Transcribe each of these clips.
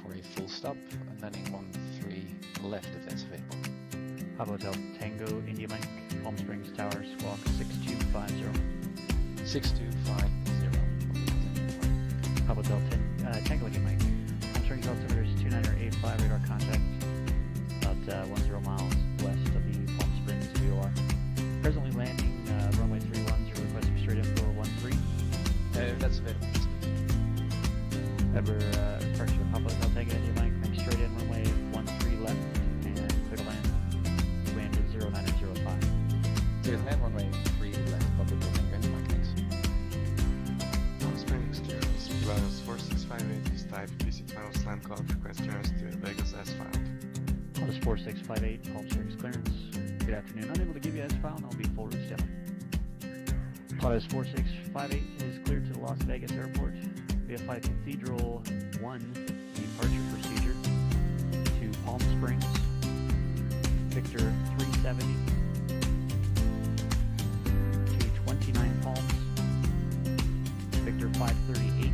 for a full stop, and landing 13 left if that's available. Papa Hotel Tango India Mike, Palm Springs Tower, squawk 6250. 6250. Papa Hotel Tango India Mike, Palm Springs altimeter is 2985, radar contact about 10 miles west of the Palm Springs VOR. Presently landing runway 31, request for straight info 13. That's available. Ever departure of Papa Hotel Tango India Mike, make straight in runway 13 left and clear to land. Wind is 0905. Clear to land, runway 3 left, Papa Hotel Tango India Mike, thanks. Palm Springs clearance, Pilotus 4658 is type PC final slam call, request clearance to Vegas S file. Pilotus 4658, Palm Springs clearance. Good afternoon. Unable to give you S file, and I'll be full route standby. Pilotus 4658 is cleared to the Las Vegas Airport via Flight Cathedral 1 departure procedure to Palm Springs, Victor 370 to 29 Palms, Victor 538,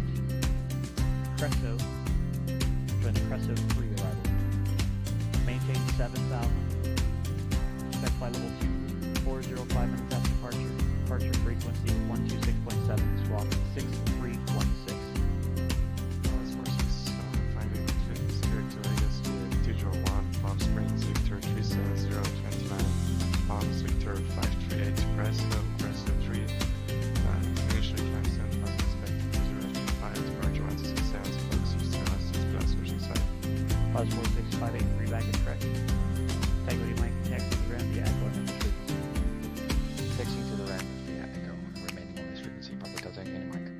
Cresso, join the Cresso 3 arrival. Maintain 7,000, expect flight level 2405 minutes after departure. Departure frequency 126.7, squawk 6316. Pilotus 4658 is cleared to Vegas to Cathedral 1, Palm Springs, Victor 37029, Palms, Victor 538, Presso 3, initially captain, must expect reservation 5, departure 167, Fox 6 plus, pushing side. Pilotus 4658, free baggage correct. Tango D Mike, taxi to the ground via Echo and frequency. Taxiing to the ramp via Echo, remaining on this frequency, Papa Hotel Tango India Mike.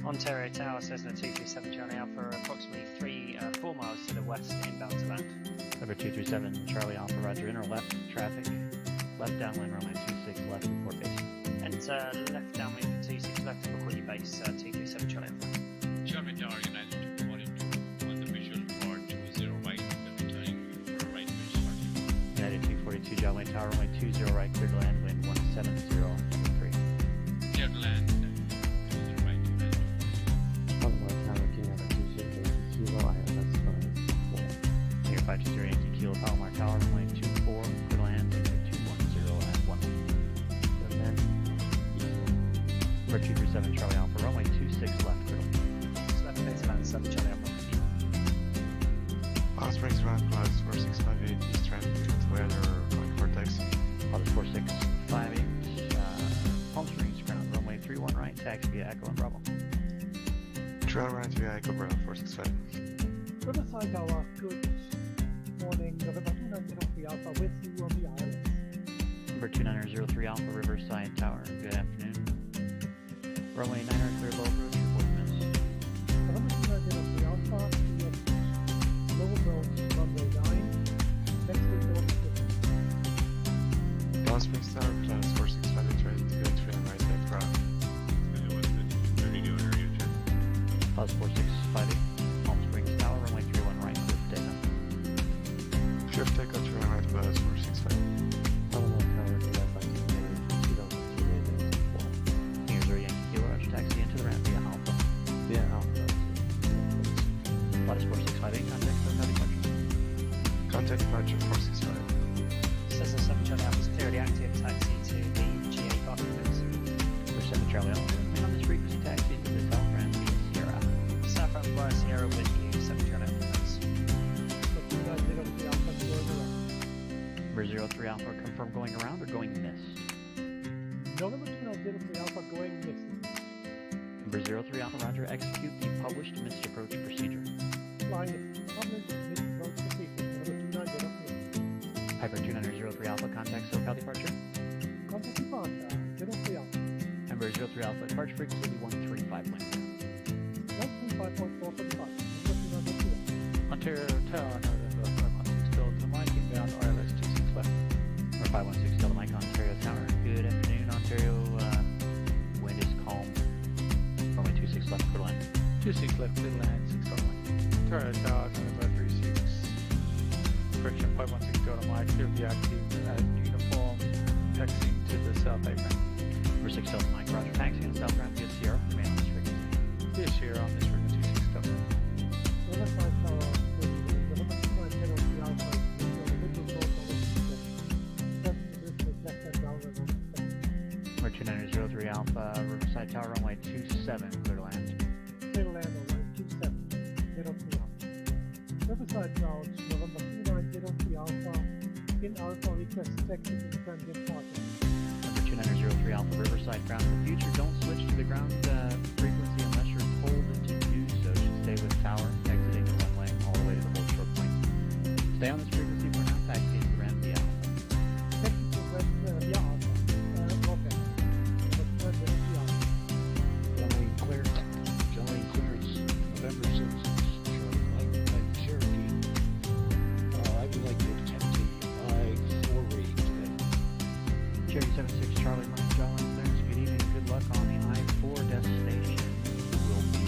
Ontario Tower, Cessna 237 Charlie Alpha, approximately 4 miles to the west, inbound to land. Number 237 Charlie Alpha, roger, inner left, traffic, left downwind runway 26 left, report base. Enter left downwind 26 left, report your base, 237 Charlie Alpha. Charlie Tower, United 242, on the visual for 20 right, returning for right base party. United 242 Jolly Tower, runway 20 right, clear to land, wind 170.3. Clear to land, 20 right, United. Near 520 Kilo Palomar Tower, runway 24, clear to land, wind 210 at 1. Number 237 Charlie Alpha, runway 26 left, clear to land. Left base land, 7 Charlie Alpha. Palm Springs ground, Pilotus 4658 is traffic to weather, going for taxi. Pilotus 4658, Palm Springs ground, runway 31 right, taxi via Echo and Bravo. Trail right via Echo Bravo 465. Riverside Tower, good morning, November 2903 Alpha with you on the island. Number 2903 Alpha, Riverside Tower, good afternoon. Runway 900 clear low approach, report miss. November 2903 Alpha, low approach, runway 9, next report. Palm Springs Tower, Pilotus 4658 ready to go trail right at Bravo. Pilotus 4658, Palm Springs Tower, runway 31 right, clear for takeoff. Shift takeoff trail right, Pilotus 465. Here's our Yankee Kilo, roger, taxi into the ramp via Alpha. Pilotus 4658, contact SoCal departure. Contact departure 465. Cessna 7 Charlie Alpha is clearly active, taxi to the GA parking base. Number 7 Charlie Alpha, and on this frequency taxi into the south ramp via Sierra. South Ramp via Sierra with you, 7 Charlie Alpha. Thanks. November 2903 Alpha going around. Number 03 Alpha, confirm going around or going missed? November 2903 Alpha going missing. Number 03 Alpha, roger, execute the published missed approach procedure. Flying the published mid-approach procedure. November 2903. Piper 2903 Alpha, contact SoCal departure. Contact departure, 03 Alpha. Number 03 Alpha, departure frequency 135.0. 135.4 for departure. November 2903 Alpha. Ontario Tower, November 516 Delta Mike, inbound RLS 26 left. Or 516 Delta Mike, Ontario Tower. Good afternoon, Ontario. Wind is calm. Runway 26 left, clear to land. 26 left, clear to land, 6 Delta Mike. Ontario Tower, November 36. Correction, 516 Delta Mike, clear to be active at uniform, taxiing to the south apron. Number 6 Delta Mike, roger, taxi on south ramp via Sierra. Remain on this frequency. This year on this frequency, 6 Delta. Riverside Alpha, Riverside Tower, runway 27, clear to land. Clear to land on runway 27, 03 Alpha. Riverside Tower, November 2903 Alpha. In Alpha, request taxi to the transient parking. Number 2903 Alpha, Riverside ground. In the future, don't switch to the ground frequency unless you're told to do so. Should stay with tower, exiting the runway all the way to the whole stroke point. Stay on this frequency for now, taxi to the ramp via Alpha. Taxi to ramp via Alpha. Rocket. Runway clear. Runway clearance. November 6th. Charlie Mike Cherokee. I would like to attempt the I-4 rating today. Cherry 76 Charlie Mike John clearance. Good evening. Good luck on the I-4 destination. Will be,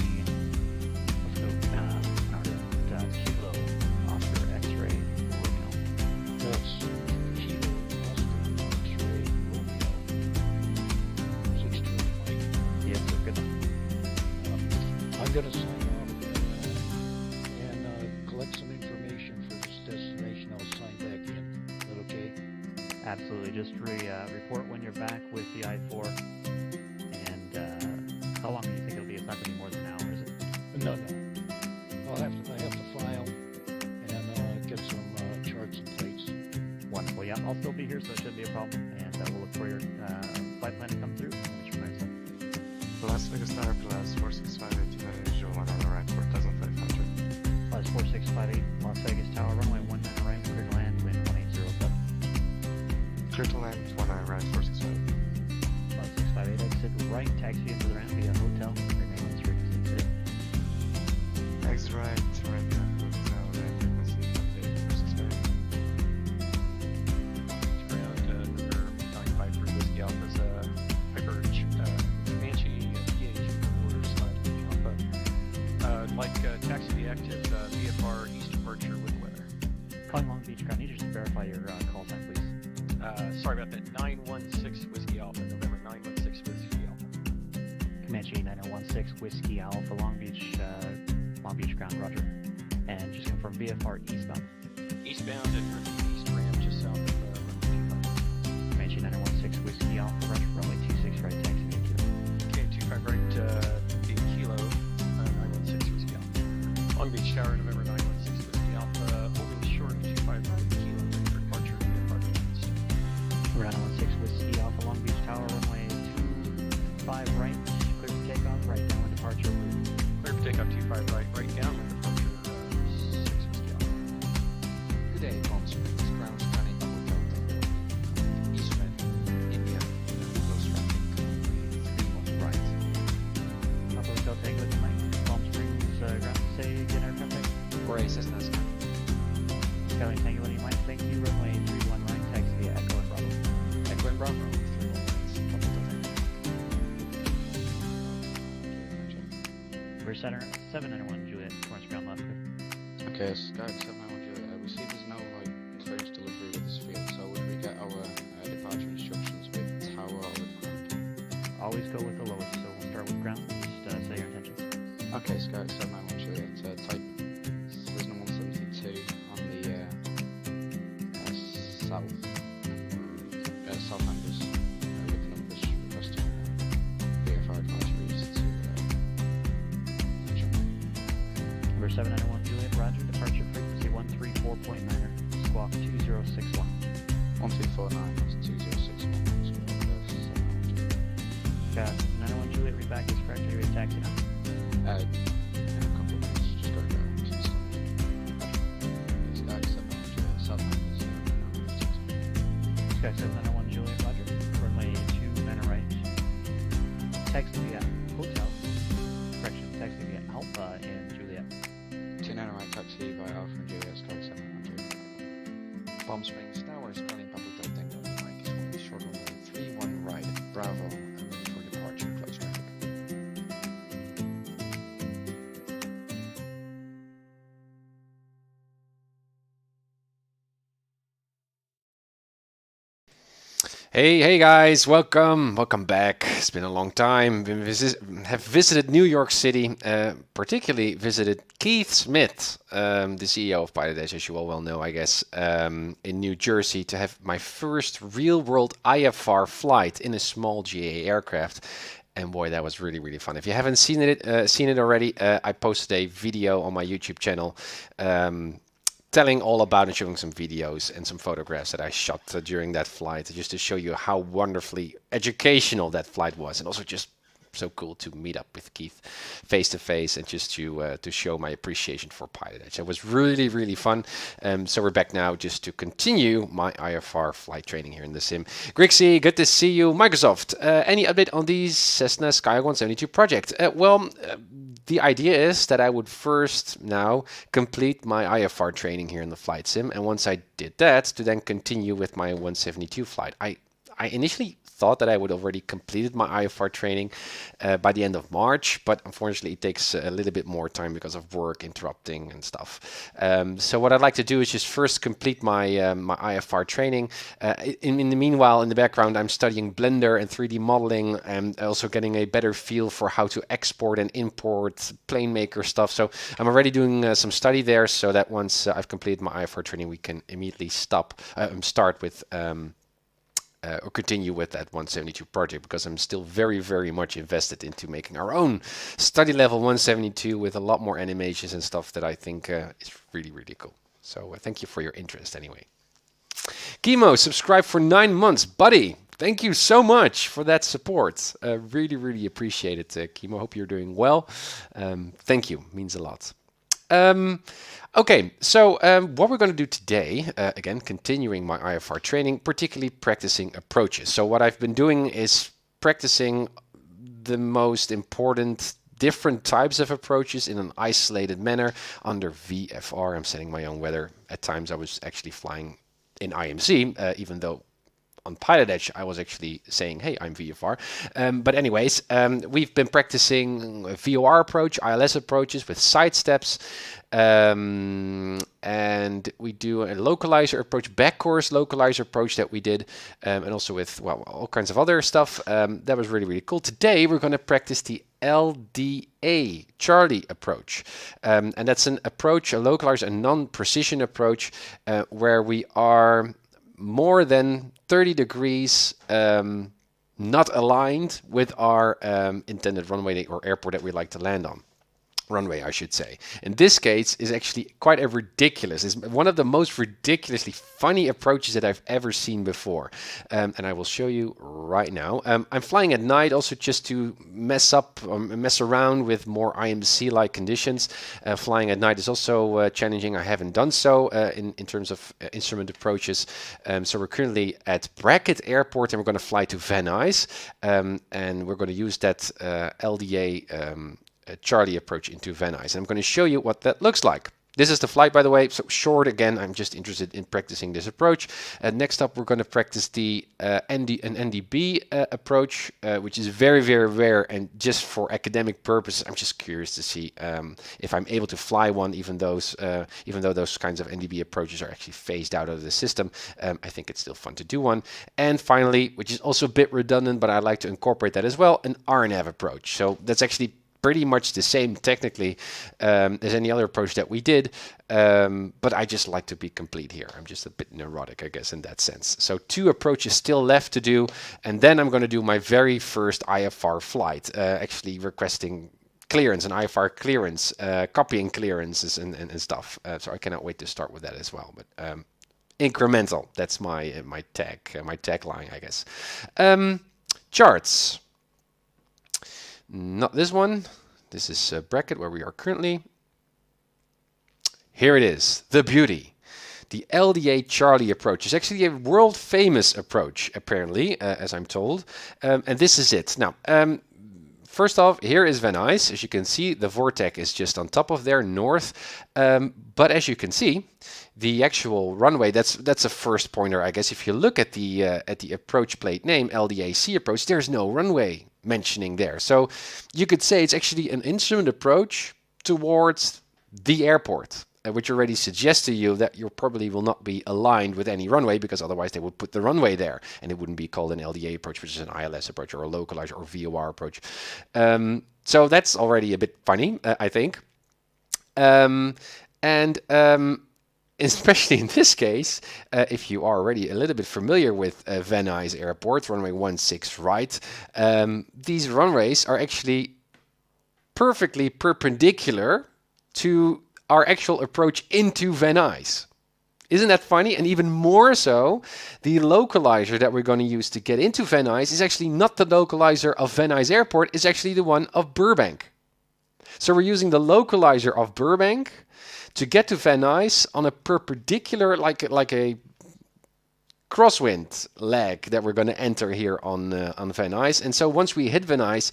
let's go, Kilo, Oscar X-ray, Romeo. That's Kilo, Oscar, X-ray, Romeo. 620 Mike. Yes, sir. Good luck. I'm going to sign off and collect some information for this destination. I'll sign back in. Is that okay? Absolutely. Just report when you're back with the I-4. And how long do you think it'll be? It's not going to be more than an hour, is it? No. I have to file and get some charts and plates. Wonderful. Yeah, I'll still be here, so it shouldn't be a problem. And we'll look for your flight plan to come through. Which your plan Las Vegas Tower, plus 4658 visual 1 on the right, 4500. Plus 4658 Las Vegas Tower, runway 19 right, clear to land, wind 1807. Clear to land, 19 right, 465. Plus 658 exit right, taxi into the ramp via hotel. Remain on this frequency today. Exit right, ramp via hotel, right, frequency 58, 465. Ground number 953 Whiskey Alpha's HIGHTLIGHTS Comanche PH 4 Alpha. Like taxi to the active VFR East departure with weather. Calling Long Beach ground, need you just verify your call sign, please. Sorry about that. 916 Whiskey Alpha, November 916 Whiskey Alpha. Comanche 9016 Whiskey Alpha, Long Beach ground, roger. And just confirm VFR eastbound. Eastbound and East Ram just south of runway Comanche 9016 Whiskey Alpha, roger, runway 26 right, taxi via Kilo. 25. Okay, 25 right via Kilo, 916 Whiskey Alpha. Long Beach Tower, November 916 Whiskey Alpha, holding short of 25 right Kilo, ready for departure VFR East. Ground 16 Whiskey Alpha, Long Beach Tower, runway 25 right, clear for takeoff, right down departure route. Clear for takeoff 25 right, right down with departure 6 Whiskey Alpha. Good day, Palm Springs, ground scanning Hotel Tango. Eastman, India, close traffic, 31 right. Papa Hotel Tango to Mike, Palm Springs, ground, say again, aircraft type. Gray Cessna scan. Skyline Tango to Mike, thank you, runway 31 right, taxi via Echo and Bravo. Echo and Bravo, 31 right. We're center 791 Juliet, towards ground left. Okay, Skype 791 we see there's no clearance delivery with this field, so would we get our departure instructions with tower or with ground? Always go with the lowest, so we'll start with ground. Just say your intentions. Okay, Skype 791 Juliet, type Cessna 172 on the south angles with the numbers requesting VFR advisories to Number 791 Juliet, roger, departure frequency 134.9er, squawk 2061. 1249, that's 2061. Got 991 Juliet, read back is correct, are you ready to taxi now? In a couple of minutes, just go to Skype 791 Juliet, south angles, Sky 791 Juliet, roger, runway 29 right, taxi via hotel, correction, taxi via Alpha in Juliet. 29 right taxi by Alpha and Juliet, Sky 791. Palm Springs Tower, scanning Papa Hotel Tango. Mike is holding short runway 31 right, Bravo, and ready for departure, close traffic. Hey guys, welcome back. It's been a long time. Have visited New York City, particularly visited Keith Smith, the CEO of PilotEdge, as you all well know, I guess, in New Jersey to have my first real-world IFR flight in a small GA aircraft. And boy, that was really fun. If you haven't seen it already, I posted a video on my YouTube channel. Telling all about and showing some videos and some photographs that I shot during that flight, just to show you how wonderfully educational that flight was, and also just so cool to meet up with Keith face to face and just to show my appreciation for PilotEdge. It was really fun. So we're back now just to continue my IFR flight training here in the sim. Grixie, good to see you. Microsoft, any update on the Cessna Sky 172 project? The idea is that I would first now complete my IFR training here in the flight sim, and once I did that, to then continue with my 172 flight. I initially thought that I would already completed my IFR training by the end of March, but unfortunately it takes a little bit more time because of work interrupting and stuff. So what I'd like to do is just first complete my my IFR training. In the meanwhile, in the background, I'm studying Blender and 3D modeling, and also getting a better feel for how to export and import plane maker stuff. So I'm already doing some study there, so that once I've completed my IFR training, we can immediately start with or continue with that 172 project, because I'm still very much invested into making our own study level 172 with a lot more animations and stuff that I think is really cool. So thank you for your interest anyway. Chemo, subscribe for 9 months. Buddy, thank you so much for that support. Really appreciate it, Chemo. Hope you're doing well. Thank you, means a lot. Okay, so what we're going to do today, again, continuing my IFR training, particularly practicing approaches. So what I've been doing is practicing the most important different types of approaches in an isolated manner under VFR. I'm setting my own weather. At times I was actually flying in IMC, even though on PilotEdge I was actually saying, hey, I'm VFR. But anyways, we've been practicing VOR approach, ILS approaches with side steps. And we do a localizer approach, back course localizer approach that we did, and also with, well, all kinds of other stuff. That was really cool. Today we're going to practice the LDA Charlie approach, and that's an approach, a localizer, a non-precision approach, where we are more than 30 degrees not aligned with our intended runway or airport that we like to land on. Runway, I should say. In this case, is actually quite a ridiculous. It's one of the most ridiculously funny approaches that I've ever seen before, and I will show you right now. I'm flying at night, also just to mess around with more IMC-like conditions. Flying at night is also challenging. I haven't done so in terms of instrument approaches. So we're currently at Brackett Airport, and we're going to fly to Van Nuys, and we're going to use that LDA Charlie approach into Van Nuys. And I'm going to show you what that looks like. This is the flight, by the way, so short again. I'm just interested in practicing this approach. Next up, we're going to practice the Ndb approach, which is very rare, and just for academic purposes, I'm just curious to see if I'm able to fly one, even though those kinds of Ndb approaches are actually phased out of the system. I think it's still fun to do one. And finally, which is also a bit redundant, but I like to incorporate that as well, an RNAV approach. So that's actually pretty much the same technically as any other approach that we did, but I just like to be complete here. I'm just a bit neurotic, I guess, in that sense. So 2 approaches still left to do, and then I'm going to do my very first IFR flight, actually requesting clearance, an IFR clearance, copying clearances and stuff. So I cannot wait to start with that as well. But incremental, that's my tagline, I guess. Charts. Not this one. This is Brackett, where we are currently. Here it is, the beauty. The LDA Charlie approach is actually a world famous approach, apparently, as I'm told. And this is it. Now, first off, here is Van Nuys. As you can see, the vortex is just on top of there, north. But as you can see, the actual runway, that's a first pointer, I guess. If you look at the approach plate name, LDA-C approach, there's no runway mentioning there. So you could say it's actually an instrument approach towards the airport. which already suggests to you that you probably will not be aligned with any runway, because otherwise they would put the runway there and it wouldn't be called an LDA approach, which is an ILS approach or a localizer or VOR approach. So that's already a bit funny, I think. Especially in this case, if you are already a little bit familiar with Van Nuys Airport, runway 16 right, these runways are actually perfectly perpendicular to our actual approach into Van Nuys. Isn't that funny? And even more so, the localizer that we're going to use to get into Van Nuys is actually not the localizer of Van Nuys Airport, it's actually the one of Burbank. So we're using the localizer of Burbank to get to Van Nuys on a perpendicular, like a crosswind leg that we're going to enter here on Van Nuys. And so once we hit Van Nuys,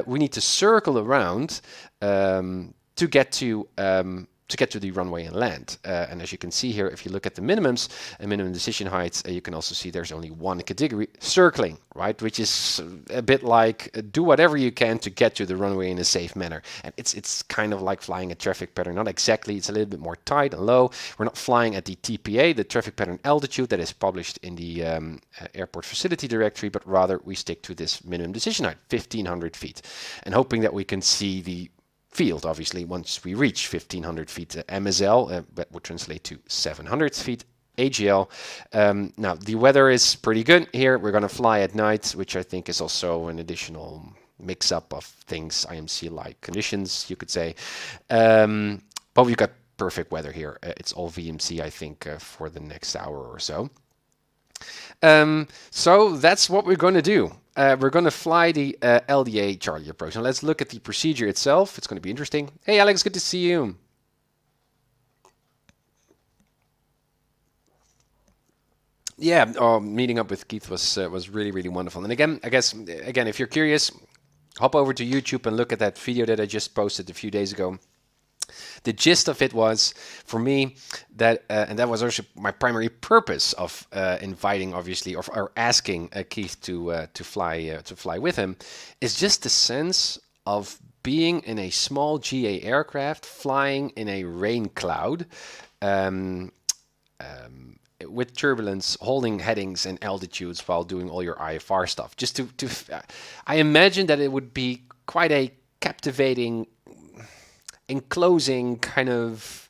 we need to circle around to get to the runway and land. And as you can see here, if you look at the minimums and minimum decision heights, you can also see there's only one category, circling, right? Which is a bit like do whatever you can to get to the runway in a safe manner. And it's kind of like flying a traffic pattern. Not exactly, it's a little bit more tight and low. We're not flying at the TPA, the traffic pattern altitude that is published in the airport facility directory, but rather we stick to this minimum decision height, 1,500 feet. And hoping that we can see the field, obviously, once we reach 1,500 feet MSL, that would translate to 700 feet AGL. Now, the weather is pretty good here. We're going to fly at night, which I think is also an additional mix-up of things, IMC-like conditions, you could say. But we've got perfect weather here. It's all VMC, I think, for the next hour or so. So that's what we're going to do. We're going to fly the LDA Charlie approach. Now let's look at the procedure itself. It's going to be interesting. Hey Alex, good to see you. Yeah, meeting up with Keith was really, really wonderful. And again, I guess, if you're curious, hop over to YouTube and look at that video that I just posted a few days ago. The gist of it was, for me, that and that was also my primary purpose of inviting, obviously, or asking Keith to fly with him, is just the sense of being in a small GA aircraft, flying in a rain cloud, with turbulence, holding headings and altitudes while doing all your IFR stuff. Just I imagine that it would be quite a captivating, enclosing, kind of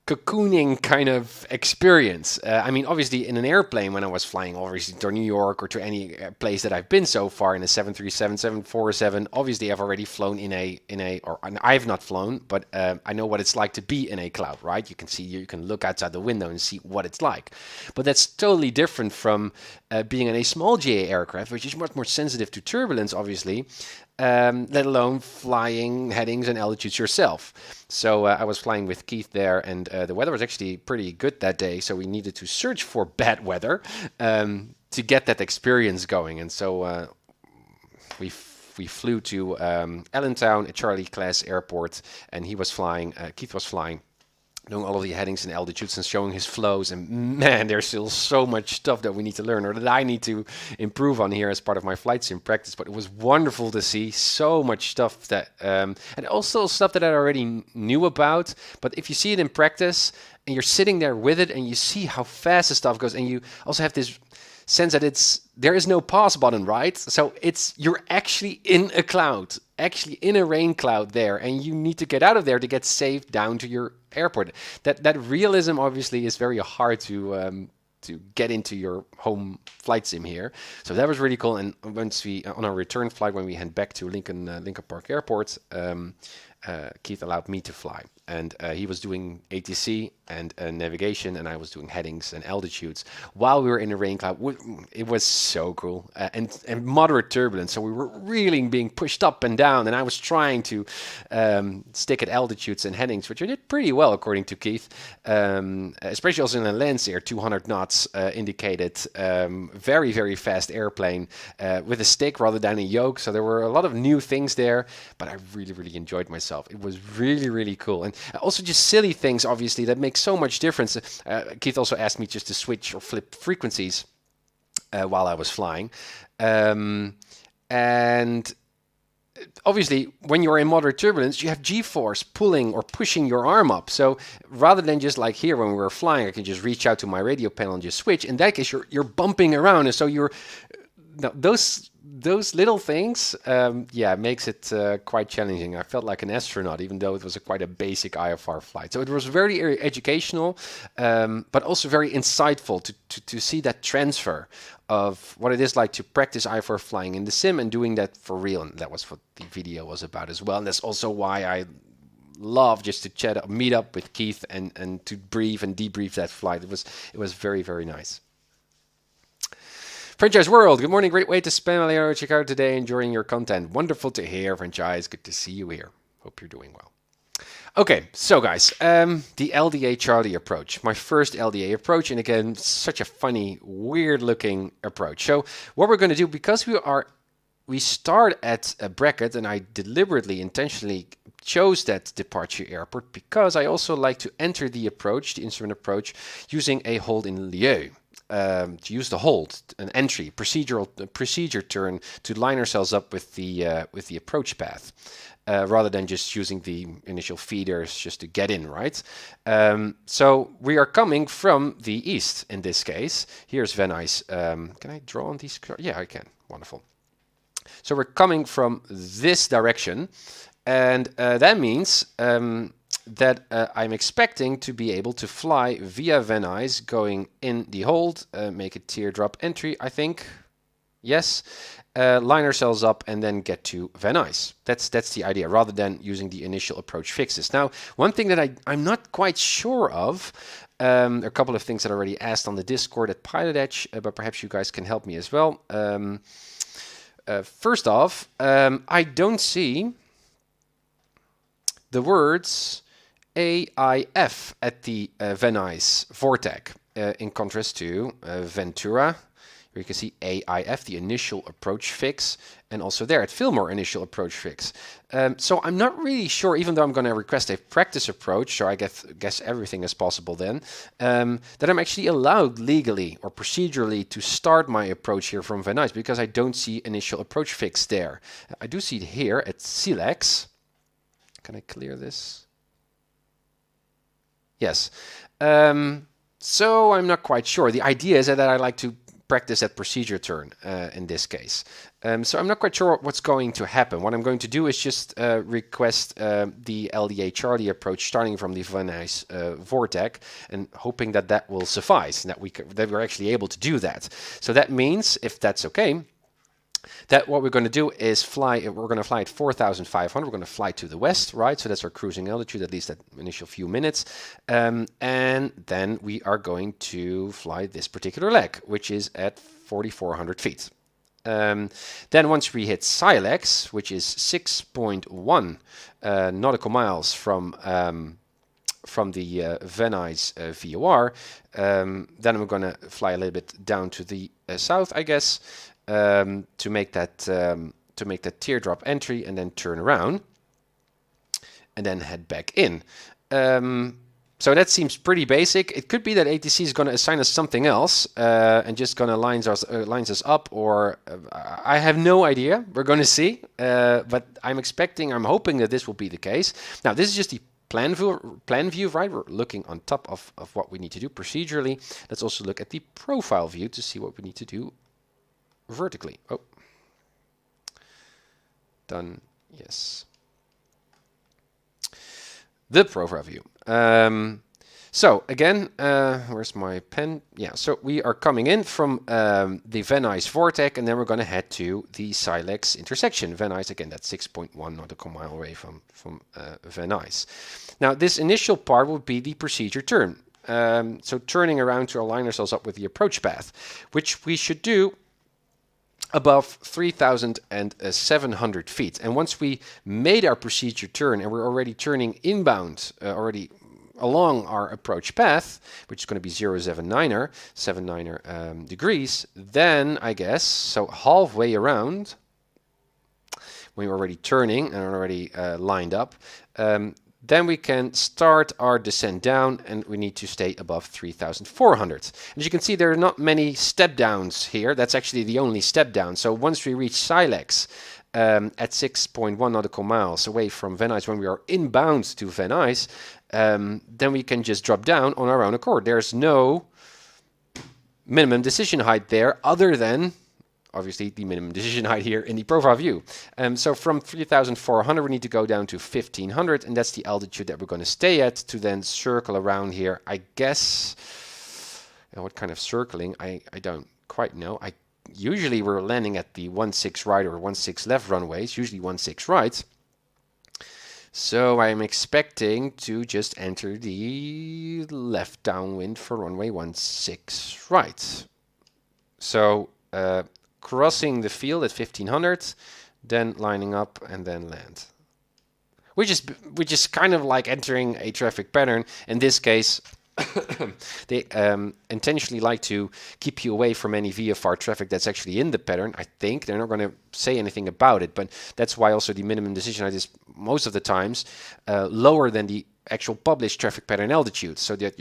cocooning kind of experience. I mean, obviously in an airplane, when I was flying obviously to New York or to any place that I've been so far in a 737, 747, obviously I've already flown or I've not flown, but I know what it's like to be in a cloud, right? You can look outside the window and see what it's like. But that's totally different from being in a small GA aircraft, which is much more sensitive to turbulence, obviously, let alone flying headings and altitudes yourself. So I was flying with Keith there, and the weather was actually pretty good that day, so we needed to search for bad weather to get that experience going. And so we flew to Allentown, a Charlie class airport, and he was flying, Keith was flying, knowing all of the headings and altitudes and showing his flows. And man, there's still so much stuff that we need to learn, or that I need to improve on here as part of my flight sim practice. But it was wonderful to see so much stuff that, and also stuff that I already knew about. But if you see it in practice and you're sitting there with it and you see how fast the stuff goes, and you also have this sense that there is no pause button, right? So you're actually in a cloud, actually in a rain cloud there, and you need to get out of there to get safe down to your airport. That realism obviously is very hard to get into your home flight sim here. So that was really cool. And once on our return flight, when we head back to Lincoln Park Airport, Keith allowed me to fly. And he was doing ATC and navigation, and I was doing headings and altitudes while we were in a rain cloud. It was so cool, and moderate turbulence. So we were really being pushed up and down, and I was trying to stick at altitudes and headings, which I did pretty well according to Keith. Especially also in a Lens Air, 200 knots indicated, very, very fast airplane with a stick rather than a yoke. So there were a lot of new things there, but I really, really enjoyed myself. It was really, really cool. And also just silly things, obviously, that make so much difference. Keith also asked me just to switch or flip frequencies while I was flying. And obviously, when you're in moderate turbulence, you have G-force pulling or pushing your arm up. So rather than just like here when we were flying, I can just reach out to my radio panel and just switch. In that case, you're bumping around, and so you're those little things, yeah, makes it quite challenging. I felt like an astronaut, even though it was quite a basic IFR flight. So it was very educational, but also very insightful to see that transfer of what it is like to practice IFR flying in the sim and doing that for real. And that was what the video was about as well. And that's also why I love just to meet up with Keith and to brief and debrief that flight. It was very nice. Franchise World, good morning. Great way to spend Leonardo Chicago today, enjoying your content. Wonderful to hear, Franchise. Good to see you here. Hope you're doing well. Okay, so guys, the LDA Charlie approach, my first LDA approach, and again, such a funny, weird-looking approach. So what we're going to do, because we start at a bracket, and I deliberately, intentionally chose that departure airport because I also like to enter the approach, the instrument approach, using a hold in lieu. To use the hold, an entry, procedure turn to line ourselves up with the approach path, rather than just using the initial feeders just to get in, right? So we are coming from the east in this case. Here's Van Nuys. Can I draw on these? Yeah, I can. Wonderful. So we're coming from this direction, and that means that I'm expecting to be able to fly via Van Nuys, going in the hold, make a teardrop entry, I think. Yes. Line ourselves up and then get to Van Nuys. That's the idea, rather than using the initial approach fixes. Now, one thing that I'm not quite sure of, a couple of things that I already asked on the Discord at PilotEdge, but perhaps you guys can help me as well. First off, I don't see the words AIF at the Van Nuys vortex, in contrast to Ventura, where you can see AIF, the initial approach fix, and also there at Fillmore, initial approach fix. So I'm not really sure, even though I'm going to request a practice approach, so I guess everything is possible then, that I'm actually allowed legally or procedurally to start my approach here from Van Nuys, because I don't see initial approach fix there. I do see it here at Silex. Can I clear this? Yes. So I'm not quite sure. The idea is that I like to practice that procedure turn in this case. So I'm not quite sure what's going to happen. What I'm going to do is just request the LDA Charlie approach starting from the Van Nuys vortex, and hoping that that will suffice, and that we're actually able to do that. So that means, if that's okay, that what we're going to do is fly, we're going to fly at 4,500, we're going to fly to the west, right? So that's our cruising altitude, at least that initial few minutes. And then we are going to fly this particular leg, which is at 4,400 feet. Then once we hit Silex, which is 6.1 nautical miles from the Van Nuys VOR, then we're going to fly a little bit down to the south, I guess, to make that teardrop entry, and then turn around and then head back in. So that seems pretty basic. It could be that ATC is going to assign us something else and just going to lines us up, or I have no idea. We're going to see, but I'm hoping that this will be the case. Now, this is just the plan view, right? We're looking on top of what we need to do procedurally. Let's also look at the profile view to see what we need to do vertically. Oh, done. Yes. The profile view. So again, where's my pen? Yeah, so we are coming in from the Van Nuys vortex, and then we're going to head to the Silex intersection. Van Nuys, again, that's 6.1 nautical mile away from Van Nuys. Now, this initial part will be the procedure turn. So turning around to align ourselves up with the approach path, which we should do above 3,700 feet. And once we made our procedure turn and we're already turning inbound, already along our approach path, which is going to be 079er degrees, then I guess, so halfway around, when you're already turning and already lined up, then we can start our descent down, and we need to stay above 3,400. As you can see, there are not many step downs here. That's actually the only step down. So once we reach Silex, at 6.1 nautical miles away from Van Nuys when we are inbound to Van Nuys, then we can just drop down on our own accord. There's no minimum decision height there other than obviously the minimum decision height here in the profile view. So from 3,400 we need to go down to 1,500, and that's the altitude that we're going to stay at to then circle around here. I guess, what kind of circling, I don't quite know. Usually we're landing at the 16 right or 16 left runways, usually 16 right. So I'm expecting to just enter the left downwind for runway 16 right. So crossing the field at 1,500, then lining up and then land. Which is kind of like entering a traffic pattern. In this case, they intentionally like to keep you away from any VFR traffic that's actually in the pattern. I think they're not going to say anything about it, but that's why also the minimum decision height is most of the times lower than the actual published traffic pattern altitude, so that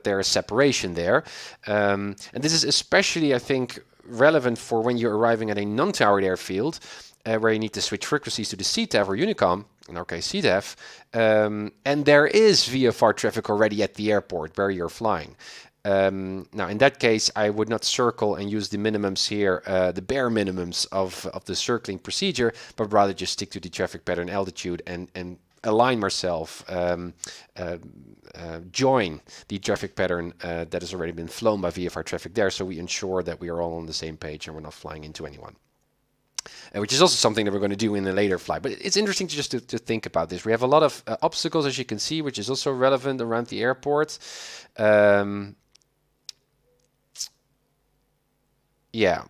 there is separation there. And this is especially, I think, relevant for when you're arriving at a non-towered airfield, where you need to switch frequencies to the CTAF or Unicom, in our case CTAF, and there is VFR traffic already at the airport where you're flying. Now in that case I would not circle and use the minimums here, the bare minimums of the circling procedure, but rather just stick to the traffic pattern altitude and align myself, join the traffic pattern that has already been flown by VFR traffic there, so we ensure that we are all on the same page and we're not flying into anyone. Which is also something that we're going to do in a later flight. But it's interesting to think about this. We have a lot of obstacles, as you can see, which is also relevant around the airport. Yeah,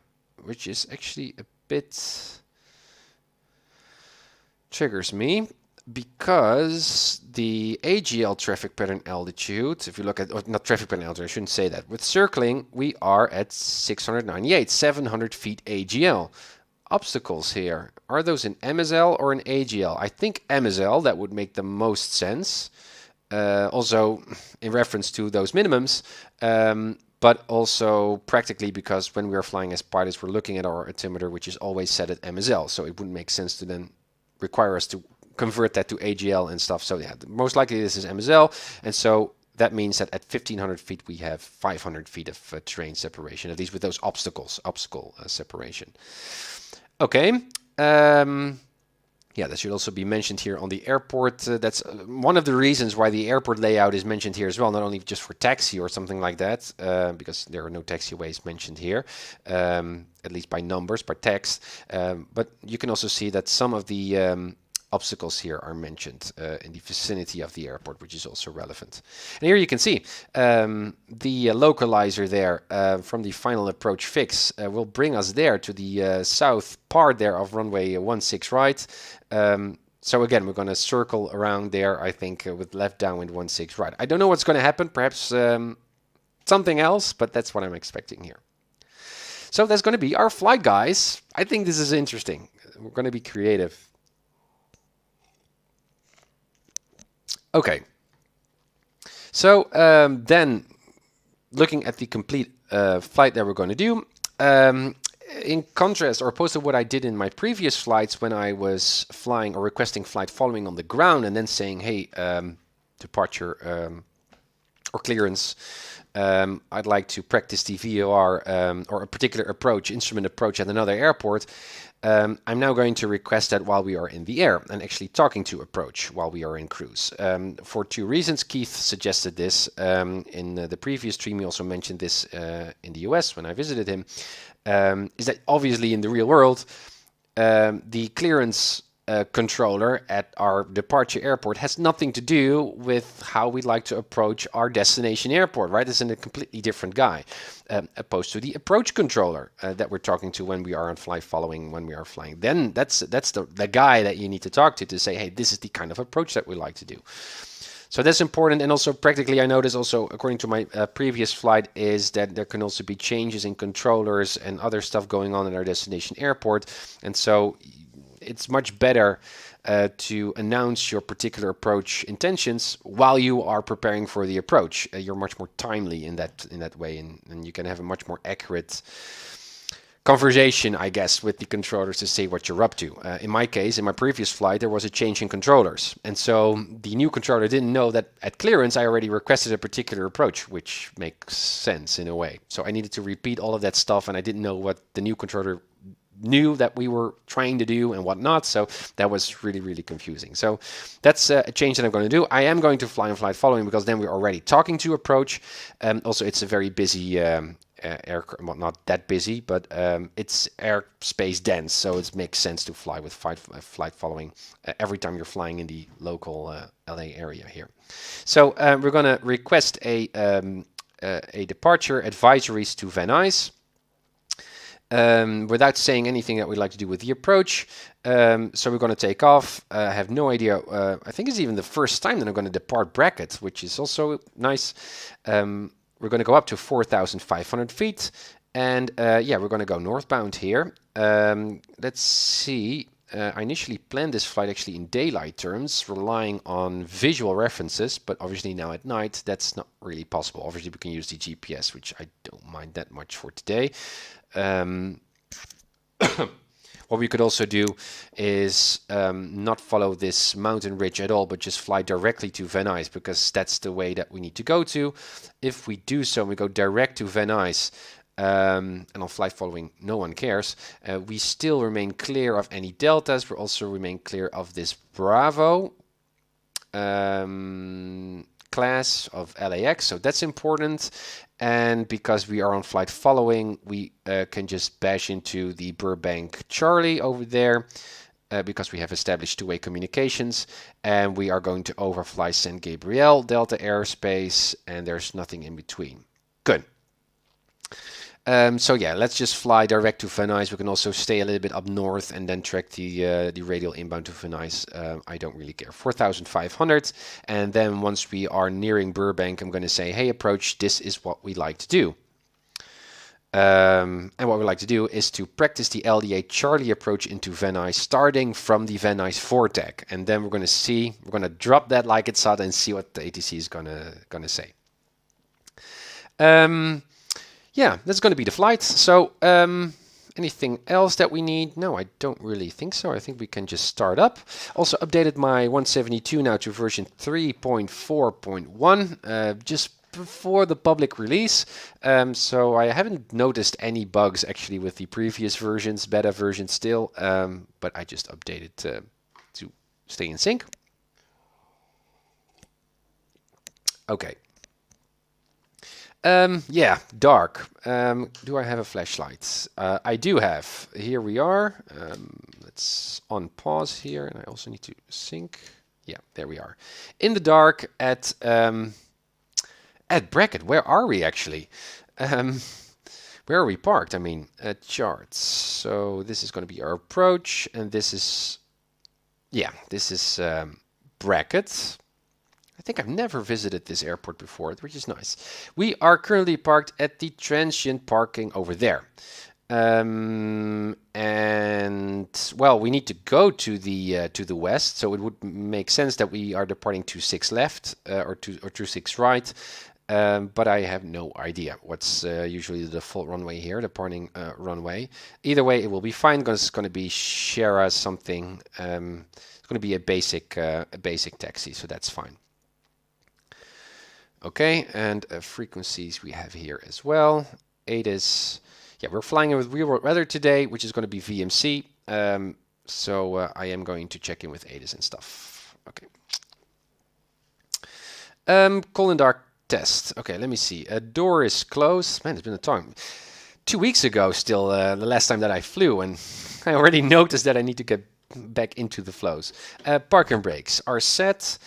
which is actually a bit triggers me, because the AGL traffic pattern altitude, if you look at, or not traffic pattern altitude, I shouldn't say that. With circling, we are at 698, 700 feet AGL. Obstacles here, are those in MSL or in AGL? I think MSL, that would make the most sense. Also in reference to those minimums, but also practically because when we are flying as pilots, we're looking at our altimeter, which is always set at MSL. So it wouldn't make sense to then require us to convert that to AGL and stuff. So yeah, most likely this is MSL. And so that means that at 1,500 feet, we have 500 feet of terrain separation, at least with those obstacle separation. Okay, yeah, that should also be mentioned here on the airport. That's one of the reasons why the airport layout is mentioned here as well, not only just for taxi or something like that, because there are no taxiways mentioned here, at least by numbers, by text. But you can also see that some of the obstacles here are mentioned in the vicinity of the airport, which is also relevant. And here you can see the localizer there from the final approach fix will bring us there to the south part there of runway 16 right. So again, we're going to circle around there, I think, with left downwind 16 right. I don't know what's going to happen, perhaps something else, but that's what I'm expecting here. So that's going to be our flight, guys. I think this is interesting. We're going to be creative. Okay, so then looking at the complete flight that we're going to do, in contrast or opposed to what I did in my previous flights when I was flying or requesting flight following on the ground and then saying, hey, departure or clearance, I'd like to practice the VOR or a particular approach, instrument approach at another airport. I'm now going to request that while we are in the air and actually talking to approach while we are in cruise. For two reasons. Keith suggested this in the previous stream. He also mentioned this in the US when I visited him. Is that obviously in the real world, the clearance controller at our departure airport has nothing to do with how we'd like to approach our destination airport, right? It's a completely different guy, opposed to the approach controller that we're talking to when we are on flight following, when we are flying. Then that's the guy that you need to talk to say, hey, this is the kind of approach that we like to do. So that's important. And also practically, I noticed also, according to my previous flight, is that there can also be changes in controllers and other stuff going on at our destination airport. And so it's much better to announce your particular approach intentions while you are preparing for the approach. You're much more timely in that way, and you can have a much more accurate conversation, I guess, with the controllers to say what you're up to. In my case, in my previous flight, there was a change in controllers. And so the new controller didn't know that at clearance I already requested a particular approach, which makes sense in a way. So I needed to repeat all of that stuff, and I didn't know what the new controller knew that we were trying to do and whatnot. So that was really, really confusing. So that's a change that I'm going to do. I am going to fly in flight following because then we're already talking to approach. Also, it's a very busy aircraft, well, not that busy, but it's airspace dense, so it makes sense to fly with flight following every time you're flying in the local LA area here. So we're going to request a departure advisories to Van Nuys. Without saying anything that we'd like to do with the approach. So we're going to take off. I have no idea. I think it's even the first time that I'm going to depart Bracket, which is also nice. We're going to go up to 4,500 feet. And yeah, we're going to go northbound here. Let's see. I initially planned this flight actually in daylight terms, relying on visual references, but obviously now at night, that's not really possible. Obviously, we can use the GPS, which I don't mind that much for today. What we could also do is not follow this mountain ridge at all, but just fly directly to Van Nuys, because that's the way that we need to go to. If we do so, we go direct to Van Nuys, and on flight following, no one cares. We still remain clear of any deltas. We also remain clear of this Bravo class of LAX, so that's important. And because we are on flight following, we can just bash into the Burbank Charlie over there because we have established two-way communications, and we are going to overfly San Gabriel Delta airspace, and there's nothing in between. Good. So yeah, let's just fly direct to Van Nuys. We can also stay a little bit up north and then track the radial inbound to Van Nuys. I don't really care. 4,500. And then once we are nearing Burbank, I'm going to say, hey, approach, this is what we like to do. And what we like to do is to practice the LDA Charlie approach into Van Nuys, starting from the Van Nuys VORTAC. And then we're going to see, we're going to drop that like it's hot and see what the ATC is going to say. Yeah, that's going to be the flight. So anything else that we need? No, I don't really think so. I think we can just start up. Also updated my 172 now to version 3.4.1 just before the public release. So I haven't noticed any bugs actually with the previous versions, beta version still, but I just updated to stay in sync. Okay. Yeah, dark. Do I have a flashlight? I do have. Here we are. Let's on pause here, and I also need to sync. Yeah, there we are. In the dark at Bracket. Where are we actually? Where are we parked? I mean, charts. So this is going to be our approach, and this is, yeah, this is Bracket. I think I've never visited this airport before, which is nice. We are currently parked at the transient parking over there. And well, we need to go to the west, so it would make sense that we are departing 26 left or 26 right. But I have no idea what's usually the default runway here, departing runway. Either way, it will be fine because it's going to be Shara something. It's going to be a basic taxi, so that's fine. Okay, and frequencies we have here as well. ATIS, yeah, we're flying with real world weather today, which is going to be VMC. So I am going to check in with ATIS and stuff. Okay. Cold and dark test. Okay, let me see. A door is closed. Man, it's been a time. 2 weeks ago still, the last time that I flew, and I already noticed that I need to get back into the flows. Parking brakes are set.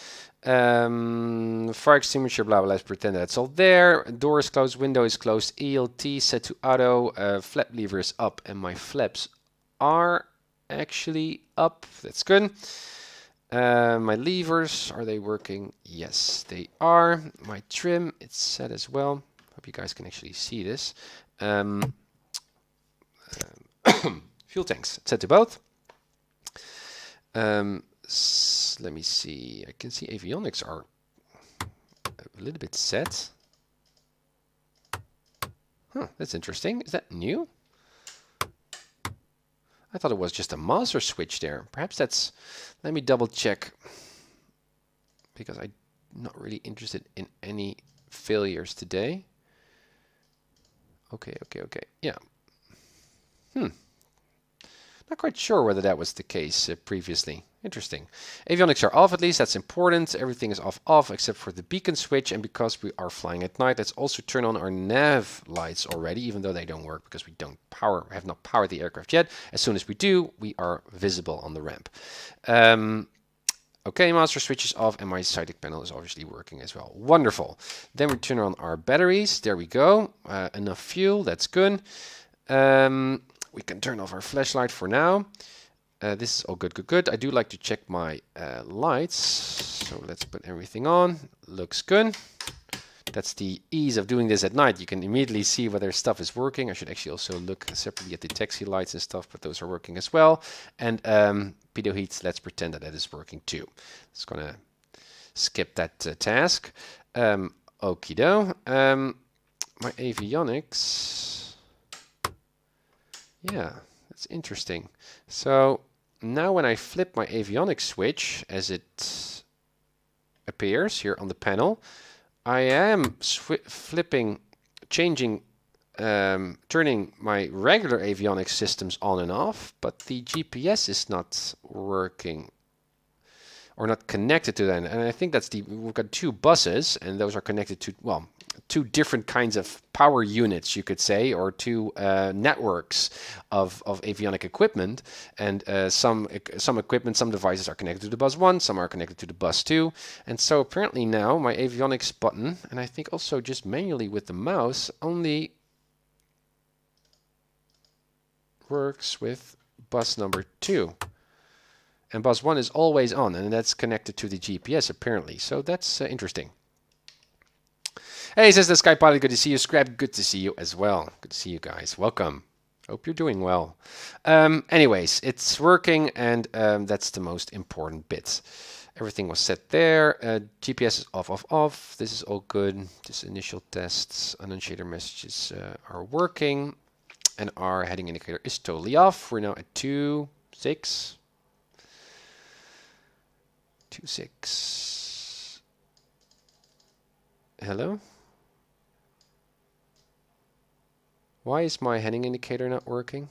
Fire extinguisher, blah, blah, let's pretend that's all there. Door is closed, window is closed, ELT set to auto, flap lever is up, and my flaps are actually up. That's good. My levers, are they working? Yes, they are. My trim, it's set as well. Hope you guys can actually see this. Fuel tanks, set to both. Let me see. I can see avionics are a little bit set. Huh, that's interesting. Is that new? I thought it was just a master switch there. Perhaps that's... Let me double check. Because I'm not really interested in any failures today. Okay. Yeah. Not quite sure whether that was the case previously. Interesting. Avionics are off at least, that's important. Everything is off except for the beacon switch, and because we are flying at night, let's also turn on our nav lights already, even though they don't work because we have not powered the aircraft yet. As soon as we do, we are visible on the ramp. Okay, master switch is off, and my sighting panel is obviously working as well. Wonderful. Then we turn on our batteries. There we go. Enough fuel, that's good. We can turn off our flashlight for now. This is all good. I do like to check my lights. So let's put everything on. Looks good. That's the ease of doing this at night. You can immediately see whether stuff is working. I should actually also look separately at the taxi lights and stuff, but those are working as well. And pitot heat, let's pretend that is working too. Just gonna skip that task. Okie doke. My avionics. Yeah, that's interesting. So now when I flip my avionics switch, as it appears here on the panel, I am turning my regular avionics systems on and off, but the GPS is not working or not connected to that. And I think that's we've got two buses, and those are connected to, well, two different kinds of power units, you could say, or two networks of avionic equipment. And some equipment, some devices are connected to the bus 1, some are connected to the bus 2. And so apparently now my avionics button, and I think also just manually with the mouse, only works with bus number 2. And bus 1 is always on, and that's connected to the GPS apparently. So that's interesting. Hey, says the Sky Pilot, good to see you. Scrap, good to see you as well. Good to see you guys. Welcome. Hope you're doing well. Anyways, it's working, and that's the most important bit. Everything was set there. GPS is off. This is all good. Just initial tests. Annunciator messages are working, and our heading indicator is totally off. We're now at 2.6. 2.6. Hello? Why is my heading indicator not working?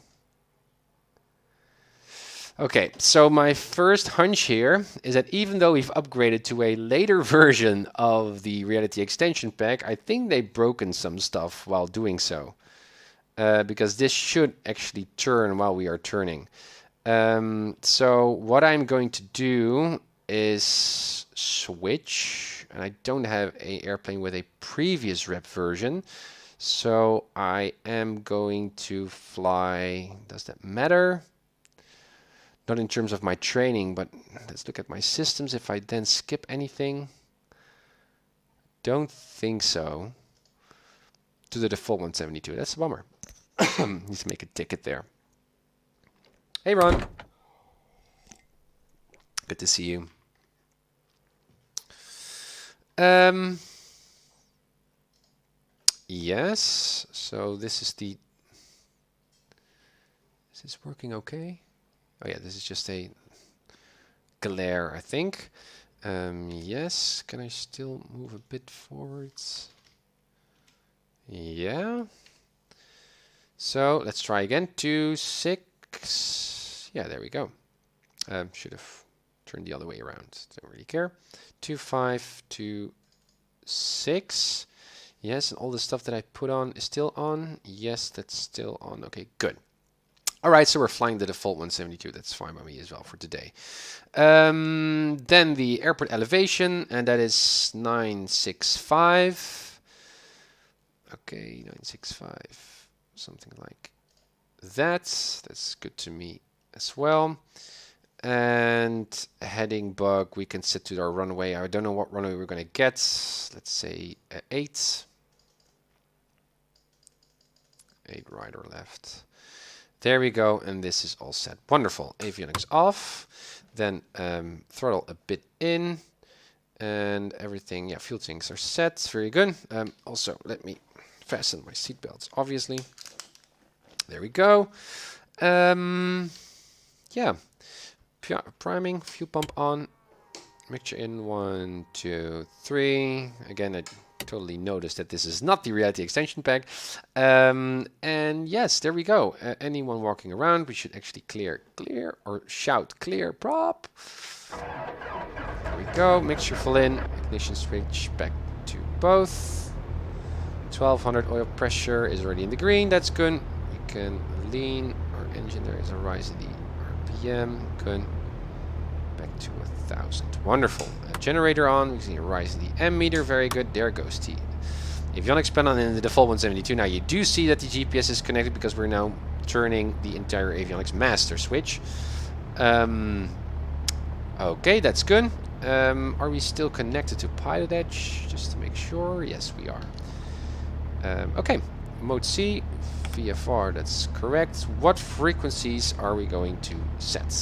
Okay, so my first hunch here is that even though we've upgraded to a later version of the Reality Extension Pack, I think they've broken some stuff while doing so. Because this should actually turn while we are turning. So what I'm going to do is switch, and I don't have an airplane with a previous rep version, so I am going to fly. Does that matter? Not in terms of my training, but let's look at my systems. If I then skip anything, don't think so. To the default 172. That's a bummer. Need to make a ticket there. Hey Ron, good to see you. Yes, so this is working okay? Oh yeah, this is just a glare, I think. Yes, can I still move a bit forwards? Yeah. So let's try again. 2.6. Yeah, there we go. Should have turned the other way around. Don't really care. 2.5, 2.6. Yes, and all the stuff that I put on is still on. Yes, that's still on. Okay, good. All right, so we're flying the default 172. That's fine by me as well for today. Then the airport elevation, and that is 965. Okay, 965. Something like that. That's good to me as well. And heading bug, we can set to our runway. I don't know what runway we're going to get. Let's say 8. 8 right or left. There we go, and this is all set. Wonderful. Avionics off. Then throttle a bit in, and everything. Yeah, fuel tanks are set. Very good. Also, let me fasten my seatbelts. Obviously, there we go. yeah, priming, fuel pump on, mixture in 1, 2, 3. Again, I totally noticed that this is not the reality extension pack. And yes, there we go. Anyone walking around, we should actually clear, or shout clear prop. There we go. Mixture full in, ignition switch back to both. 1200 oil pressure is already in the green. That's good. We can lean our engine. There is a rise in the RPM. Good. Back to 1000. Wonderful. Generator on. We see a rise in the M meter. Very good. There goes the avionics panel in the default 172. Now you do see that the GPS is connected because we're now turning the entire avionics master switch. Okay, that's good. Are we still connected to PilotEdge? Just to make sure. Yes, we are. Okay, mode C, VFR, that's correct. What frequencies are we going to set?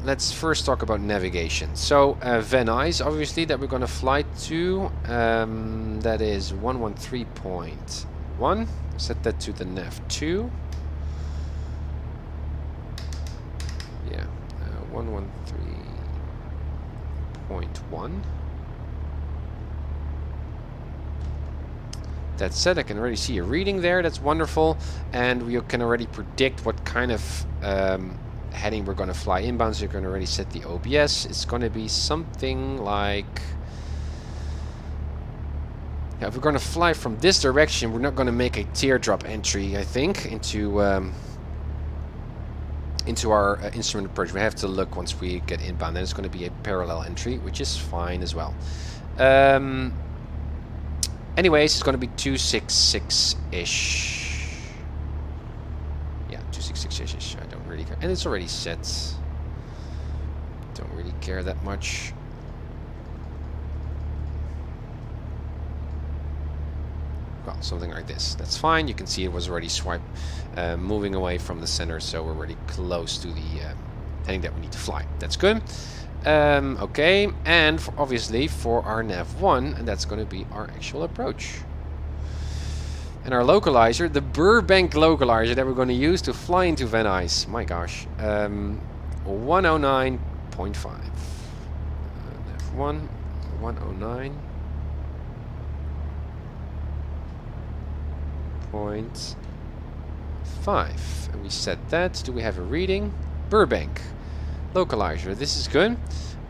Let's first talk about navigation. So Van Nuys, obviously, that we're going to fly to. That is 113.1. Set that to the nav 2. Yeah, 113.1. That said, I can already see a reading there. That's wonderful, and we can already predict what kind of heading we're going to fly inbound. So you can already set the OBS. It's going to be something like, yeah, if we're going to fly from this direction, we're not going to make a teardrop entry, I think, into our instrument approach. We have to look once we get inbound. Then it's going to be a parallel entry, which is fine as well. Anyways, it's going to be 266-ish. Yeah, 266-ish. I don't really care. And it's already set. Don't really care that much. Well, something like this. That's fine. You can see it was already moving away from the center, so we're already close to the heading that we need to fly. That's good. Okay, and obviously for our nav1, and that's going to be our actual approach. And our localizer, the Burbank localizer that we're going to use to fly into Van Nuys. My gosh. 109.5. nav1, 109.5. And we set that. Do we have a reading? Burbank. Localizer, this is good.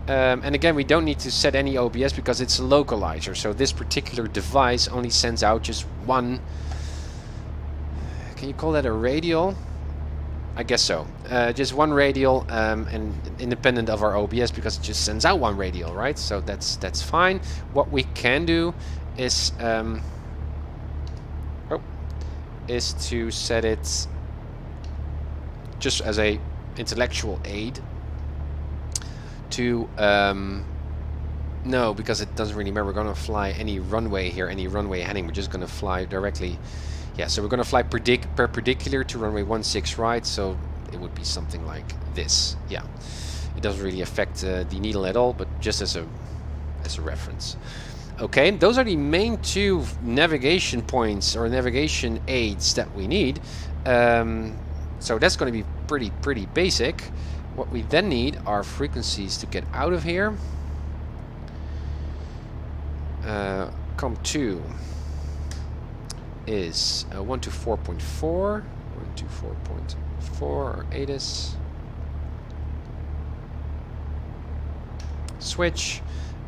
And again, we don't need to set any OBS because it's a localizer. So this particular device only sends out just one. Can you call that a radial? I guess so. Just one radial, and independent of our OBS, because it just sends out one radial, right? So that's fine. What we can do is to set it just as a intellectual aid. To no, because it doesn't really matter. We're going to fly any runway here, any runway heading. We're just going to fly directly. Yeah, so we're going to fly perpendicular to runway 16 right. So it would be something like this. Yeah, it doesn't really affect the needle at all, but just as a reference. Okay, those are the main two navigation points or navigation aids that we need. So that's going to be pretty basic. What we then need are frequencies to get out of here. COM2 is 124.4, 124.4 or ATIS. Switch,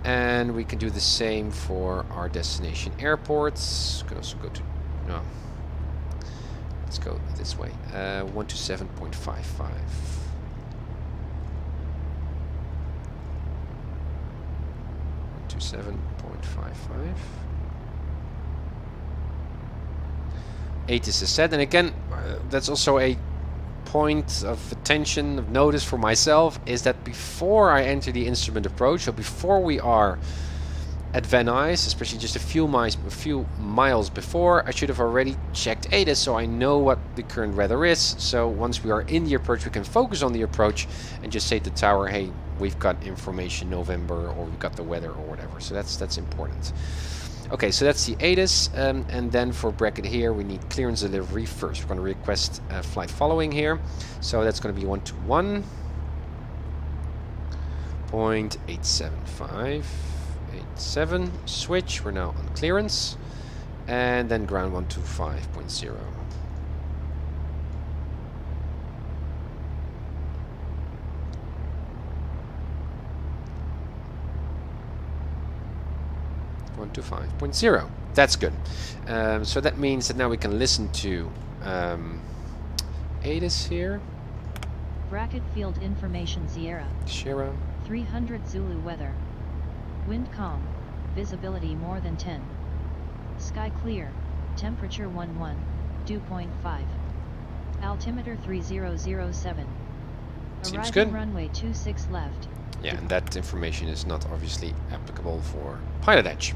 and we can do the same for our destination airports. Can also go to no. Let's go this way. 127.55. 7.55. 8 is set, and again, that's also a point of attention, of notice for myself, is that before I enter the instrument approach, so before we are at Van Nuys, especially just a few miles before, I should have already checked ATIS so I know what the current weather is. So once we are in the approach, we can focus on the approach and just say to the tower, hey, we've got information November, or we've got the weather or whatever. So that's important. Okay, so that's the ATIS, and then for bracket here we need clearance delivery first. We're going to request flight following here, so that's going to be 121.87587 switch. We're now on clearance, and then ground 125.0. To 5.0. That's good. So that means that now we can listen to ATIS here. Bracket field information Sierra. 300 Zulu weather. Wind calm. Visibility more than 10. Sky clear. Temperature 11. Dew point 5. Altimeter 3007. Seems Arriving good. runway 26 left. Yeah, and that information is not obviously applicable for PilotEdge.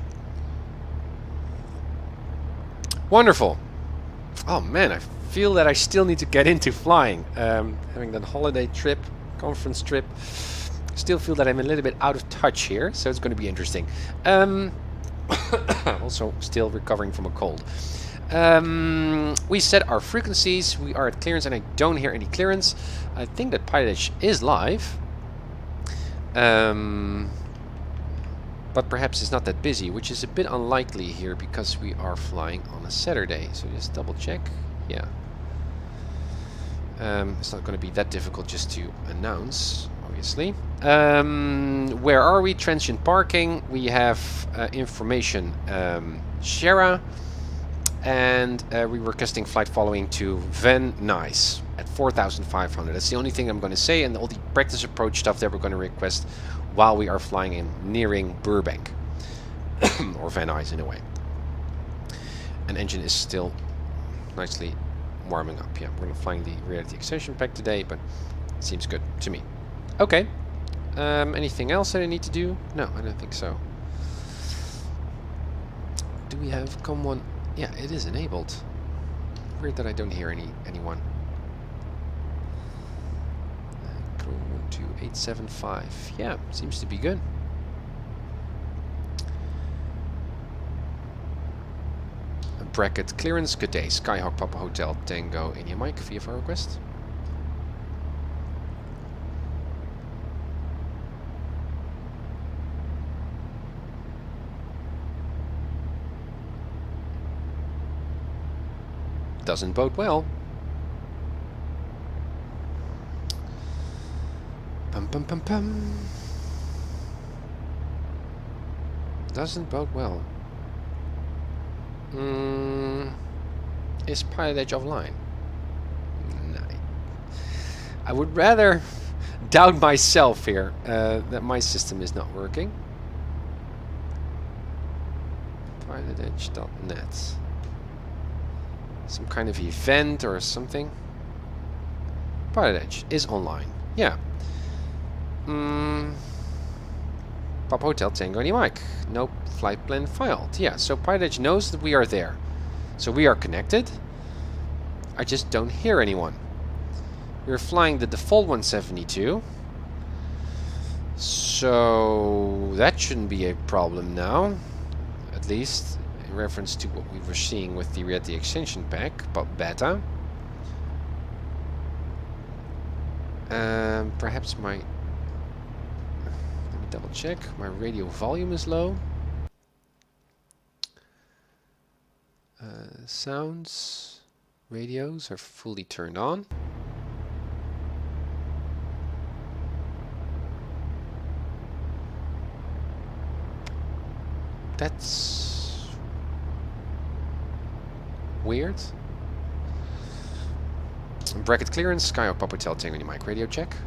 Wonderful. Oh man, I feel that I still need to get into flying. Having that holiday trip, conference trip, still feel that I'm a little bit out of touch here, so it's going to be interesting. Also still recovering from a cold. We set our frequencies, we are at clearance and I don't hear any clearance. I think that PilotEdge is live. But perhaps it's not that busy, which is a bit unlikely here because we are flying on a Saturday. So just double check. Yeah. It's not going to be that difficult just to announce, obviously. Where are we? Transient parking. We have information Shara, and we're requesting flight following to Van Nuys at 4,500. That's the only thing I'm going to say, and all the practice approach stuff that we're going to request while we are flying in nearing Burbank or Van Nuys in a way. And engine is still nicely warming up. Yeah, we're not flying the reality extension pack today, but it seems good to me. Okay. Anything else that I need to do? No, I don't think so. Do we have COM1? Yeah, it is enabled. Weird that I don't hear anyone. 12875. Yeah, seems to be good. Bracket clearance. Good day. Skyhawk Papa Hotel Tango India Mike. VFR request. Doesn't bode well. Pum pum pum pum. Doesn't bode well. Is PilotEdge offline? No. I would rather doubt myself here that my system is not working. PilotEdge.net. Some kind of event or something. PilotEdge is online. Yeah. Pop Hotel Tango India Mike. No flight plan filed. Yeah, so PilotEdge knows that we are there. So we are connected. I just don't hear anyone. We're flying the default 172. So that shouldn't be a problem now. At least in reference to what we were seeing with the reality extension pack, but beta. Perhaps my... Let me double check. My radio volume is low. Sounds, radios are fully turned on. That's weird. Bracket clearance, Skyhawk Papa Hotel Tango India Mike, radio check. –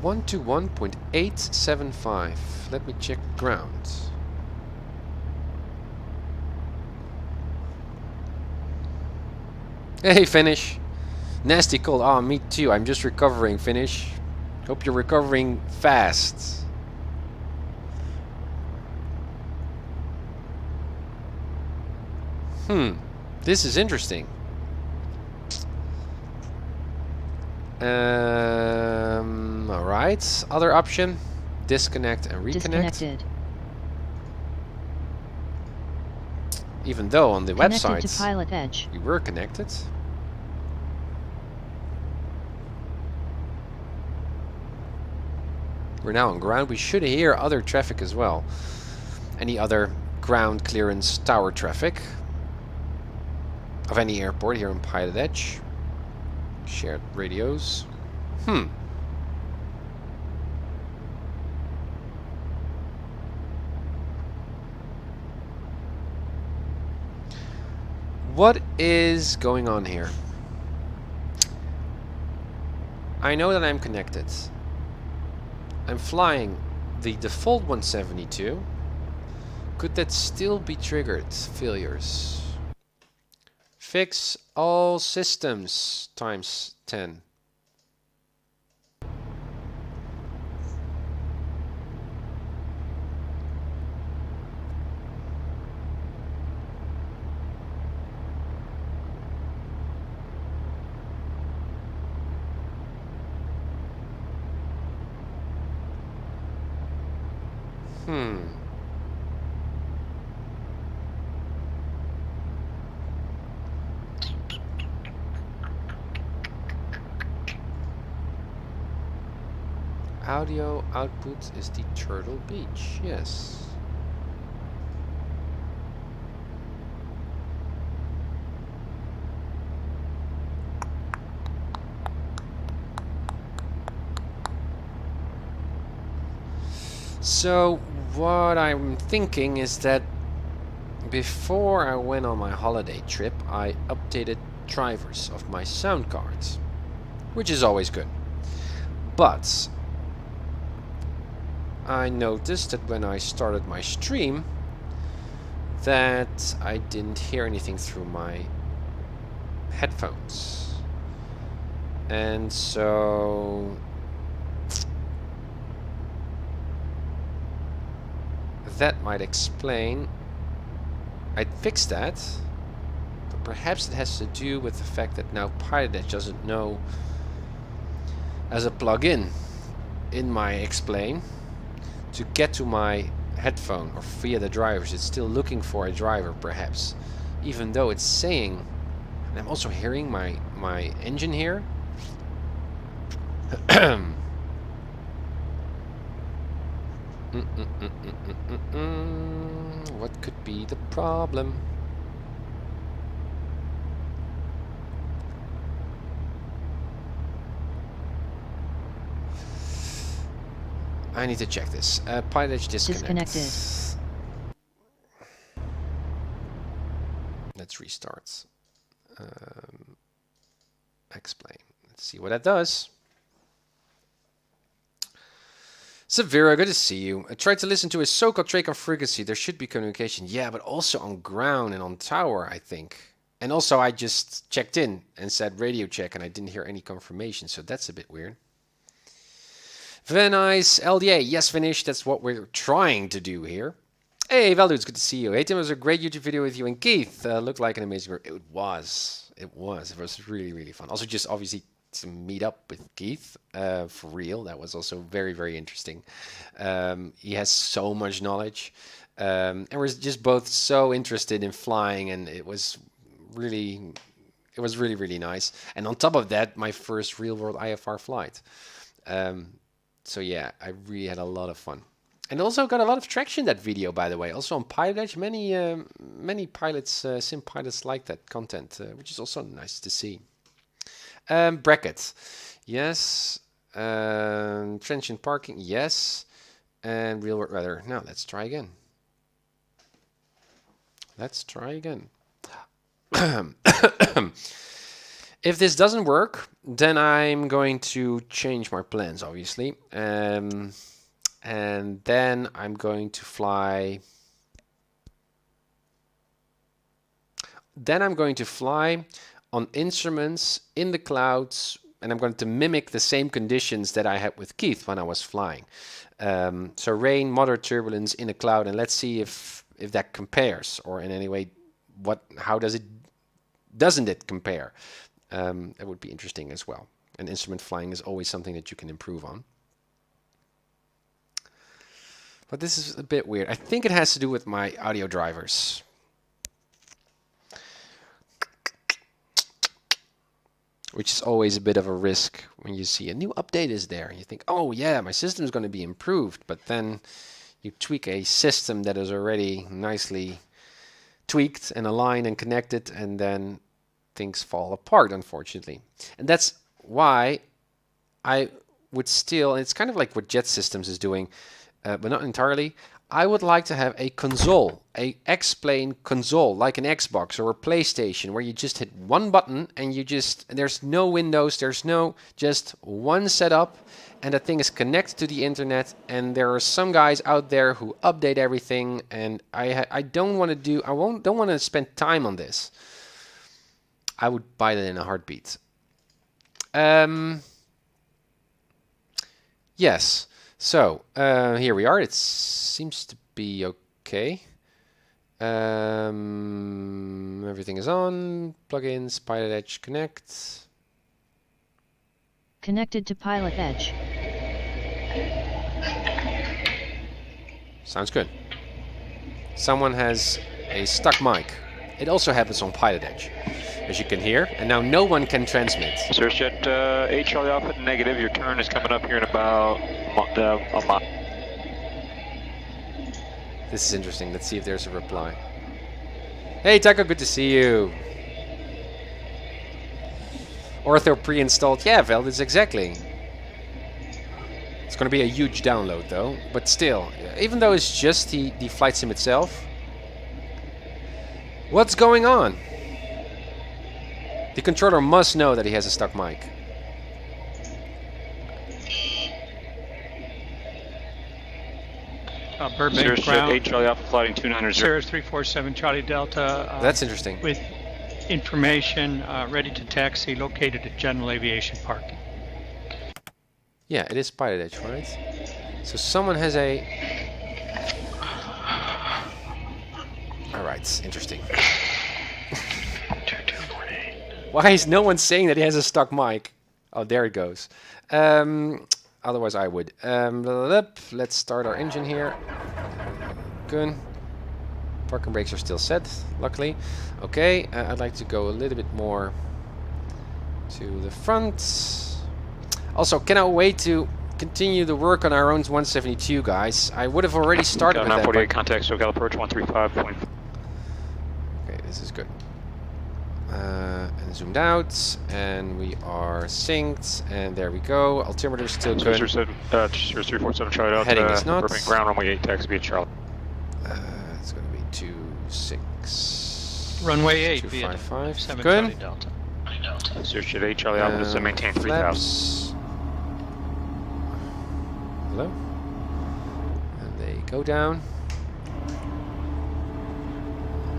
121.875. Let me check ground. Hey, finish. Nasty cold. Oh, me too. I'm just recovering, Finish. Hope you're recovering fast. This is interesting. Alright. Other option. Disconnect and reconnect. Disconnected. Even though on the Connected website to PilotEdge. we were connected. We're now on ground. We should hear other traffic as well. Any other ground clearance tower traffic of any airport here on PilotEdge. Shared radios. What is going on here? I know that I'm connected. I'm flying the default 172. Could that still be triggered? Failures. Fix all systems times 10. Audio output is the Turtle Beach, yes. So what I'm thinking is that before I went on my holiday trip, I updated drivers of my sound cards, which is always good. But I noticed that when I started my stream that I didn't hear anything through my headphones. And so that might explain. I fixed that, but perhaps it has to do with the fact that now PilotEdge doesn't know as a plugin in my explain to get to my headphone or via the drivers. It's still looking for a driver perhaps, even though it's saying, and I'm also hearing my engine here. What could be the problem? I need to check this. PilotEdge disconnected. Let's restart. Explain. Let's see what that does. Severa, good to see you. I tried to listen to a so-called TRACON frequency. There should be communication. Yeah, but also on ground and on tower, I think. And also I just checked in and said radio check and I didn't hear any confirmation. So that's a bit weird. Very nice. LDA. Yes, finish. That's what we're trying to do here. Hey, Valdu, it's good to see you. Hey, Tim, it was a great YouTube video with you and Keith. Looked like an amazing work. It was. It was really, really fun. Also, just obviously to meet up with Keith for real. That was also very, very interesting. He has so much knowledge. And we're just both so interested in flying, and it was really, really nice. And on top of that, my first real-world IFR flight. So yeah, I really had a lot of fun. And also got a lot of traction, that video, by the way. Also on PilotEdge, many pilots, sim pilots like that content, which is also nice to see. Bracket, yes. Transient parking, yes. And real world weather. Now let's try again. Let's try again. If this doesn't work, then I'm going to change my plans, obviously. And then I'm going to fly. Then I'm going to fly on instruments in the clouds, and I'm going to mimic the same conditions that I had with Keith when I was flying. So rain, moderate turbulence in a cloud, and let's see if that compares, or in any way, how doesn't it compare? That would be interesting as well. And instrument flying is always something that you can improve on. But this is a bit weird. I think it has to do with my audio drivers. Which is always a bit of a risk when you see a new update is there. You think, oh yeah, my system is going to be improved. But then you tweak a system that is already nicely tweaked and aligned and connected, and then things fall apart, unfortunately. And that's why I would still, it's kind of like what Jet Systems is doing, but not entirely. I would like to have a console, a X-Plane console, like an Xbox or a PlayStation, where you just hit one button and there's no windows, there's no, just one setup, and that thing is connected to the internet, and there are some guys out there who update everything, and I don't want to spend time on this. I would buy that in a heartbeat. Yes. So, here we are. It seems to be okay. Everything is on. Plugins, PilotEdge, connect. Connected to PilotEdge. Sounds good. Someone has a stuck mic. It also happens on PilotEdge, as you can hear, and now no one can transmit. Search at 8 Charlie Alpha negative. Your turn is coming up here in about a mile. This is interesting. Let's see if there's a reply. Hey Taco, good to see you. Ortho pre-installed. Yeah, Veldis, exactly. It's going to be a huge download though, but still, even though it's just the flight sim itself. What's going on? The controller must know that he has a stuck mic. Burbank Cirrus ground. 8 Charlie Alpha flighting 290. Cirrus 347 Charlie Delta. That's interesting. With information ready to taxi, located at General Aviation Parking. Yeah, it is PilotEdge, right? So someone has a... Alright, interesting. Why is no one saying that he has a stuck mic? Oh, there it goes. Otherwise I would. Let's start our engine here. Good. Parking brakes are still set, luckily. Okay, I'd like to go a little bit more to the front. Also, cannot wait to continue the work on our own 172, guys. I would have already started with that. 948 contact, SoCal approach 135. Okay, this is good. And zoomed out, and we are synced, and there we go. Altimeter still good. Cirrus 347 Charlie out. Heading is not. Burbank ground runway 8 taxi via Charlie. It's going to be 26. Runway 8 255. 7 Good. Charlie Delta. Cirrus 8 Charlie Alpha is maintain 3000. Hello. And they go down.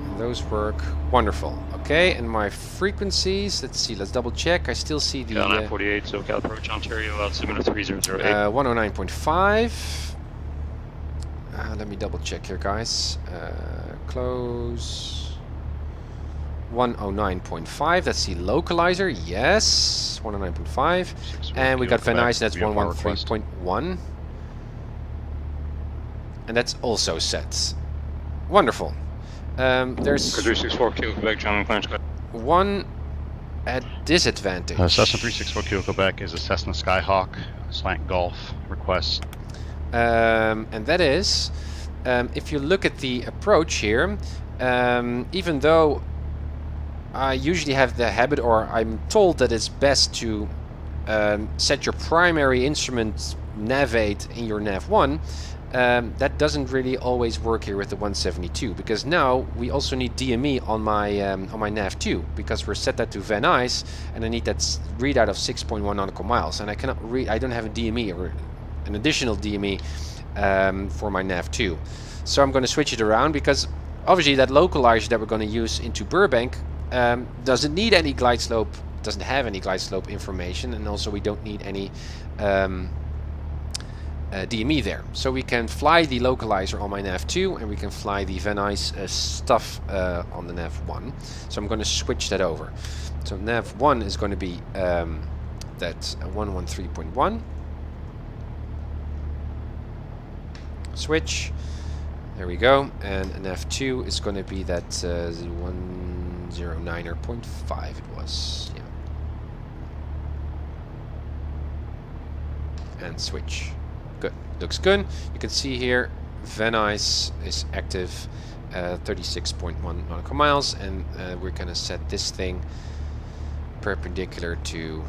And those work wonderful. Okay, and my frequencies, let's see, let's double check. I still see the 948 SoCal approach Ontario altimeter 3008. 109.5. Let me double check here, guys. Close. 109.5. That's the localizer. Yes, 109.5. And we got Van Nuys, that's 113.1. And that's also set. Wonderful. There's one at disadvantage. Cessna 364 Kilo Quebec is a Cessna Skyhawk slant golf request. And that is, if you look at the approach here, even though I usually have the habit, or I'm told that it's best to set your primary instrument nav8 in your nav1, that doesn't really always work here with the 172, because now we also need DME on my nav2, because we're set that to Van Nuys, and I need that readout of 6.1 nautical miles, and I cannot read. I don't have a DME or an additional DME for my nav2, so I'm going to switch it around, because obviously that localizer that we're going to use into Burbank Doesn't need any glide slope, doesn't have any glide slope information, and also we don't need any DME there. So we can fly the localizer on my nav2 and we can fly the Van Nuys stuff on the nav1. So I'm going to switch that over. So nav1 is going to be that 113.1. Switch. There we go. And nav2 is going to be that 109.5 it was. Yeah. And switch. Good. Looks good. You can see here Van Nuys is active 36.1 nautical miles, and we're going to set this thing perpendicular to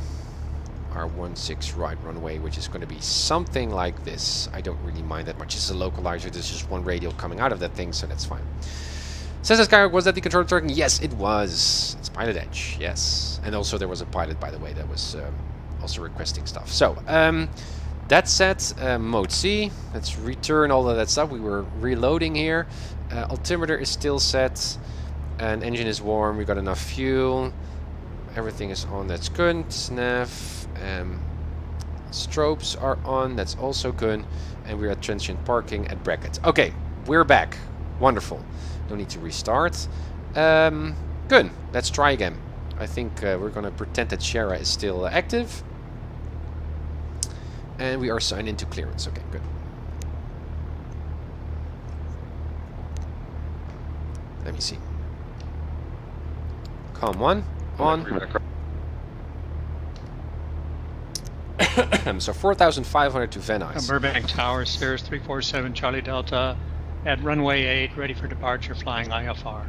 our 16 right runway, which is going to be something like this. I don't really mind that much. It's a localizer. There's just one radial coming out of that thing, so that's fine. Says this guy, was that the controller talking? Yes, it was. It's PilotEdge, yes. And also there was a pilot, by the way, that was also requesting stuff. So, that set, mode C. Let's return all of that stuff. We were reloading here. Altimeter is still set. And engine is warm. We got enough fuel. Everything is on. That's good. Nav. Strobes are on. That's also good. And we're at transient parking at brackets. Okay, we're back. Wonderful. No need to restart. Good. Let's try again. I think we're going to pretend that Shara is still active. And we are signed into clearance. Okay, good. Let me see. Calm 1 on. So 4,500 to Van Nuys. Burbank Tower, Cirrus 347 Charlie Delta at runway 8, ready for departure, flying IFR.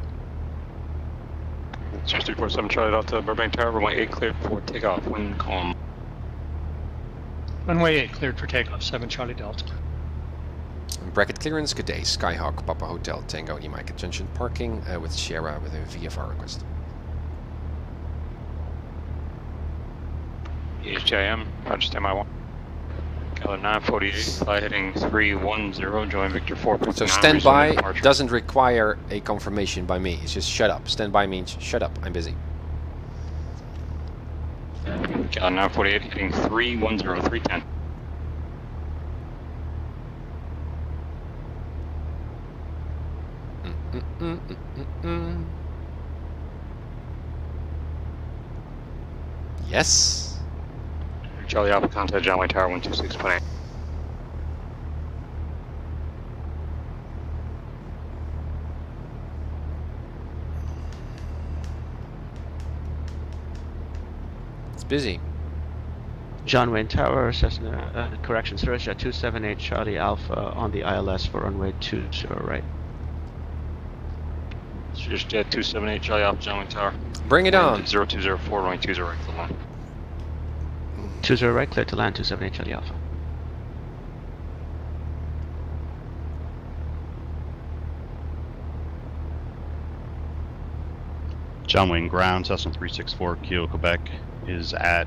Cirrus 347 Charlie Delta, Burbank Tower, runway 8 cleared for takeoff, wind calm. Runway 8 cleared for takeoff, 7 Charlie Delta. Bracket clearance, good day. Skyhawk, Papa Hotel, Tango, Mike, attention parking with Sierra with a VFR request. HIM, Roger, stand by 1. Gallon 948, fly heading 310, join Victor 4. So standby doesn't require a confirmation by me. It's just shut up. Standby means shut up, I'm busy. Gallon 948, heading 310, 310. Yes. Charlie Alpha, contact John Wayne Tower 126.8. It's busy. John Wayne Tower, Cessna, correction, Cirrus 278 Charlie Alpha on the ILS for runway 20 right. Cirrus Jet 278 Charlie Alpha, John Wayne Tower. Bring it on. 0204, runway 20 right to the line. 20 right, clear to land, 278 Charlie Alpha. John Wayne ground, Cessna 364, Kilo, Quebec, is at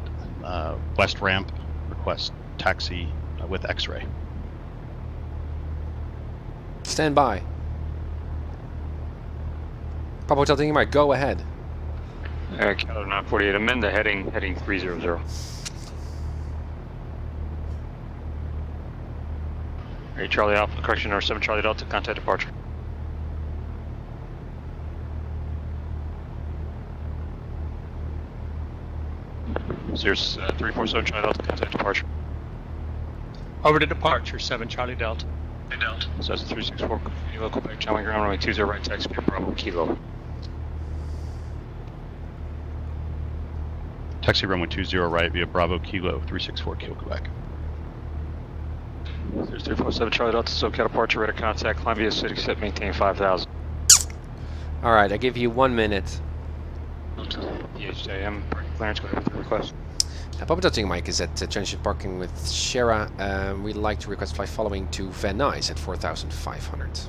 west ramp. Request taxi with X-ray. Stand by. Papa Hotel thinking might go ahead. Kilo 948, amend the heading 300. Hey, Charlie Alpha, correction, or 7 Charlie Delta, contact departure. Cirrus 347 Charlie Delta, contact departure. Over to departure, 7 Charlie Delta. Delta. So that's 364 Kilo, Quebec, John Wayne ground, runway 20 right, taxi, Bravo, Kilo. Taxi runway 20 right via Bravo Kilo 364 Kilo, Quebec. There's 347 Charlie Delta, SoCal departure, ready to contact, climb via city, set, maintain 5,000. Alright, I give you 1 minute. DHJM, clearance, go ahead with the request. Papa Hotel Mike is at transient parking with Shara. We'd like to request flight following to Van Nuys at 4,500.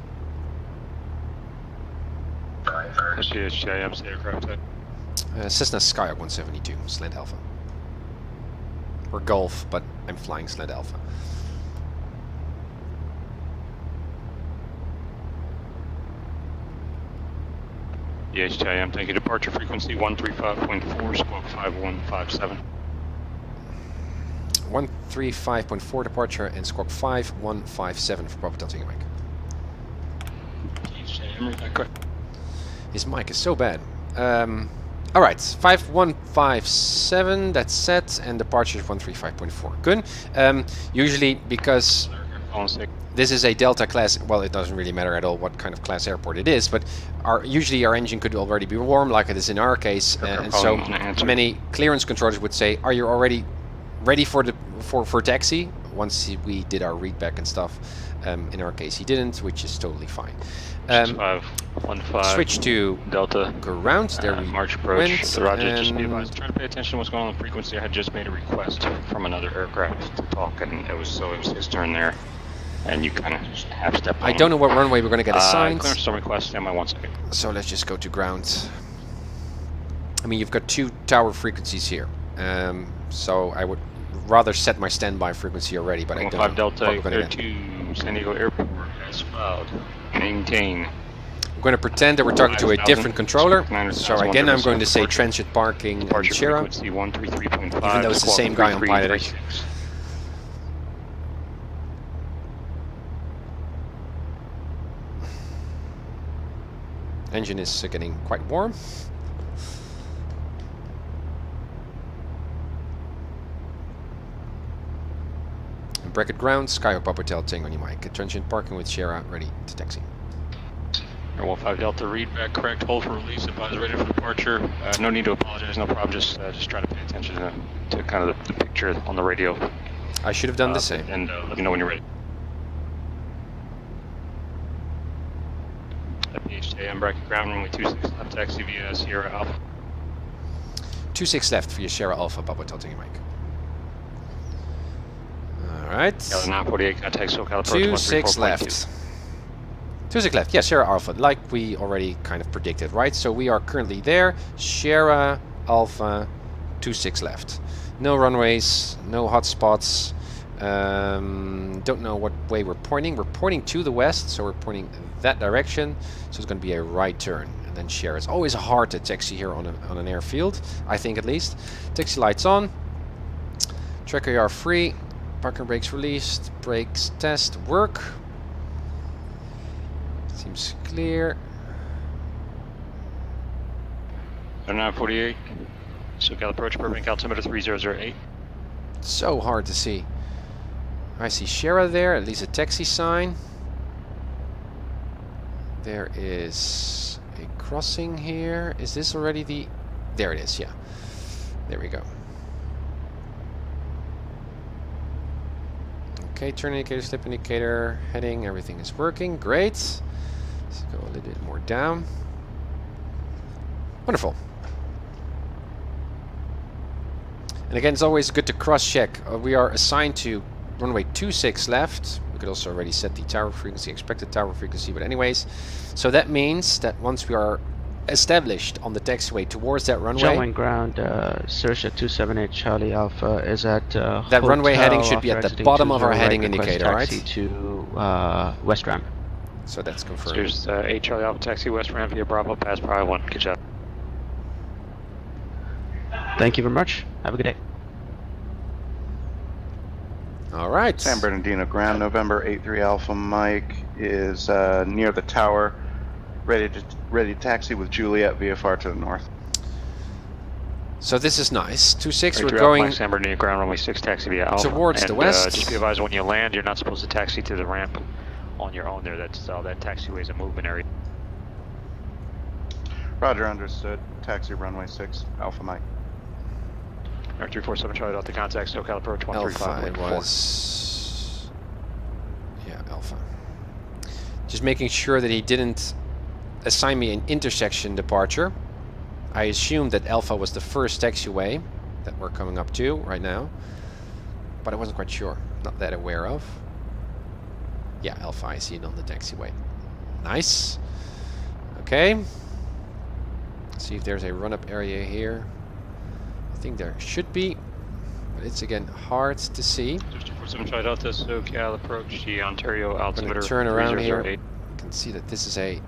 DHJM, state aircraft type. Cessna Skyhawk 172, Slant Alpha. Or Golf, but I'm flying Slant Alpha. Yes, I am. Thank you. Departure frequency 135.4, squawk 5157. 135.4 departure and squawk 5157 for Bravo Delta Mike. Yes, I am. Right back. His mic is so bad. Alright, 5157, that's set, and departure is 135.4. Good. Usually, because this is a Delta class, well, it doesn't really matter at all what kind of class airport it is, but usually our engine could already be warm, like it is in our case, and so many clearance controllers would say, are you already ready for taxi? Once we did our readback and stuff. In our case, he didn't, which is totally fine. 6515 switch to Delta ground. There we March approach. went. Roger, just be advised. Try to pay attention to what's going on with frequency. I had just made a request from another aircraft to talk, and it was his turn there, and you kind of half step on I don't know what runway we're going to get assigned. Clearance some request. Stand by 1 second. So let's just go to ground. I mean, you've got 2 tower frequencies here, so I would rather set my standby frequency already, but I don't know 5 Delta, what we're going to clear to San Diego Airport as filed. Maintain. I'm going to pretend that we're talking to a different controller. So again, I'm going to say transit parking and Shira, even though it's the same guy on PilotEdge. Engine is getting quite warm. Bracket ground, Skyhawk Papa Hotel Tango on your mic. Transient parking with Shira, ready to taxi. Air 15 Delta, read back correct, hold for release, advise ready for departure. No need to apologize, no problem, just try to pay attention to kind of the picture on the radio. I should have done the same. And let me know when you're ready. PHJM, bracket ground, runway 26 left, taxi via Sierra Alpha. 26 left for your Sierra Alpha, Papa Hotel Tango mic. Alright. 948, contact SoCal approach 26 left. 26 left, yeah, Sierra Alpha, like we already kind of predicted, right? So we are currently there, Sierra Alpha, 26 left. No runways, no hotspots. Don't know what way we're pointing. We're pointing to the west, so we're pointing that direction. So it's going to be a right turn. And then Sierra. It's always hard to taxi here on an airfield, I think at least. Taxi lights on. Tracker AR free. Parking brakes released. Brakes test work. Seems clear. 948. SoCal approach, Burbank altimeter 3008. So hard to see. I see Sierra there, at least a taxi sign. There is a crossing here. Is this already the... There it is, yeah. There we go. Okay, turn indicator, slip indicator, heading, everything is working. Great. Let's go a little bit more down. Wonderful. And again, it's always good to cross-check. We are assigned to runway 26 left. We could also already set the tower frequency, expected tower frequency, but anyways. So that means that once we are established on the taxiway towards that runway... Showing ground, Saoirse 278 Charlie Alpha is at that runway heading should be at the bottom of our heading indicator, right? Taxi to West Ramp. So that's confirmed. Here's 8 Charlie Alpha taxi West Ramp via Bravo, pass Pi 1. Good job. Thank you very much. Have a good day. All right. San Bernardino ground, November 83 Alpha Mike is near the tower, ready to taxi with Juliet VFR to the north. So this is nice. 26, we're Alpha going Mike, San Bernardino ground, runway 6 taxi via Alpha. towards the west. Just be advised when you land, you're not supposed to taxi to the ramp on your own there. That's that taxiway is a movement area. Roger, understood. Taxi runway 6 Alpha Mike. 347 Charlie Delta contact SoCal approach 135.4. Alpha was... Yeah, Alpha. Just making sure that he didn't assign me an intersection departure. I assumed that Alpha was the first taxiway that we're coming up to right now, but I wasn't quite sure. Not that aware of. Yeah, Alpha, I see it on the taxiway. Nice. Okay. Let's see if there's a run-up area here. I think there should be, but it's again hard to see. 247 Charlie Delta SoCal approach the Ontario altimeter. Turn around here. You can see that this is a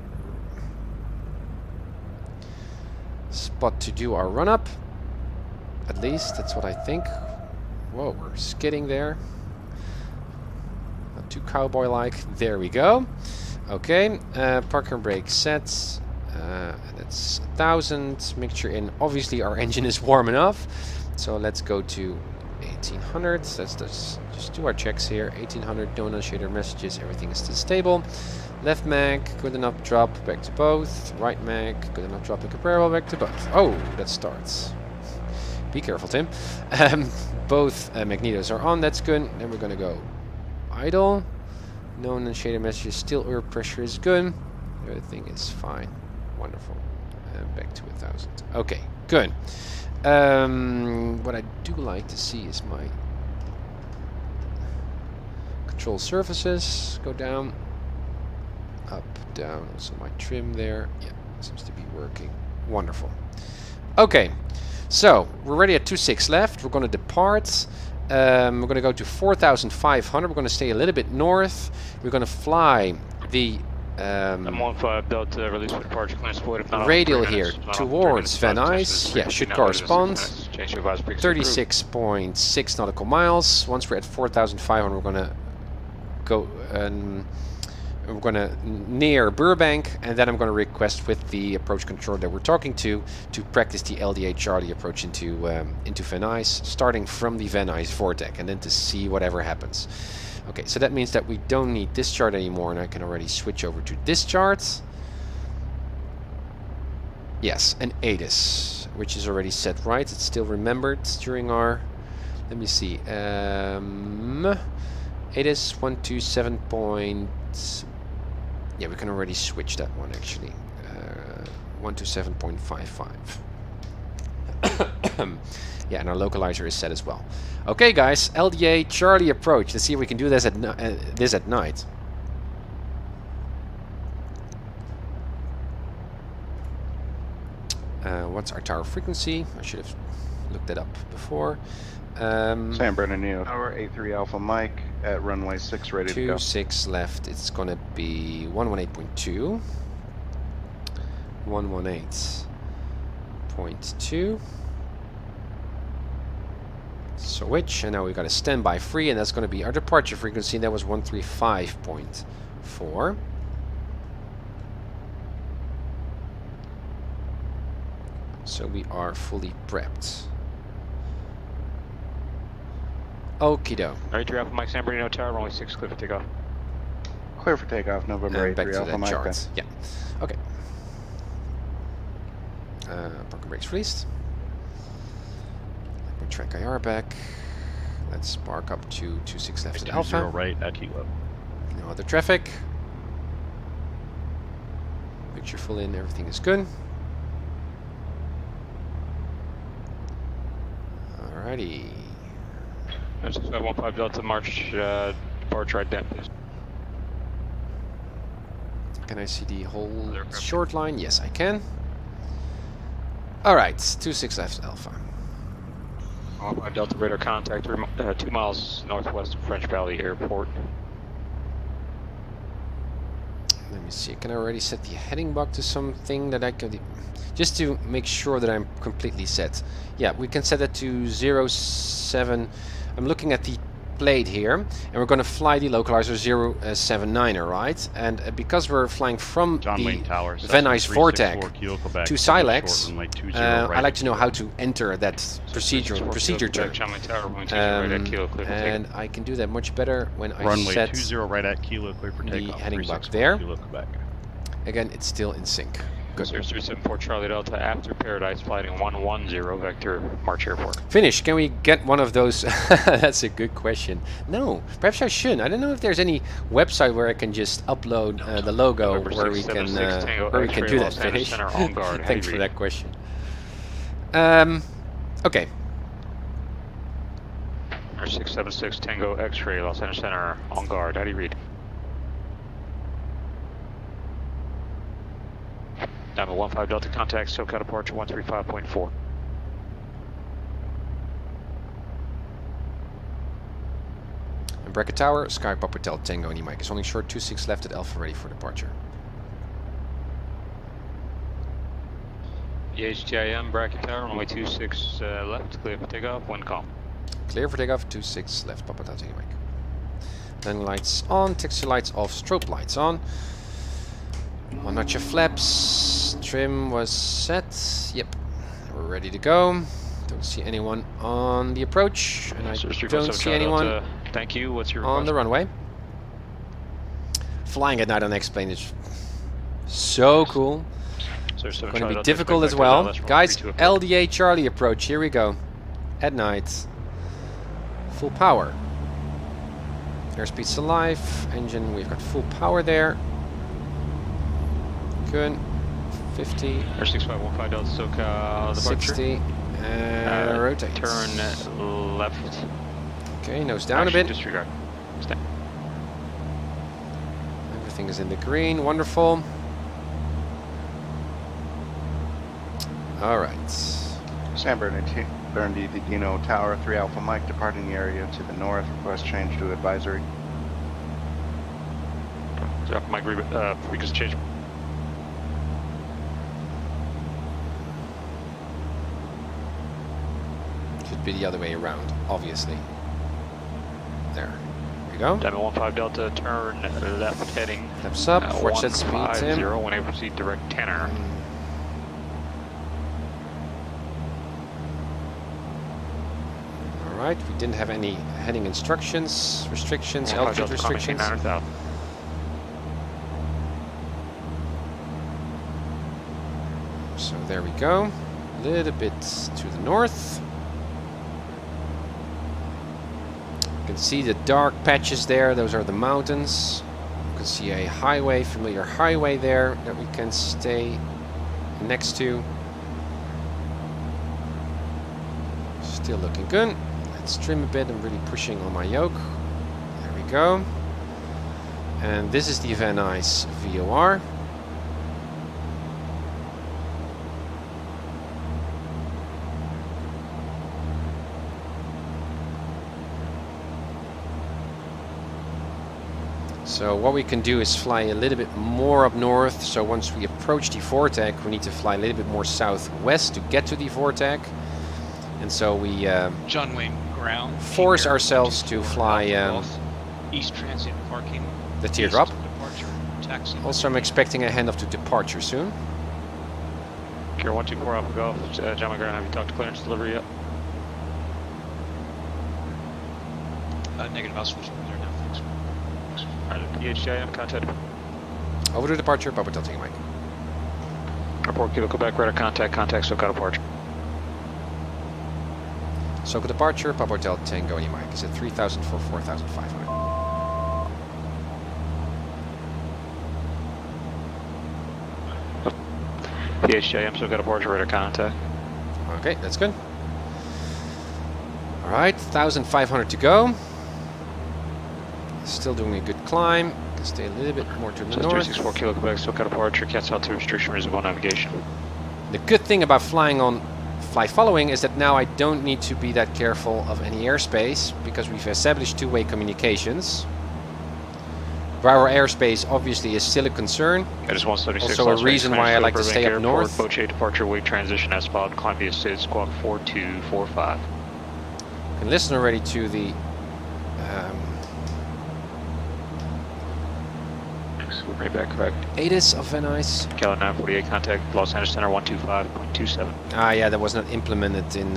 spot to do our run-up. At least, that's what I think. Whoa, we're skidding there. Not too cowboy-like. There we go. Okay, parking brake set. That's 1000. Mixture in. Obviously, our engine is warm enough. So let's go to 1800. Let's just do our checks here. 1800, no shader messages. Everything is still stable. Left mag, good enough drop, back to both. Right mag, good enough drop and comparable, back to both. Oh, that starts. Be careful, Tim. Both magnetos are on, that's good. Then we're gonna go idle. No shader messages, still air pressure is good. Everything is fine. Wonderful. Back to 1000. Okay, good. What I do like to see is my control surfaces go down, up, down. Also my trim there. Yeah, seems to be working. Wonderful. Okay, so we're ready at 26 left. We're going to depart. We're going to go to 4,500. We're going to stay a little bit north. We're going to fly the M15 Delta release for departure clearance deployed. If not radial here towards Van Nuys. Yeah, should correspond. 36.6 nautical miles. Once we're at 4,500, we're going to go we're going to near Burbank, and then I'm going to request with the approach controller that we're talking to practice the LDA Charlie approach into Van Nuys, starting from the Van Nuys vortex, and then to see whatever happens. Okay, so that means that we don't need this chart anymore, and I can already switch over to this chart. Yes, an ATIS, which is already set right. It's still remembered during our, let me see, ATIS 127. Yeah, we can already switch that one actually. 127.55. Yeah, and our localizer is set as well. Okay, guys, LDA Charlie approach. Let's see if we can do this at night. What's our tower frequency? I should have looked that up before. San Bernardino Tower, 83 Alpha Mike at runway 6, ready to go. 26 left. It's gonna be 118.2. 118.2. Switch, and now we've got a standby free, and that's going to be our departure frequency. That was 135.4. So we are fully prepped. Okie doke. 83 Alpha Mike, San Bernardino Tower, runway 6, clear for takeoff. Clear for takeoff, November 83 Alpha Mike. Chart. Yeah. Okay. Parking brakes released. Track IR back. Let's spark up to 26 left at Alpha. 20 right at Kilo. No other traffic. Picture full in, everything is good. Alrighty. That's 15 Delta March departure ident, please. Can I see the whole short line? Yes, I can. Alright, 26 left Alpha. 15 Delta radar contact 2 miles northwest of French Valley Airport. Let me see, can I already set the heading bug to something that I could... Just to make sure that I'm completely set. Yeah, we can set it to 07... I'm looking at the plate here, and we're going to fly the localizer 079er, right? And because we're flying from the Van Nuys vortex to Silex, I like to know how to enter that procedure term. And I can do that much better when I set 20 right at Kilo, clear for takeoff. the heading bug there. Kilo, Quebec. Again, it's still in sync. Good. 0374 Charlie Delta after Paradise flighting 110 vector March Airport. Finish. Can we get one of those? That's a good question. No, perhaps I shouldn't. I don't know if there's any website where I can just upload the logo where we can do that. Finish. Thanks for that question. Okay. 676 Tango X-ray Los Angeles Center on guard. How do you read? Diamond 15 Delta contact, SoCal departure 135.4. And Bracket Tower, Sky Papa Hotel Tango and Mike is only short 26 left at Alpha ready for departure. HTIM, bracket tower, runway 26 left, clear for takeoff, wind calm. Clear for takeoff, 26 left, Papa Delta Mike. Landing lights on, taxi lights off, strobe lights on. One notch of flaps, trim was set, yep, we're ready to go. Don't see anyone on the approach, and I don't see anyone thank you, what's your on the runway. Flying at night on X-plane is so cool. It's going to be difficult as well. Guys, LDA Charlie approach, here we go. At night. Full power. Airspeed's alive. Engine, we've got full power there. Good. 50. Air 6515 Delta SoCal, 60. Rotate. Turn left. Okay, nose down a bit. Disregard. Stay. Everything is in the green. Wonderful. All right. San Bernardino Tower, 3 Alpha Mike, departing the area to the north. Request change to advisory. Alpha Mike, request change. Should be the other way around, obviously. There. We go. Diamond 15 Delta, turn left heading. Steps up, watch that speed, Tim. 150, when able to proceed direct tenor. Alright, we didn't have any heading instructions, restrictions, altitude restrictions. So there we go. A little bit to the north. You can see the dark patches there, those are the mountains. You can see a highway, familiar highway there that we can stay next to. Still looking good. Let's trim a bit, I'm really pushing on my yoke. There we go. And this is the Van Nuys VOR. So what we can do is fly a little bit more up north. So once we approach the vortex, we need to fly a little bit more southwest to get to the vortex. And so we John Wayne ground force ourselves to fly East Transit parking. The teardrop. Departure, taxi. Also, I'm expecting a handoff to departure soon. Gear 124 Alpha Golf. John Wayne ground, have you talked to clearance delivery yet? Negative, I'll switch over there now, thanks. PHIM contact. Over to departure, Papa Delta Mike. Report Kilo Quebec, radar contact SoCal departure. SoCal departure, Papa Delta Tango Mike. Is it 3,000 for 4,500? PHIM SoCal departure, radar contact. Okay, that's good. Alright, 1,500 to go. Still doing a good climb. Can stay a little bit more to the north. 364 Kilo Quebec, SoCal departure, cancel altitude restriction, reservoir navigation. The good thing about flying on fly following is that now I don't need to be that careful of any airspace because we've established two-way communications. Our airspace obviously is still a concern. Also a reason why I like to stay up north. Boche departure, weight transition as followed, climb via Sid, squawk 4245. You can listen already to the right back, correct. ATIS of Van Nuys. Cali 948 contact Los Angeles Center 125.27. Ah, yeah, that was not implemented in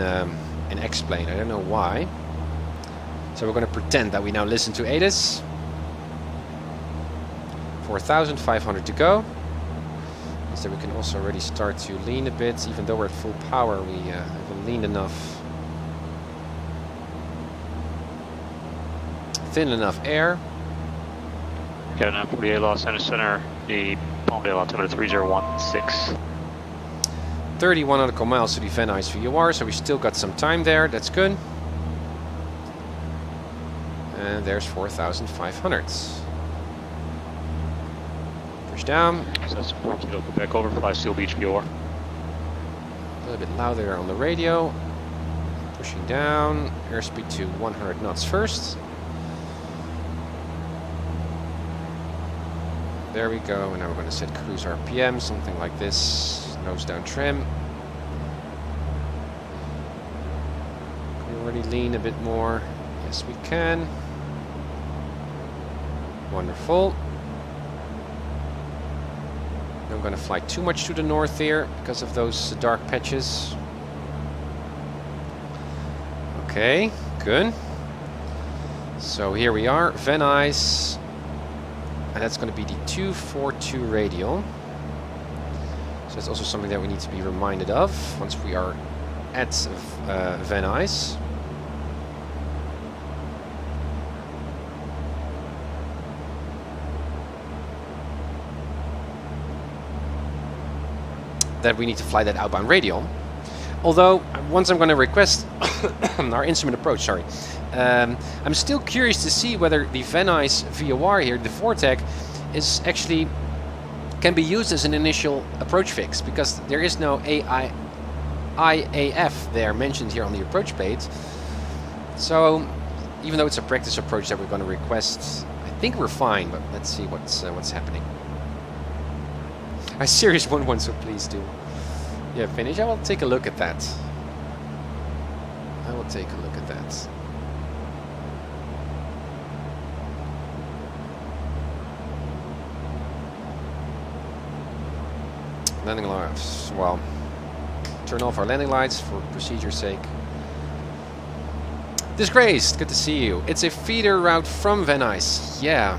X-plane. I don't know why. So we're going to pretend that we now listen to ATIS. 4,500 to go. So we can also already start to lean a bit, even though we're at full power. We haven't leaned enough. Thin enough air. Got 948 Los Angeles Center, the Palmdale altimeter 3016. 31 nautical miles to the Van Nuys VOR, so we still got some time there, that's good. And there's 4,500. Push down. So that's 4 Kilo Quebec over, fly Seal Beach VOR. A little bit louder on the radio. Pushing down, airspeed to 100 knots first. There we go, and now we're going to set cruise RPM, something like this. Nose down trim. lean a bit more? Yes, we can. Wonderful. Not going to fly too much to the north here because of those dark patches. Okay, good. So here we are, Venice, and that's going to be the 242 radial. So that's also something that we need to be reminded of once we are at Venice. That we need to fly that outbound radial. Although, once I'm going to request our instrument approach, sorry, I'm still curious to see whether the Venice VOR here, the VORTEC, is actually can be used as an initial approach fix, because there is no IAF there mentioned here on the approach page. So, even though it's a practice approach that we're going to request, I think we're fine, but let's see what's happening. I serious one, so please do. Yeah, finish. I will take a look at that. I will take a look at that. Landing lights. Well, turn off our landing lights for procedure's sake. Disgraced, good to see you. It's a feeder route from Venice. Yeah.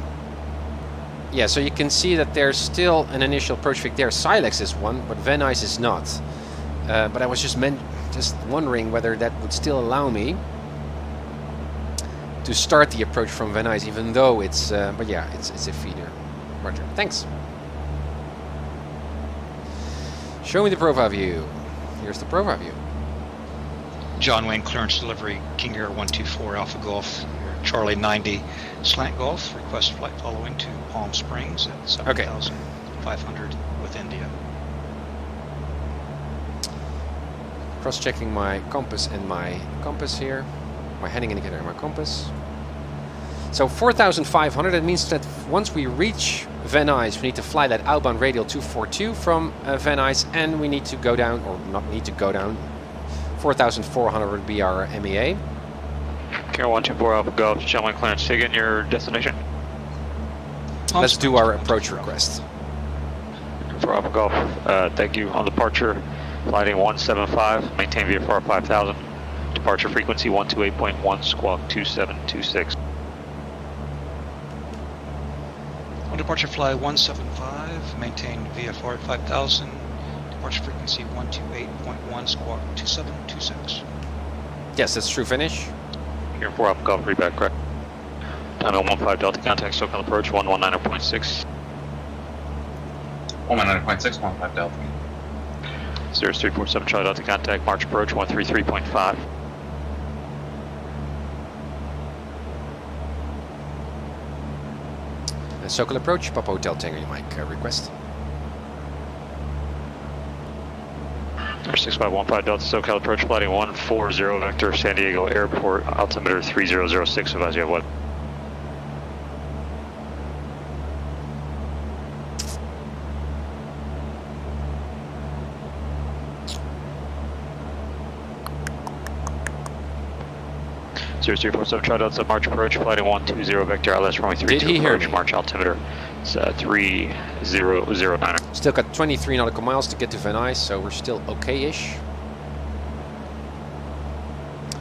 Yeah, so you can see that there's still an initial approach fix there. Silex is one, but Venice is not. But I was just wondering whether that would still allow me to start the approach from Venice, even though it's. But yeah, it's a feeder. Roger. Thanks. Show me the profile view. Here's the profile view. John Wayne, clearance delivery, King Air 124 Alpha Golf, Charlie 90, Slant Golf, request flight following to Palm Springs at 7,500 with India. Cross-checking my compass and my compass here. My heading indicator and my compass. So 4,500, that means that once we reach Venice, we need to fly that outbound radial 242 from Venice, and we need to go down, or not need to go down, 4,400 would be our MEA. King 124 Alpha Golf, gentlemen clearance, take in your destination. Let's do our approach request. For Alpha Golf, thank you. On departure, flighting 175, maintain VFR 5000. Departure frequency 128.1, squawk 2726. On departure fly 175, maintain VFR 5000. Departure frequency 128.1, squawk 2726. Yes, that's true finish. Here 4 Alpha Golf, read back correct. Downhill 15 Delta contact, SoCal approach 119.6. 119.6, 15 Delta. 0347 Charlie Delta contact, March approach 133.5. SoCal approach, Papa Hotel Tango Mike request. 6515 Delta SoCal approach, flighting 140 vector, San Diego Airport, altimeter 3006, advise you have what? Series 347 Charlie Delta March approach, flighting 120 vector, ILS runway 32 approach, March altimeter. It's 3009. Still got 23 nautical miles to get to Venice, so we're still okay-ish.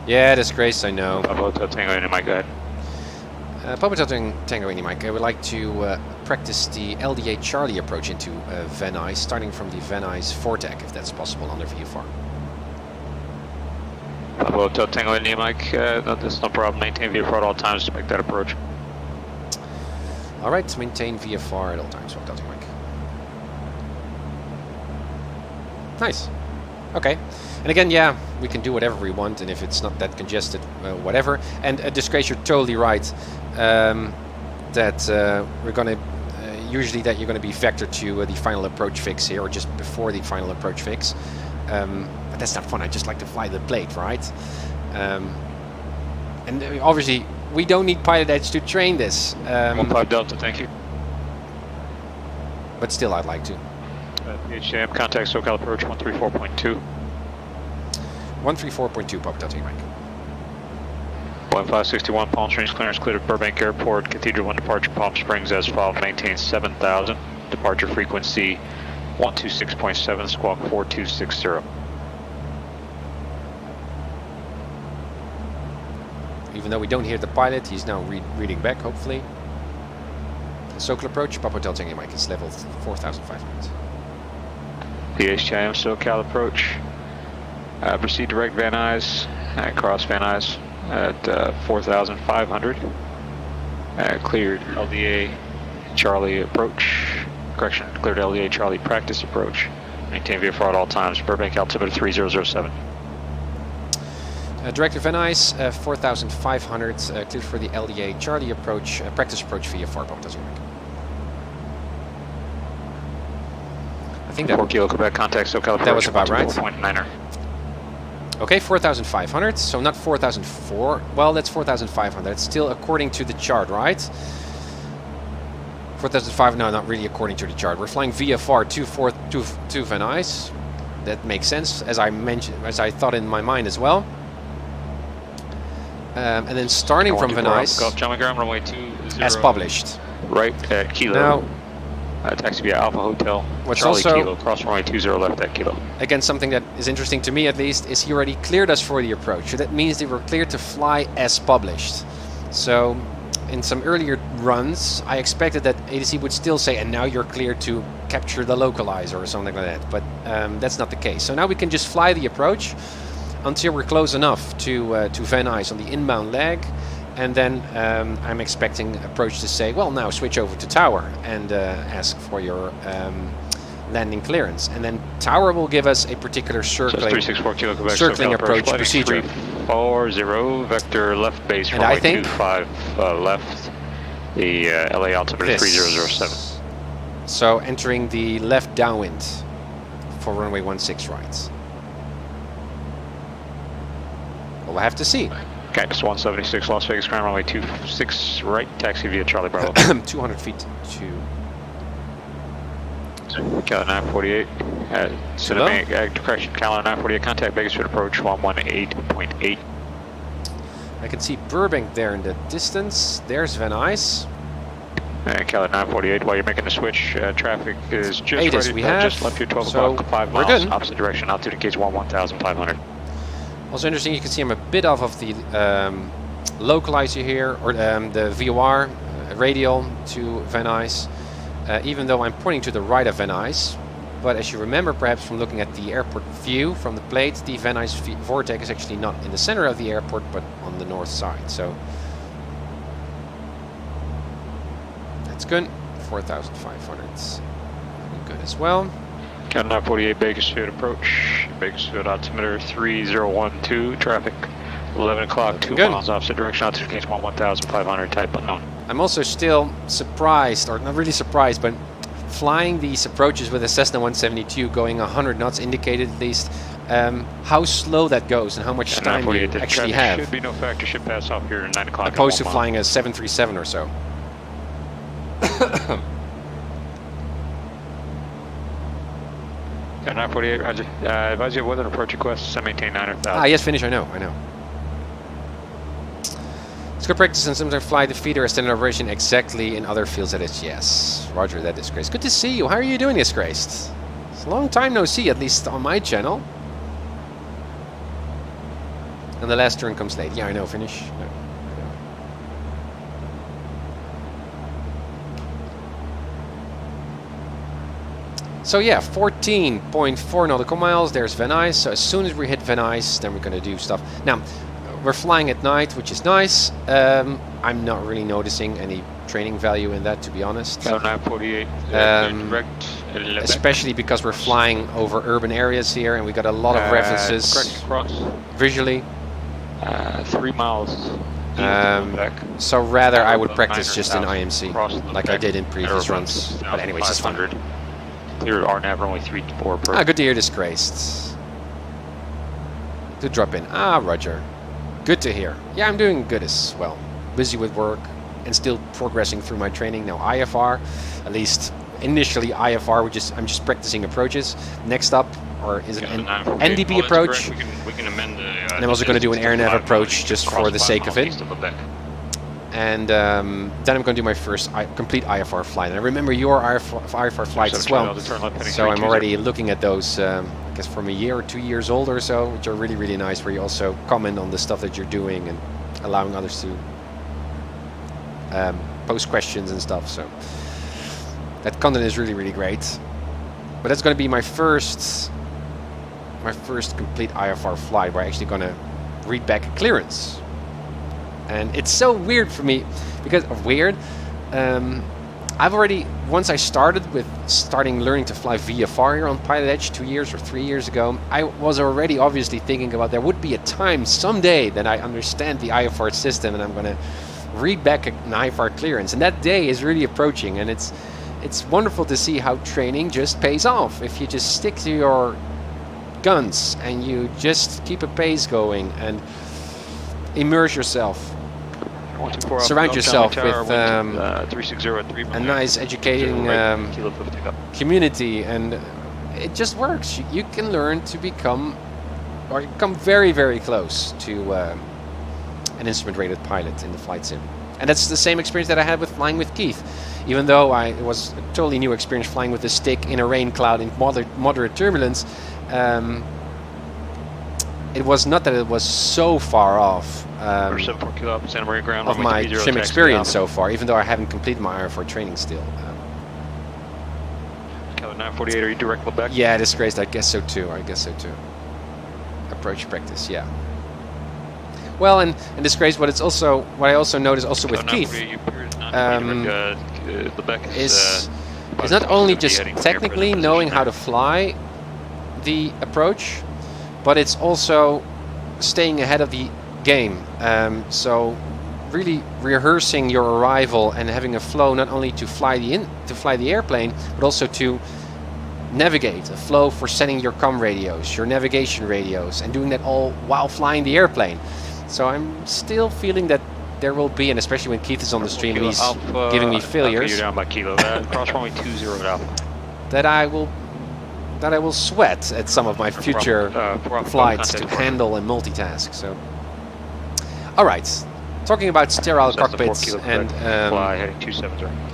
Yeah, disgrace, I know. Papa Hotel Tango Indy Mike, go ahead. Papa Hotel Tango Indy Mike, I would like to practice the LDA Charlie approach into Venice, starting from the Venice VORTEC, if that's possible, under VFR. Papa Hotel Tango Indy Mike, that's no problem. Maintain VFR at all times to make that approach. Alright, maintain VFR at all times, Papa Hotel Mike. Nice. Okay. And again, yeah, we can do whatever we want, and if it's not that congested, whatever. And Disgrace, you're totally right that we're going to usually that you're going to be vectored to the final approach fix here, or just before the final approach fix. But that's not fun. I just like to fly the plate, right? And obviously, we don't need PilotEdge to train this. 15 Delta, thank you. But still, I'd like to. PHJM, contact SoCal approach 134.2. 134.2, Papa Delta Mike. 1561 Palm Springs clearance cleared at Burbank Airport. Cathedral 1 departure Palm Springs as followed. Maintain 7000. Departure frequency 126.7 squawk 4260. Even though we don't hear the pilot, he's now reading back, hopefully. SoCal approach, Papa Hotel Tango Mike, it's level 4,500. The HIM SoCal approach. Proceed direct Van Nuys, cross Van Nuys at 4,500. Cleared LDA Charlie approach. Correction, cleared LDA Charlie practice approach. Maintain VFR at all times. Burbank altimeter 3007. Director Van Nuys, 4,500, cleared for the LDA Charlie approach, practice approach via Papa Hotel Tango Mike. I think that 4 Kilo Quebec contact SoCal approach. That was about right. 4.9er. Okay, 4,500, so not 4,004. Well, that's 4,500. It's still according to the chart, right? 4,500, no, not really according to the chart. We're flying VFR to Van Nuys. That makes sense, as I mentioned, as I thought in my mind as well. And then starting from Van Nuys, runway 20 as published. Right at Kilo. Now, taxi via Alpha Hotel. What's Charlie also Kilo, cross runway 20 left at Kilo. Again, something that is interesting to me at least is he already cleared us for the approach. So that means they were cleared to fly as published. So in some earlier runs, I expected that ADC would still say, and now you're cleared to capture the localizer or something like that. But that's not the case. So now we can just fly the approach until we're close enough to Van Nuys on the inbound leg. And then I'm expecting approach to say, well, now switch over to tower and ask for your landing clearance. And then tower will give us a particular circling approach procedure. 340, vector left base and I runway think 25 left, the LA altimeter 3007. So entering the left downwind for runway 16 right. We'll have to see. Cactus 176 Las Vegas ground runway 26 right, taxi via Charlie Bravo. 200 feet to Cali 948. Correction, Cali 948, contact Bakersfield approach 118.8. I can see Burbank there in the distance. There's Van Nuys. Cali 948, while you're making the switch, traffic is just ready. Just left you 12 so o'clock, 5 we're miles, good. opposite direction, altitude engage 11,500. Also interesting, you can see I'm a bit off of the localizer here, or the VOR radial to Van Nuys, even though I'm pointing to the right of Van Nuys. But as you remember perhaps from looking at the airport view from the plate, the Van Nuys vortex is actually not in the center of the airport, but on the north side. So that's good. 4,500. Good as well. Count 948 Bakersfield approach. Bakersfield altimeter 3012. Traffic 11 o'clock, 2 miles opposite direction. Altitude gauge 11,500. Type unknown. I'm also still surprised, or not really surprised, but flying these approaches with a Cessna 172 going 100 knots indicated at least how slow that goes and how much time you actually have. Should be no factor. Should pass off here at 9 o'clock. Opposed to flying a 737 or so. Got 948, roger. Advise you have weather approach request, send maintain 900,000. Ah, yes, finish, I know. Let's go practice and sometimes fly the feeder as standard operation exactly in other fields that is, yes. Roger, that is Grace. Good to see you. How are you doing, Disgraced? It's a long time no see, at least on my channel. And the last turn comes late. Yeah, I know, finish. No. So yeah, 14.4 nautical miles, there's Van Nuys. So as soon as we hit Van Nuys, then we're going to do stuff. Now, we're flying at night, which is nice. I'm not really noticing any training value in that, to be honest. 948, especially because we're flying over urban areas here, and we got a lot of references visually. 3 miles. So rather, I would practice just in IMC, like I did in previous runs. But anyways, it's fun. Clear RNAV runway 34 approach. Ah, good to hear, Disgraced. Good drop in. Ah, Roger. Good to hear. Yeah, I'm doing good as well. Busy with work and still progressing through my training. Now IFR, at least initially IFR, I'm just practicing approaches. Next up, or is it Yeah, an 948. Ndb Oh, that's Approach? correct. We can amend the. And I'm also going to do an air nav approach just for the sake of it. And then I'm going to do my first complete IFR flight. And I remember your IFR flights as well. So I'm already looking at those, I guess from a year or 2 years old or so, which are really, really nice, where you also comment on the stuff that you're doing and allowing others to post questions and stuff. So that content is really, really great. But that's going to be my first complete IFR flight, where I'm actually going to read back a clearance. And it's so weird for me because of weird. I've already, once I started learning to fly VFR here on PilotEdge 2 years or 3 years ago, I was already obviously thinking about there would be a time someday that I understand the IFR system and I'm going to read back an IFR clearance. And that day is really approaching, and it's wonderful to see how training just pays off. If you just stick to your guns and you just keep a pace going and immerse yourself. Surround yourself with a nice educating community, and it just works. You can learn to become very, very close to an instrument-rated pilot in the flight sim. And that's the same experience that I had with flying with Keith. Even though it was a totally new experience flying with a stick in a rain cloud in moderate turbulence, it was not that it was so far off of my trim experience so far, even though I haven't completed my IFR training still. 948, are you direct Quebec? Yeah, disgraced. I guess so too. Approach practice, yeah. Well, and disgraced. What I also noticed also with Keith is not only just technically knowing how to fly the approach, but it's also staying ahead of the game. So really rehearsing your arrival and having a flow not only to fly the airplane, but also to navigate, a flow for setting your comm radios, your navigation radios, and doing that all while flying the airplane. So I'm still feeling that there will be, and especially when Keith is on the stream and he's giving me failures, you're down by kilo. Cross runway 20 Alpha. that I will sweat at some of my future flights to handle and multitask. So, all right, talking about sterile cockpits and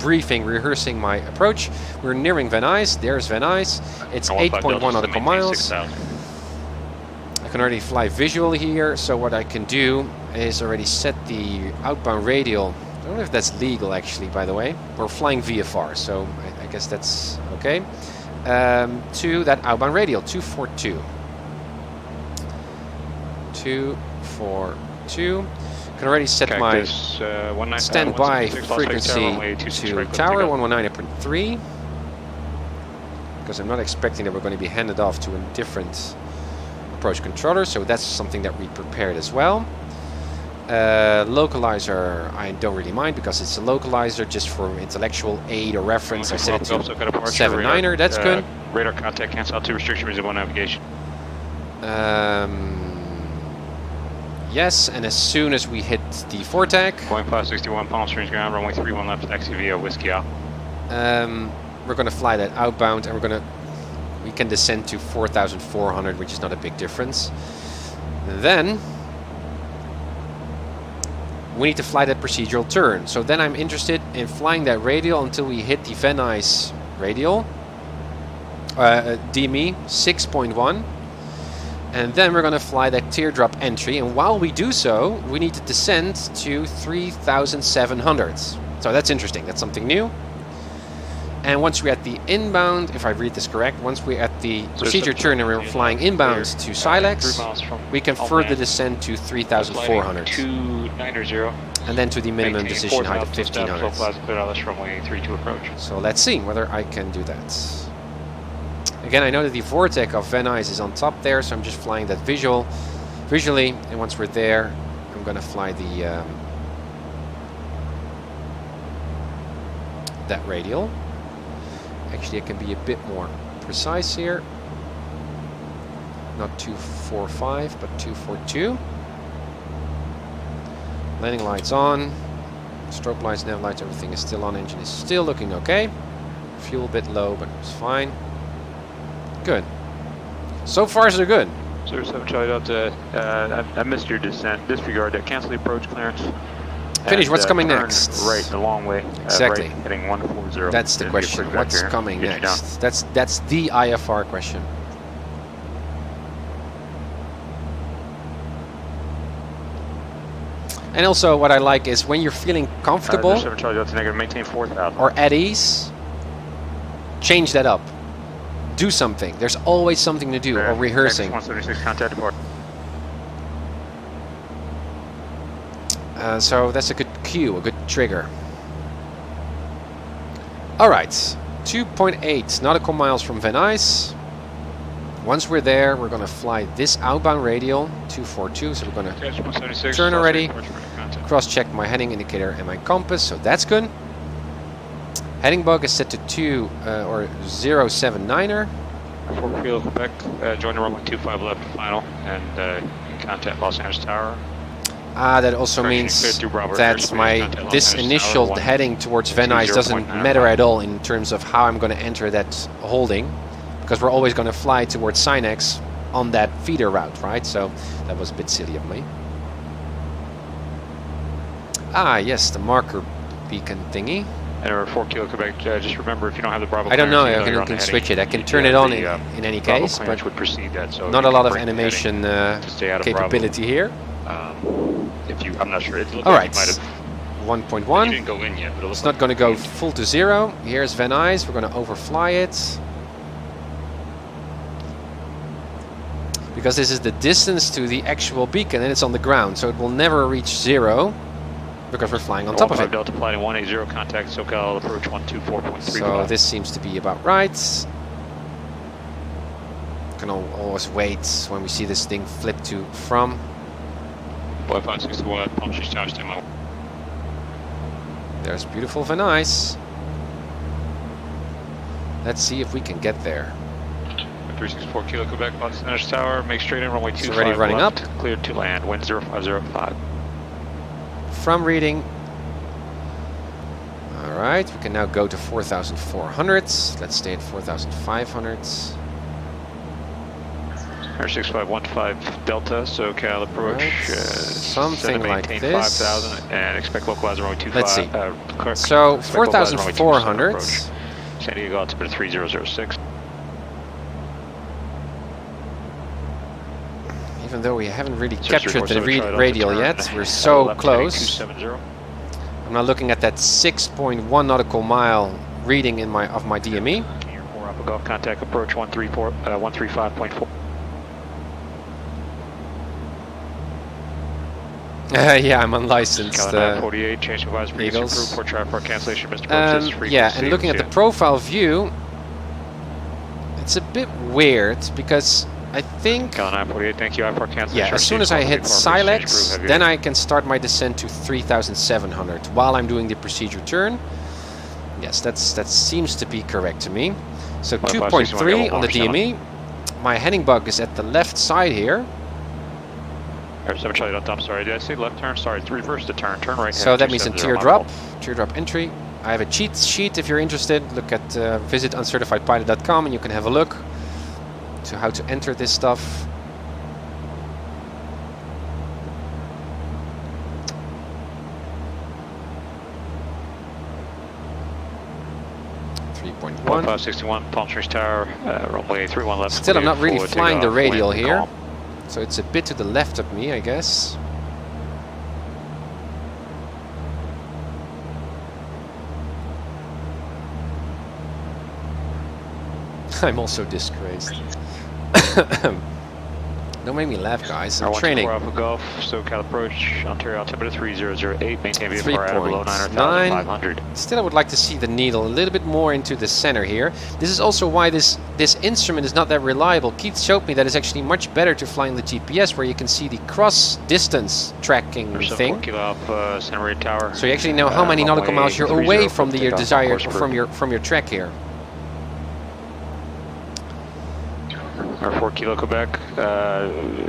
briefing, rehearsing my approach. We're nearing Van Nuys. There's Van Nuys. It's 8.1 nautical miles. I can already fly visual here, so what I can do is already set the outbound radial. I don't know if that's legal actually, by the way. We're flying VFR, so I guess that's okay. To that outbound radial, 242. 242. Can already set my standby frequency to tower 119.3, because I'm not expecting that we're going to be handed off to a different approach controller, so that's something that we prepared as well. Localizer, I don't really mind because it's a localizer just for intellectual aid or reference. I set it to 7.9er, that's good. Radar contact, cancel out to restriction, resume navigation. Yes, and as soon as we hit the Vortec, Boeing 561, Palm Springs ground, runway 31 left, taxi via Whiskey Alpha. we're going to fly that outbound, and we can descend to 4,400, which is not a big difference. Then we need to fly that procedural turn. So then I'm interested in flying that radial until we hit the Van Nuys radial, DME 6.1. And then we're going to fly that teardrop entry. And while we do so, we need to descend to 3,700. So that's interesting. That's something new. And once we're at the inbound, if I read this correct, once we're at the procedure turn and we're flying inbound to Silex, we can further descend to 3,400. 290. And then to the minimum decision height of 1,500. So let's see whether I can do that. Again, I know that the Vortec of Van Nuys is on top there, so I'm just flying that visually, and once we're there, I'm going to fly the that radial. Actually, I can be a bit more precise here. Not 245, but 242. Landing lights on. Strobe lights, nav lights, everything is still on. Engine is still looking okay. Fuel a bit low, but it's fine. Good. So far, so good. 07 Charlie Delta, I missed your descent. Disregard that. Cancel the approach clearance. Finish. And, What's coming turn next? Right, the long way. Exactly. Right, heading 140. That's the question. What's coming next? That's the IFR question. And also, what I like is when you're feeling comfortable 07 Charlie Delta negative, maintain 4,000. or at ease, change that up. Do something. There's always something to do, or rehearsing. 176 contact depart. So that's a good cue, a good trigger. All right, 2.8 nautical miles from Van Nuys. Once we're there, we're going to fly this outbound radial 242. So we're going to turn already, cross-check my heading indicator and my compass. So that's good. Heading bug is set to 2 or 079er. 4 Kilo Quebec, join the runway 25 left final, and contact Los Angeles Tower. That also means that this initial heading towards Van Nuys doesn't matter at all in terms of how I'm going to enter that holding, because we're always going to fly towards Sinex on that feeder route, right? So that was a bit silly of me. Ah, yes, the marker beacon thingy. And 4 Kilo Quebec, just remember if you don't have the Bravo I don't know, clearance, I can switch it. I can turn it on in any case, but would precede that, so not a lot of animation capability here. If you, I'm not sure. It looked All like right, you might have 1.1. didn't go in yet, but it It's not going to go full to 0. Here's Van Nuys. We're going to overfly it. Because this is the distance to the actual beacon and it's on the ground, so it will never reach 0 because we're flying on top of it. Delta flight 180, contact SoCal approach 124.35. So this seems to be about right. Can always wait when we see this thing flip to from. Wi-Fi 61, Palm Beach Tower, demo. There's beautiful Van Nuys. Let's see if we can get there. 364 Kilo Quebec, Los Angeles Tower, make straight in runway 25 already running left, up. Cleared to land, wind 0505. From reading. All right, we can now go to 4,400. Let's stay at 4,500. Air 6515 Delta, SoCal approach. Right. Something like this. 5,000 and expect localizer runway 25. Let's see. So 4,400. San Diego altimeter 3006. Even though we haven't really captured the radial yet, we're so close. I'm now looking at that 6.1 nautical mile reading in my my DME. 4 Alpha Golf, contact approach 135.4. Yeah, I'm unlicensed. 48, change of advisory, Eagles. port traffic cancellation, Mr. Approach, frequency. Yeah, and looking at the profile view, it's a bit weird because I think, 948, thank you, IFR cancellation. yeah, as soon as I hit Silex, then I can start my descent to 3,700 while I'm doing the procedure turn. Yes, that seems to be correct to me. So 2.3 on the DME. My heading bug is at the left side here. Air 7 Charlie Delta, I'm sorry, did I say left turn? Sorry, it's reverse the turn, turn right. So that means a teardrop entry. I have a cheat sheet if you're interested. Look at visit UncertifiedPilot.com and you can have a look to how to enter this stuff. .1. 561 Palm Springs Tower, runway 31 left. Still, I'm not really flying the radial here, so it's a bit to the left of me, I guess. I'm also disgraced. Don't make me laugh, guys. I'm training. Alpha Golf, SoCal approach, Ontario altimeter 3008, maintain VFR at below 9,500. Still, I would like to see the needle a little bit more into the center here. This is also why this instrument is not that reliable. Keith showed me that it's actually much better to fly in the GPS, where you can see the cross distance tracking thing. Tower. So you actually know how many nautical miles you're away from your desired from your track here. 4 Kilo Quebec,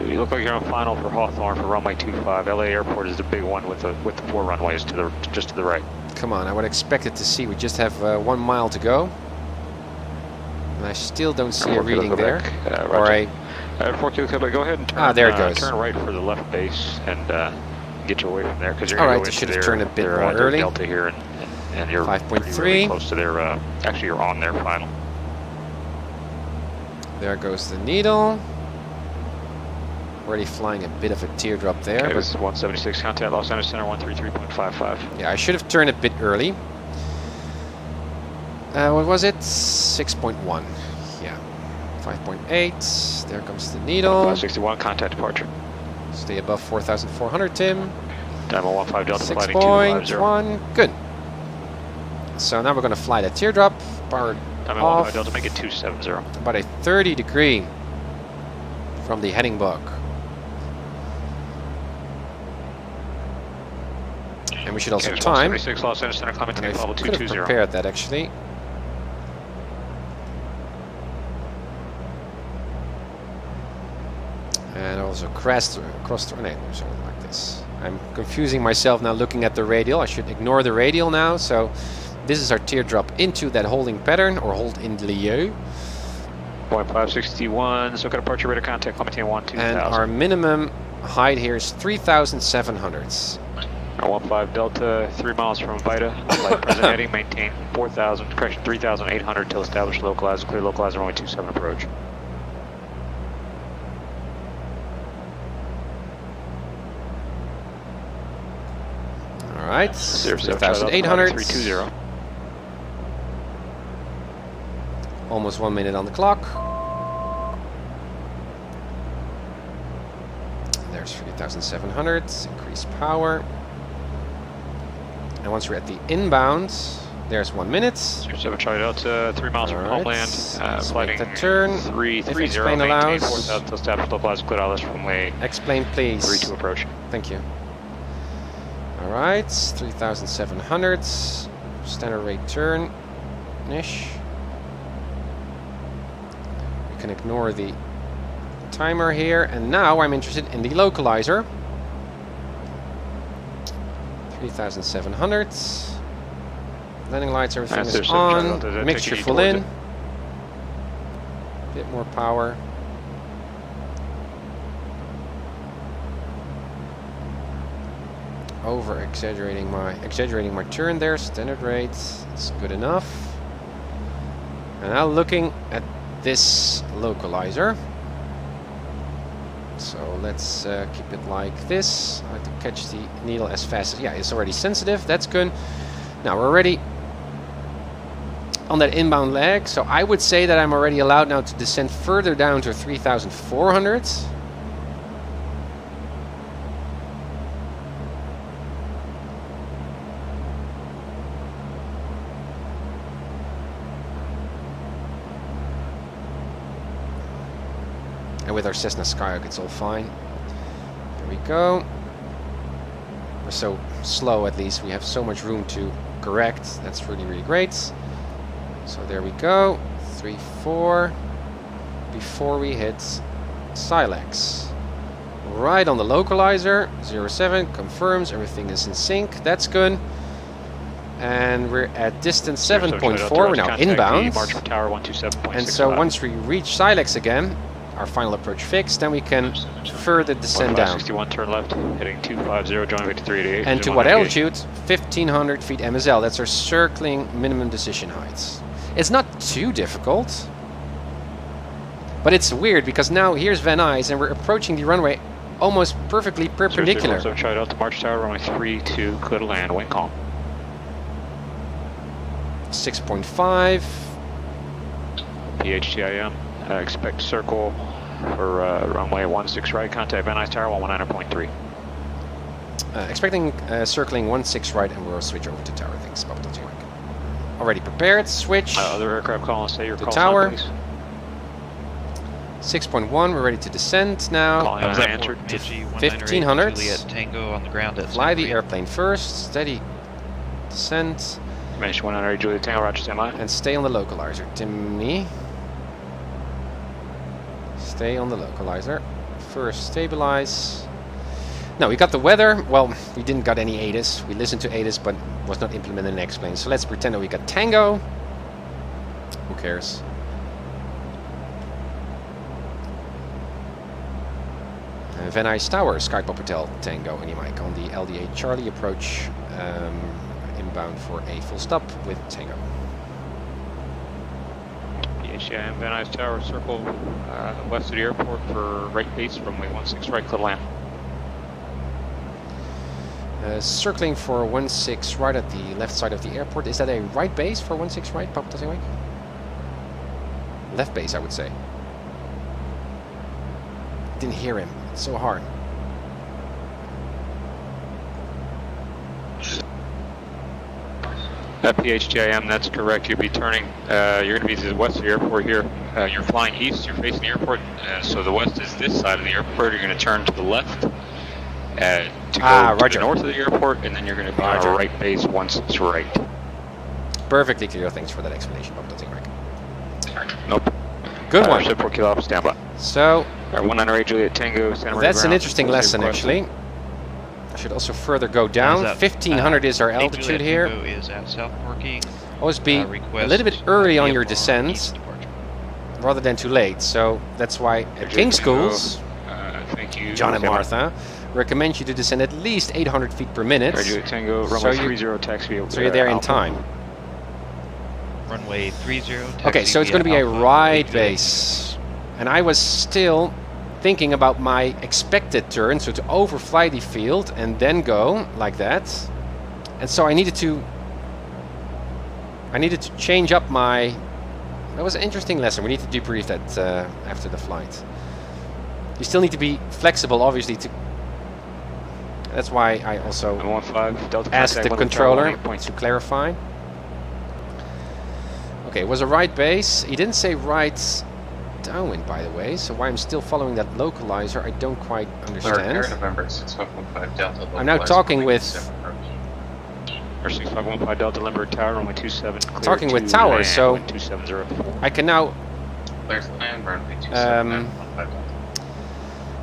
you look like you're on final for Hawthorne for runway 25. LA Airport is the big one with the 4 runways just to the right. Come on, I would expect it to see. We just have 1 mile to go. I still don't see a 4 Kilo reading there. Quebec, Or roger. a 4 Kilo Quebec, go ahead and turn, there it goes. turn right for the left base and get you away from there because you're All going right, to I go should into have turned a bit their, more their early. delta here and you're 5.3. really close to their, actually you're on their final. There goes the needle. Already flying a bit of a teardrop there. Okay, But this is 176, contact Los Angeles Center 133.55. yeah, I should have turned a bit early. What was it? 6.1. Yeah. 5.8. There comes the needle. 561, contact departure. Stay above 4,400, Tim. Demo 15 Delta flighting 250. 6.1. Good. So now we're going to fly that teardrop. Powered Demo off. 15 Delta, make it 270. About a 30-degree from the heading bug. And we should also Okay, time. 176, Los Angeles Center, climate And I level could have 220. prepared that actually. And also across the no, something like this. I'm confusing myself now looking at the radial. I should ignore the radial now. So this is our teardrop into that holding pattern or hold in lieu. 561, so got departure radar contact, climate 2000. And our minimum height here is 3,700. 15 Delta, 3 miles from Vita, light present heading, maintain 4,000, correction 3,800 till established localizer, clear localizer runway 27 approach. All right, 3,800. 320. Almost 1 minute on the clock. There's 3,700, increase power. And once we're at the inbound, there's 1 minute. 07 Charlie Delta, 3 miles from homeland, flighting the turn. 330, explain maintain allows. 4,000 till established localizer, clear ILS runway Explain please. 32 approach. Thank you. All right, 3,700, standard rate turn-ish. We can ignore the timer here, and now I'm interested in the localizer. 3,700. Landing lights, everything is on. Mixture full in. Bit more power. Over exaggerating my turn there. Standard rate, it's good enough. And now looking at this localizer. So let's keep it like this. I have to catch the needle as fast as, yeah, it's already sensitive, that's good. Now we're already on that inbound leg, so I would say that I'm already allowed now to descend further down to 3,400. And with our Cessna Skyhawk, it's all fine. There we go. We're so slow, at least. We have so much room to correct. That's really, really great. So there we go. 3-4. Before we hit Silex. Right on the localizer. 07 confirms everything is in sync. That's good. And we're at distance 7.4. We're now inbound. March tower 127.65. And so once we reach Silex again, our final approach fixed, then we can further descend down. 61 turn left, heading 250, join Victor 388. And to what altitude? 1,500 feet MSL. That's our circling minimum decision heights. It's not too difficult, but it's weird because now here's Van Nuys and we're approaching the runway almost perfectly perpendicular. So try out to March tower, runway 32, clear to land, wind calm. 6.5. PHTIM. Expect circle for runway 16 right, contact Van Nuys Tower 119.3. Expecting circling 16 right, and we'll switch over to tower. Thanks, Bob. Already prepared. Switch. Other aircraft calling, say your to call tower. sign, 6.1. We're ready to descend now. Calling answered. 1,500. Juliet Tango on the ground at Fly the airplane first. Steady descent. Manage 100 Juliet Tango, roger, stand by. And stay on the localizer, Timmy. Stay on the localizer. First stabilize. No, we got the weather. Well, we didn't got any ATIS. We listened to ATIS, but was not implemented in X-Plane. So let's pretend that we got Tango. Who cares? Van Nuys Tower, Sky Patel Tango Indy Mike on the LDA Charlie approach, inbound for a full stop with Tango. PHIM Van Nuys Tower, circle west of the airport for right base, runway 16 right, clear to land. Circling for 16 right at the left side of the airport. Is that a right base for 16 right, Patel Mike? Left base, I would say. Didn't hear him. It's so hard. PHGIM, that's correct. You'll be turning, you're going to be to the west of the airport here. You're flying east, you're facing the airport, so the west is this side of the airport. You're going to turn to the left to go to the north of the airport, and then you're going to be on a right base 16 right. Perfectly clear. Thanks for that explanation, Bob. Nope. Good one. Ship 4 kilo off, stand by. So, 198 Juliet Tango, Santa Maria that's an ground, interesting lesson, actually. I should also further go down. 1500 is our altitude here. Is at South Porky. Always be a little bit early on your descent, rather than too late. So that's why at King Schools, thank you, John and Martha recommend you to descend at least 800 feet per minute. Juliet Tango, runway 30, taxi. So you're there in time. Runway 30. Okay, so it's going to be a right base, and I was still thinking about my expected turn, so to overfly the field and then go like that. And so I needed to change up my. That was an interesting lesson. We need to debrief that after the flight. You still need to be flexible, obviously. That's why I also asked the controller to clarify. Okay, it was a right base. He didn't say right downwind, by the way, so why I'm still following that localizer, I don't quite understand. November 6515 Delta. I'm now talking with 6515 Delta Limber Tower, runway 27. Talking with Tower, so I can now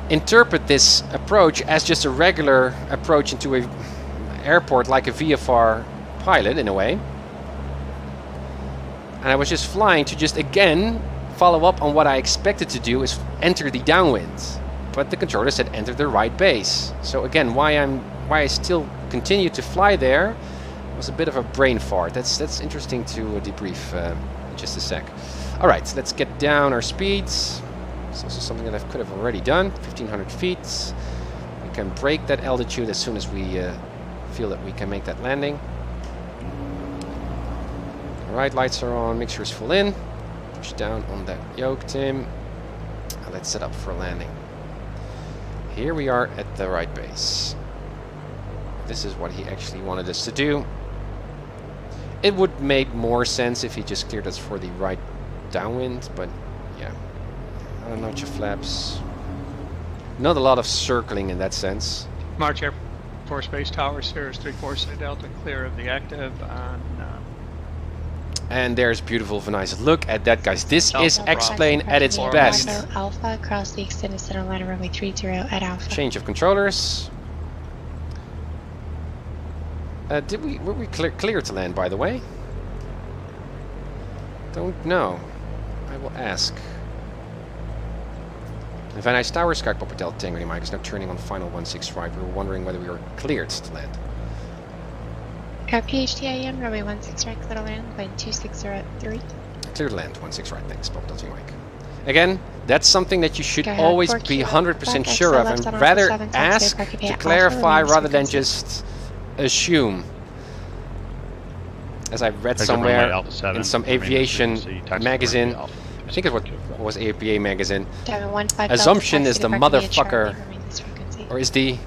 interpret this approach as just a regular approach into a airport like a VFR pilot in a way. And I was just flying to just again follow up on what I expected to do, is enter the downwind. But the controller said enter the right base. So again, why I still continue to fly there was a bit of a brain fart. That's interesting to debrief in just a sec. All right, let's get down our speeds. It's also something that I could have already done. 1500 feet. We can break that altitude as soon as we feel that we can make that landing. Right, lights are on, mixture is full in. Push down on that yoke, Tim. And let's set up for landing. Here we are at the right base. This is what he actually wanted us to do. It would make more sense if he just cleared us for the right downwind, but yeah. I don't know, your flaps. Not a lot of circling in that sense. March Air Force Base Tower, Cirrus 34 Delta, clear of the active on. And there's beautiful Van Nuys. Look at that, guys. This is X-Plane at its best. Alpha across the extended center line of runway 30 at Alpha. Change of controllers. Were we clear to land, by the way? Don't know. I will ask. Van Nuys Tower, Sky Patel Tango Indy Mike is now turning on the final 16 right. We were wondering whether we were cleared to land. PHTIM, runway 16 right, clear to land, wind 2603. Clear to land, 16 right, thanks, Bob. That's Mike. Again, that's something that you should always be 100% sure of, and rather ask to clarify rather than just assume. As I read somewhere in some aviation magazine, I think it was APA magazine, assumption is the motherfucker, or is the,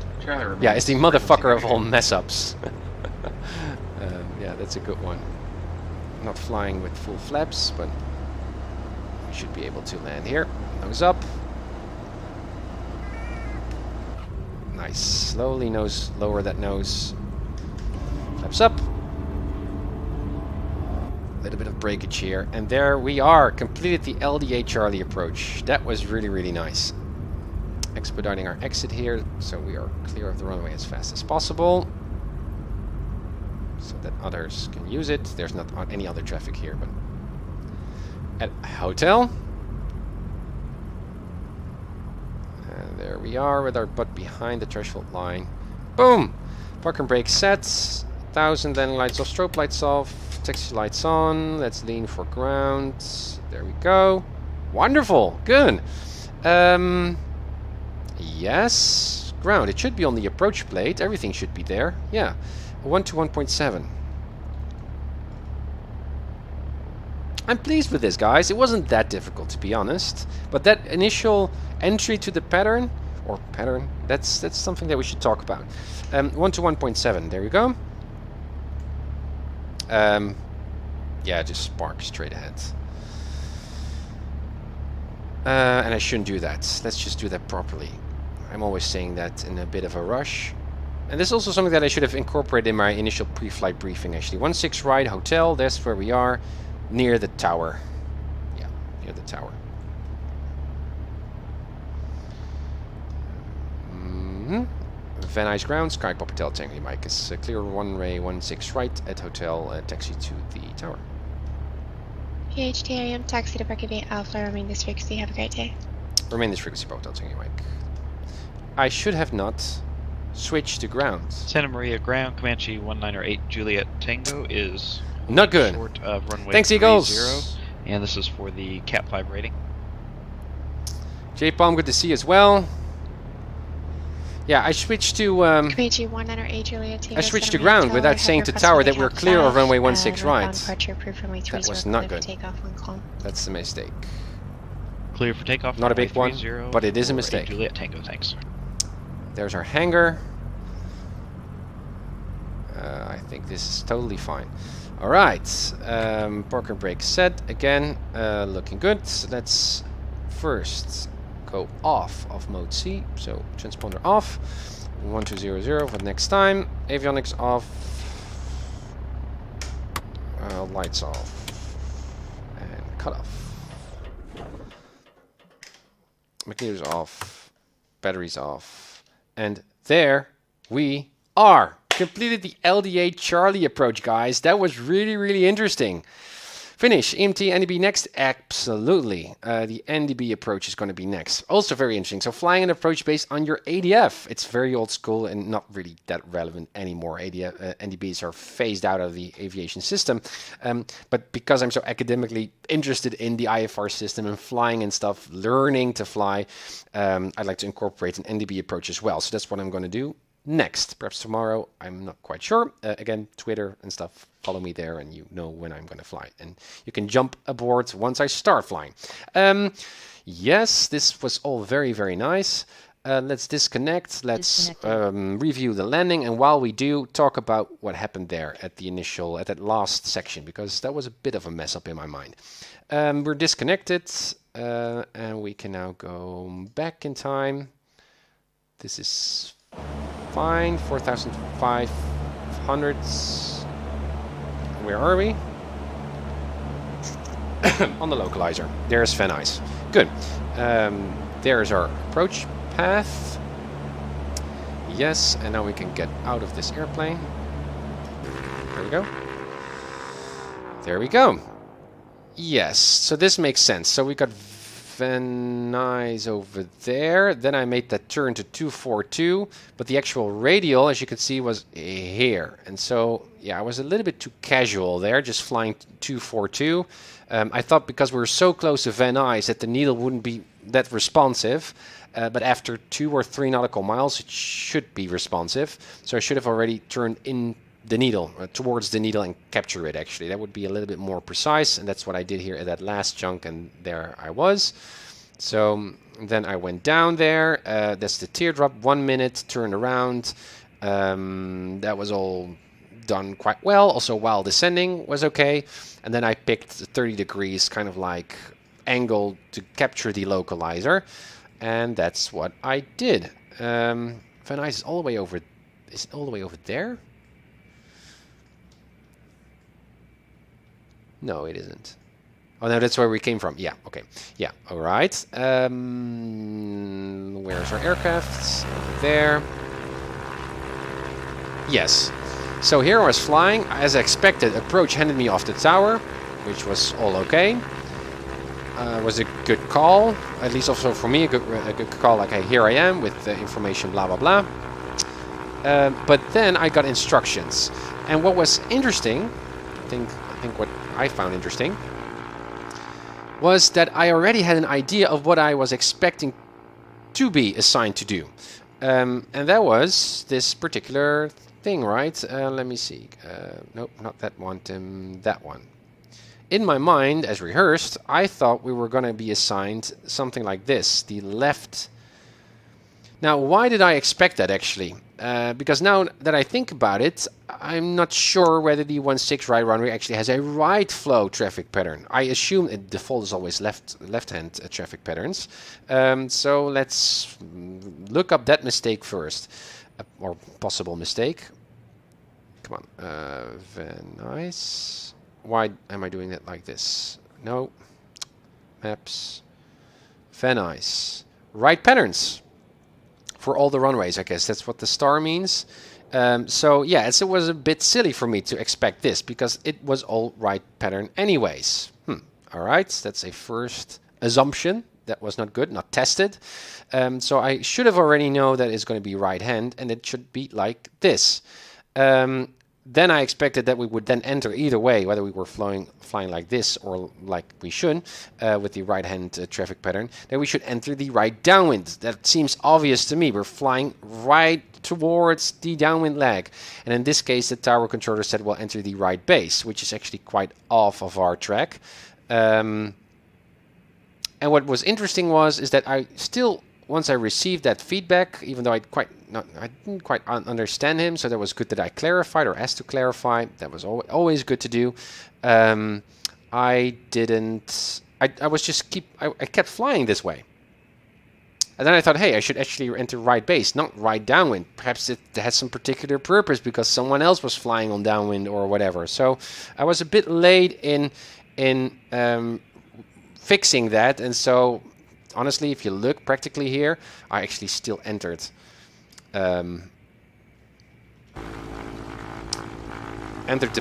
yeah, is the motherfucker of all mess-ups. Yeah, that's a good one. Not flying with full flaps, but we should be able to land here. Nose up. Nice. Slowly nose, lower that nose. Flaps up. A little bit of breakage here. And there we are. Completed the LDA Charlie approach. That was really, really nice. Expediting our exit here, so we are clear of the runway as fast as possible, so that others can use it. There's not any other traffic here, but at hotel. There we are with our butt behind the threshold line. Boom! Park and brake set. 1000, then lights off, strobe lights off, taxi lights on. Let's lean for ground. There we go. Wonderful. Good. Yes. Ground. It should be on the approach plate. Everything should be there. Yeah. 1 to 1.7. I'm pleased with this, guys. It wasn't that difficult, to be honest. But that initial entry to the pattern, that's something that we should talk about. 1 to 1.7. There we go. Yeah, just spark straight ahead. And I shouldn't do that. Let's just do that properly. I'm always saying that in a bit of a rush. And this is also something that I should have incorporated in my initial pre-flight briefing, actually. 16 right, hotel, that's where we are. Near the tower. Yeah, near the tower. Van Nuys ground, Sky Pop Hotel Tango Mike is clear runway 16 right at hotel, taxi to the tower. PHTIM, taxi to Bracketed 8 Alpha, remain this frequency, have a great day. Remain this frequency, Pop Hotel Tango Mike. I should have not switched to ground. Santa Maria ground, Comanche 198 Juliet Tango is not good. Short of runway Thanks, 30, Eagles. and this is for the Cat 5 rating. J-Palm, good to see you as well. Yeah, I switched to Comanche 198 Juliet Tango. I switched to ground without saying to tower that we're clear of runway 16 right. That was not good. That's a mistake. Clear for takeoff. Not a big one, but it is a mistake. Juliet Tango, thanks. There's our hangar. I think this is totally fine. All right, park and brake set again, looking good. Let's first go off of mode C, so transponder off. 1200 for the next time. Avionics off. Lights off and cut off. Magneto's off. Batteries off. And there we are. Completed the LDA Charlie approach, guys. That was really, really interesting. Finish. EMT, Ndb next? Absolutely. The Ndb approach is going to be next. Also very interesting. So flying an approach based on your ADF. It's very old school and not really that relevant anymore. NDBs are phased out of the aviation system. But because I'm so academically interested in the IFR system and flying and stuff, learning to fly, I'd like to incorporate an Ndb approach as well. So that's what I'm going to do next, perhaps tomorrow. I'm not quite sure. Again, Twitter and stuff, follow me there and you know when I'm going to fly. And you can jump aboard once I start flying. Yes, this was all very, very nice. Let's disconnect. Let's review the landing. And while we do, talk about what happened there at the initial, at that last section, because that was a bit of a mess up in my mind. We're disconnected and we can now go back in time. This is fine. 4,500. Where are we? On the localizer. There's Van Nuys. Good. There's our approach path. Yes, and now we can get out of this airplane. There we go. There we go. Yes, so this makes sense. So we got Van Nuys over there. Then I made that turn to 242, but the actual radial, as you can see, was here. And so, yeah, I was a little bit too casual there, just flying 242. I thought because we were so close to Van Nuys that the needle wouldn't be that responsive. But after 2 or 3 nautical miles, it should be responsive. So I should have already turned in the needle, towards the needle, and capture it, actually. That would be a little bit more precise, and that's what I did here at that last chunk, and there I was. So then I went down there. That's the teardrop, 1 minute, turn around. That was all done quite well. Also, while descending was okay. And then I picked 30 degrees, kind of like angle to capture the localizer. And that's what I did. Van Nuys is all the way over. Is it all the way over there? No, it isn't. Oh no, that's where we came from. Yeah. Okay. Yeah. All right. Where's our aircraft? Over there. Yes. So here I was flying. As expected, approach handed me off the tower, which was all okay. was a good call, at least also for me, a good call. Like, hey, here I am with the information, blah blah blah. But then I got instructions, and what was interesting, I think what I found interesting, was that I already had an idea of what I was expecting to be assigned to do, and that was this particular thing, right? Let me see. Nope, not that one, Tim. That one. In my mind, as rehearsed, I thought we were going to be assigned something like this, the left. Now, why did I expect that, actually? Because now that I think about it, I'm not sure whether the 16 right runway actually has a right flow traffic pattern. I assume it default is always left-hand traffic patterns. So let's look up that mistake first, or possible mistake. Come on, very nice. Why am I doing it like this? No. Maps. Very nice. Right patterns for all the runways, I guess. That's what the star means. So yeah, it was a bit silly for me to expect this because it was all right pattern anyways. All right, that's a first assumption. That was not good, not tested. So I should have already known that it's going to be right hand and it should be like this. Then I expected that we would then enter either way, whether we were flying like this or like we should, with the right-hand traffic pattern, then we should enter the right downwind. That seems obvious to me. We're flying right towards the downwind leg. And in this case, the tower controller said we'll enter the right base, which is actually quite off of our track. And what was interesting is that I still, once I received that feedback, even though I didn't quite understand him, so that was good that I clarified or asked to clarify. That was always good to do. I kept flying this way. And then I thought, hey, I should actually enter right base, not right downwind. Perhaps it has some particular purpose because someone else was flying on downwind or whatever. So I was a bit late in fixing that, and so honestly, if you look practically here, I actually still entered the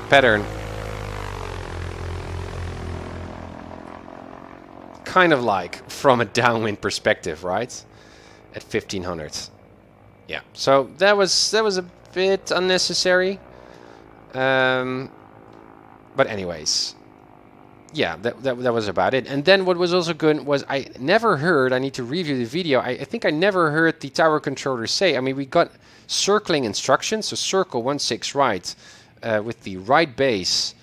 pattern kind of like from a downwind perspective, right? At 1500. Yeah, so that was a bit unnecessary. But anyways, yeah, that was about it. And then what was also good was I never heard, I need to review the video, I think I never heard the tower controller say, I mean, we got circling instructions, so circle 16 right with the right base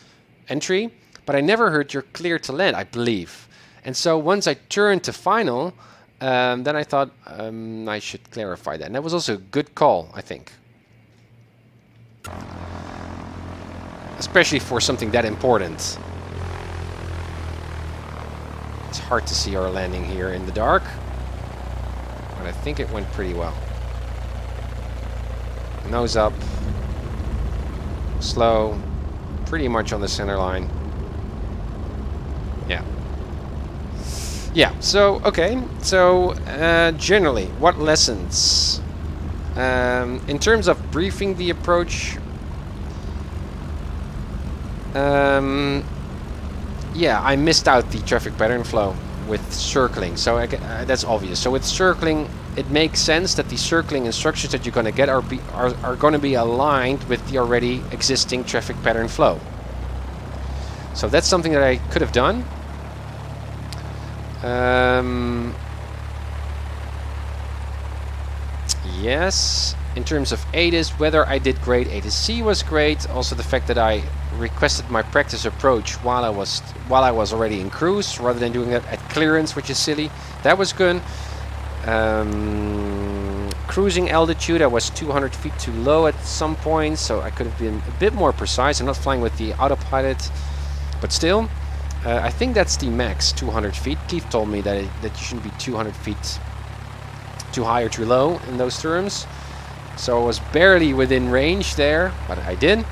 entry, but I never heard you're clear to land, I believe. And so once I turned to final, then I thought I should clarify that. And that was also a good call, I think. Especially for something that important. It's hard to see our landing here in the dark, but I think it went pretty well. Nose up, slow, pretty much on the center line. Yeah. Yeah, so, okay, so generally, what lessons? In terms of briefing the approach, yeah, I missed out the traffic pattern flow with circling, so that's obvious. So with circling, it makes sense that the circling instructions that you're going to get are going to be aligned with the already existing traffic pattern flow. So that's something that I could have done. Yes, in terms of ATIS, whether I did great, ATIS-C was great. Also the fact that I requested my practice approach while I was already in cruise, rather than doing that at clearance, which is silly. That was good. Cruising altitude, I was 200 feet too low at some point, so I could have been a bit more precise. I'm not flying with the autopilot, but still. I think that's the max, 200 feet. Keith told me that you shouldn't be 200 feet too high or too low in those terms. So I was barely within range there, but I did.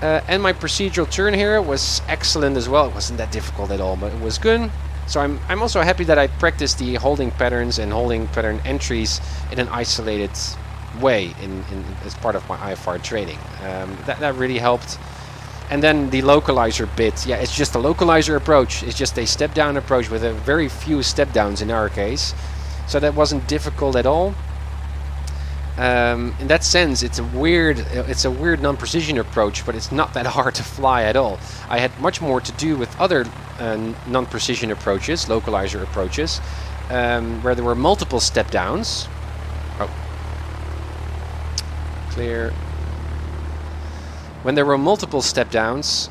And my procedural turn here was excellent as well. It wasn't that difficult at all, but it was good. So I'm also happy that I practiced the holding patterns and holding pattern entries in an isolated way as part of my IFR training. That really helped. And then the localizer bit, yeah, it's just a localizer approach. It's just a step-down approach with a very few step-downs in our case. So that wasn't difficult at all. In that sense, it's a weird non-precision approach, but it's not that hard to fly at all. I had much more to do with other non-precision approaches, localizer approaches, where there were multiple step-downs. Oh. Clear. When there were multiple step-downs,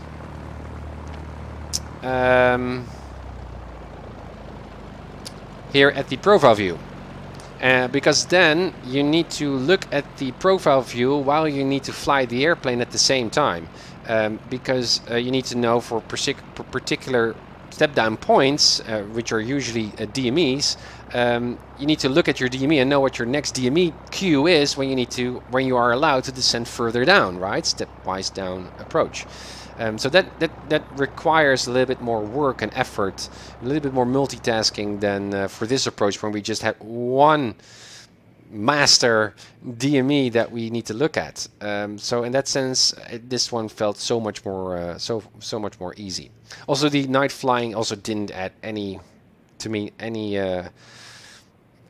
here at the profile view. Because then you need to look at the profile view while you need to fly the airplane at the same time. Because you need to know for particular step-down points, which are usually DMEs, you need to look at your DME and know what your next DME queue is when you are allowed to descend further down, right? Stepwise down approach. So that requires a little bit more work and effort, a little bit more multitasking than for this approach, when we just have one master DME that we need to look at. So in that sense, this one felt so much more so much more easy. Also, the night flying also didn't add any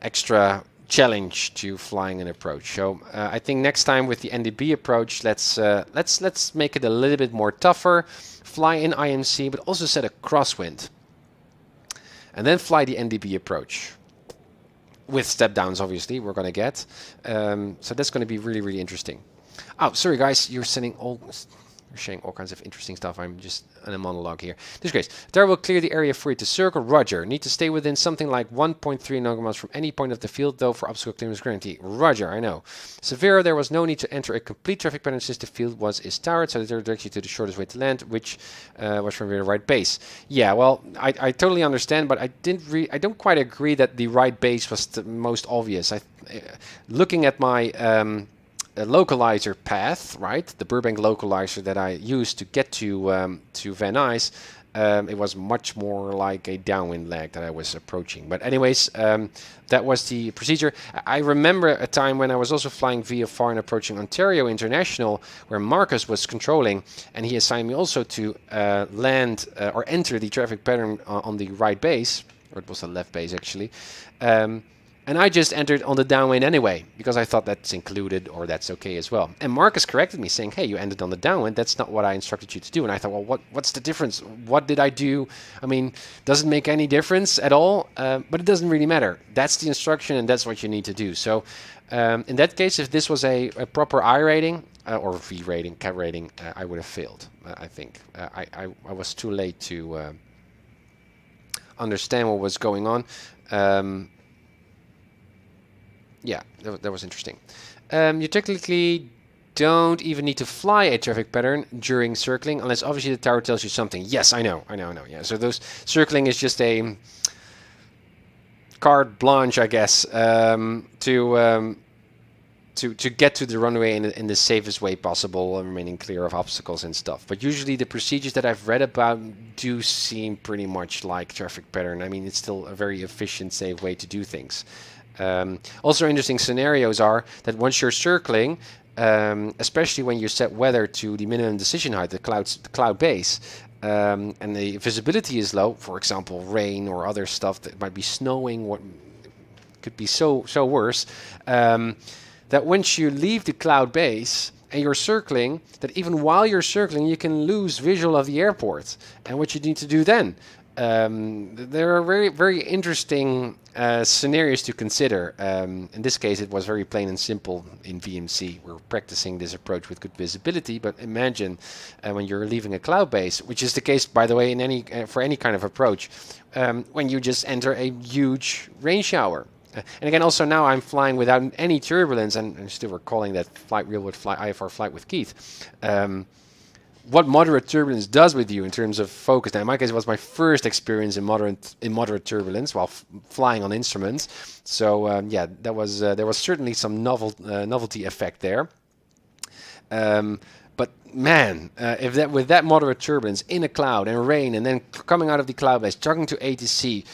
extra challenge to flying an approach. So I think next time with the Ndb approach, let's make it a little bit more tougher. Fly in IMC, but also set a crosswind, and then fly the Ndb approach with step downs. Obviously, we're going to get. So that's going to be really interesting. Oh, sorry guys, you're sharing all kinds of interesting stuff. I'm just in a monologue here. Disgrace. Tower will clear the area for you to circle. Roger. Need to stay within something like 1.3 nautical from any point of the field, though, for obstacle clearance guarantee. Roger, I know. Severo, there was no need to enter a complete traffic pattern since the field is towered, so they direct you to the shortest way to land, which was from the right base. Yeah, well, I totally understand, but I don't quite agree that the right base was the most obvious. Looking at my a localizer path, right? The Burbank localizer that I used to get to Van Nuys, it was much more like a downwind lag that I was approaching. But anyways, that was the procedure. I remember a time when I was also flying VFR and approaching Ontario International, where Marcus was controlling, and he assigned me also to land or enter the traffic pattern on the right base, or it was the left base actually. And I just entered on the downwind anyway, because I thought that's included or that's okay as well. And Marcus corrected me saying, hey, you ended on the downwind. That's not what I instructed you to do. And I thought, well, what's the difference? What did I do? I mean, does it make any difference at all? But it doesn't really matter. That's the instruction and that's what you need to do. So in that case, if this was a proper I rating or V rating, CAV rating, I would have failed, I think. I was too late to understand what was going on. Yeah, that was interesting. You technically don't even need to fly a traffic pattern during circling, unless obviously the tower tells you something. Yes, I know. Yeah, so those circling is just a carte blanche, I guess, to get to the runway in the safest way possible, remaining clear of obstacles and stuff. But usually the procedures that I've read about do seem pretty much like traffic pattern. I mean, it's still a very efficient, safe way to do things. Also interesting scenarios are that once you're circling, especially when you set weather to the minimum decision height, the cloud base, and the visibility is low, for example rain or other stuff that might be snowing, what could be so worse, that once you leave the cloud base and you're circling, that even while you're circling you can lose visual of the airport. And what you need to do then, there are very interesting scenarios to consider. In this case it was very plain and simple. In VMC we're practicing this approach with good visibility, but imagine when you're leaving a cloud base, which is the case by the way in for any kind of approach, when you just enter a huge rain shower. And again, also now I'm flying without any turbulence, and I'm still recalling that flight Realwood IFR flight with Keith. What moderate turbulence does with you in terms of focus. Now, in my case, it was my first experience in moderate turbulence while flying on instruments. So yeah, there was certainly some novelty effect there. But man, with that moderate turbulence in a cloud and rain, and then coming out of the cloud base, talking to ATC,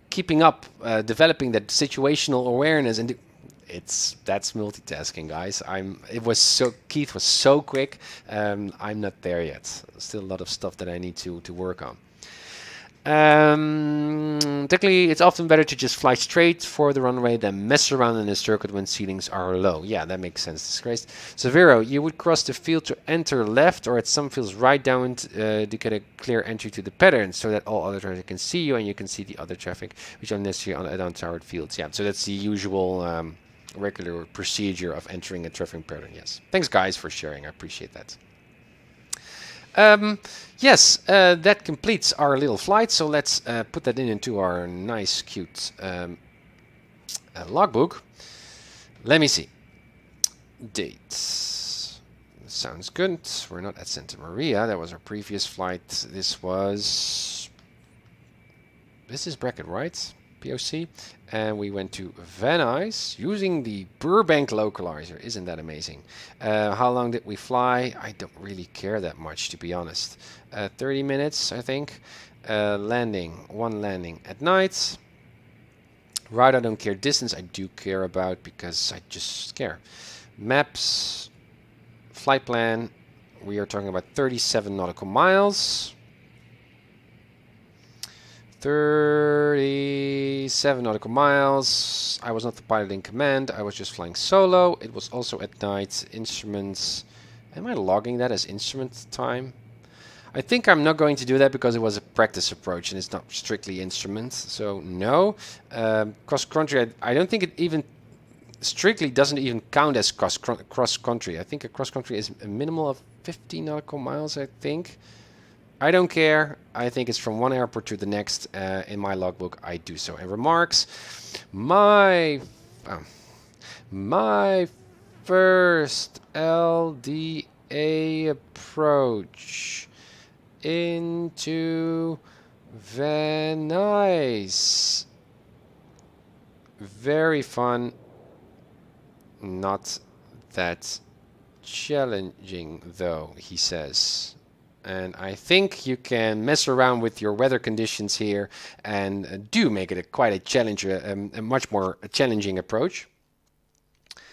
keeping up, developing that situational awareness, and that's multitasking, guys. Keith was so quick. I'm not there yet. Still a lot of stuff that I need to work on. Technically, it's often better to just fly straight for the runway than mess around in a circuit when ceilings are low. Yeah, that makes sense. Disgraced. Severo, you would cross the field to enter left, or at some fields right down to get a clear entry to the pattern, so that all other traffic can see you and you can see the other traffic, which are necessary on untowered fields. Yeah, so that's the usual regular procedure of entering a traffic pattern. Yes. Thanks, guys, for sharing. I appreciate that. Yes, that completes our little flight. So let's put that into our nice, cute logbook. Let me see. Dates. Sounds good. We're not at Santa Maria. That was our previous flight. This is Bracket, right? POC. And we went to Van Nuys using the Burbank localizer. Isn't that amazing? How long did we fly? I don't really care that much, to be honest. 30 minutes, I think. One landing at night. Route I don't care. Distance I do care about because I just care. Maps. Flight plan. We are talking about 37 nautical miles. 37 nautical miles. I was not the pilot in command. I was just flying solo. It was also at night. Instruments. Am I logging that as instrument time? I think I'm not going to do that because it was a practice approach and it's not strictly instrument. So no. Cross country. I don't think it even strictly doesn't even count as cross country. I think a cross country is a minimal of 50 nautical miles. I think. I don't care. I think it's from one airport to the next. In my logbook, I do so. And remarks, my first LDA approach into Van Nuys. Very fun. Not that challenging, though, he says. And I think you can mess around with your weather conditions here and do make it quite a challenge, a much more challenging approach.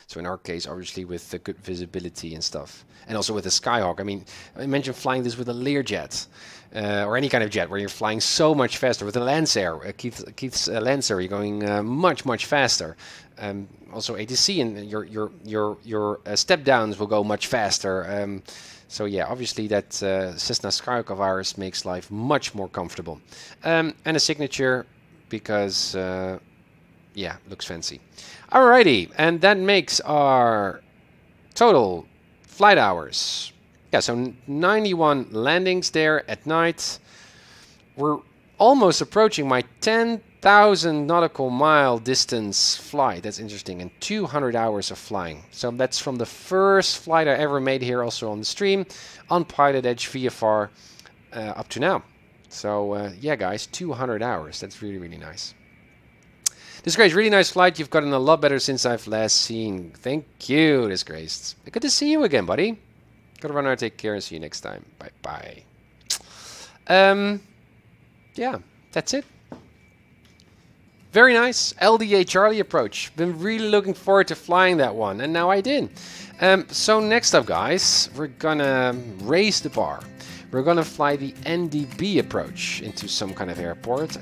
So in our case, obviously with the good visibility and stuff. And also with the Skyhawk. I mean, imagine flying this with a Learjet or any kind of jet where you're flying so much faster. With a Lancer, Keith's Lancer, you're going much faster. Also ATC and your step downs will go much faster. So yeah, obviously that Cessna Skyhawk of ours makes life much more comfortable. And a signature because, yeah, looks fancy. Alrighty, and that makes our total flight hours. Yeah, so 91 landings there at night. We're almost approaching my 10,000 nautical mile distance flight. That's interesting. And 200 hours of flying. So that's from the first flight I ever made here also on the stream on PilotEdge VFR up to now. So yeah, guys, 200 hours. That's really, really nice. Disgrace, really nice flight. You've gotten a lot better since I've last seen. Thank you, Disgrace. Good to see you again, buddy. Gotta run out, take care, and see you next time. Bye-bye. Yeah, that's it. Very nice. LDA Charlie approach. Been really looking forward to flying that one, and now I did. So next up, guys, we're gonna raise the bar. We're gonna fly the Ndb approach into some kind of airport.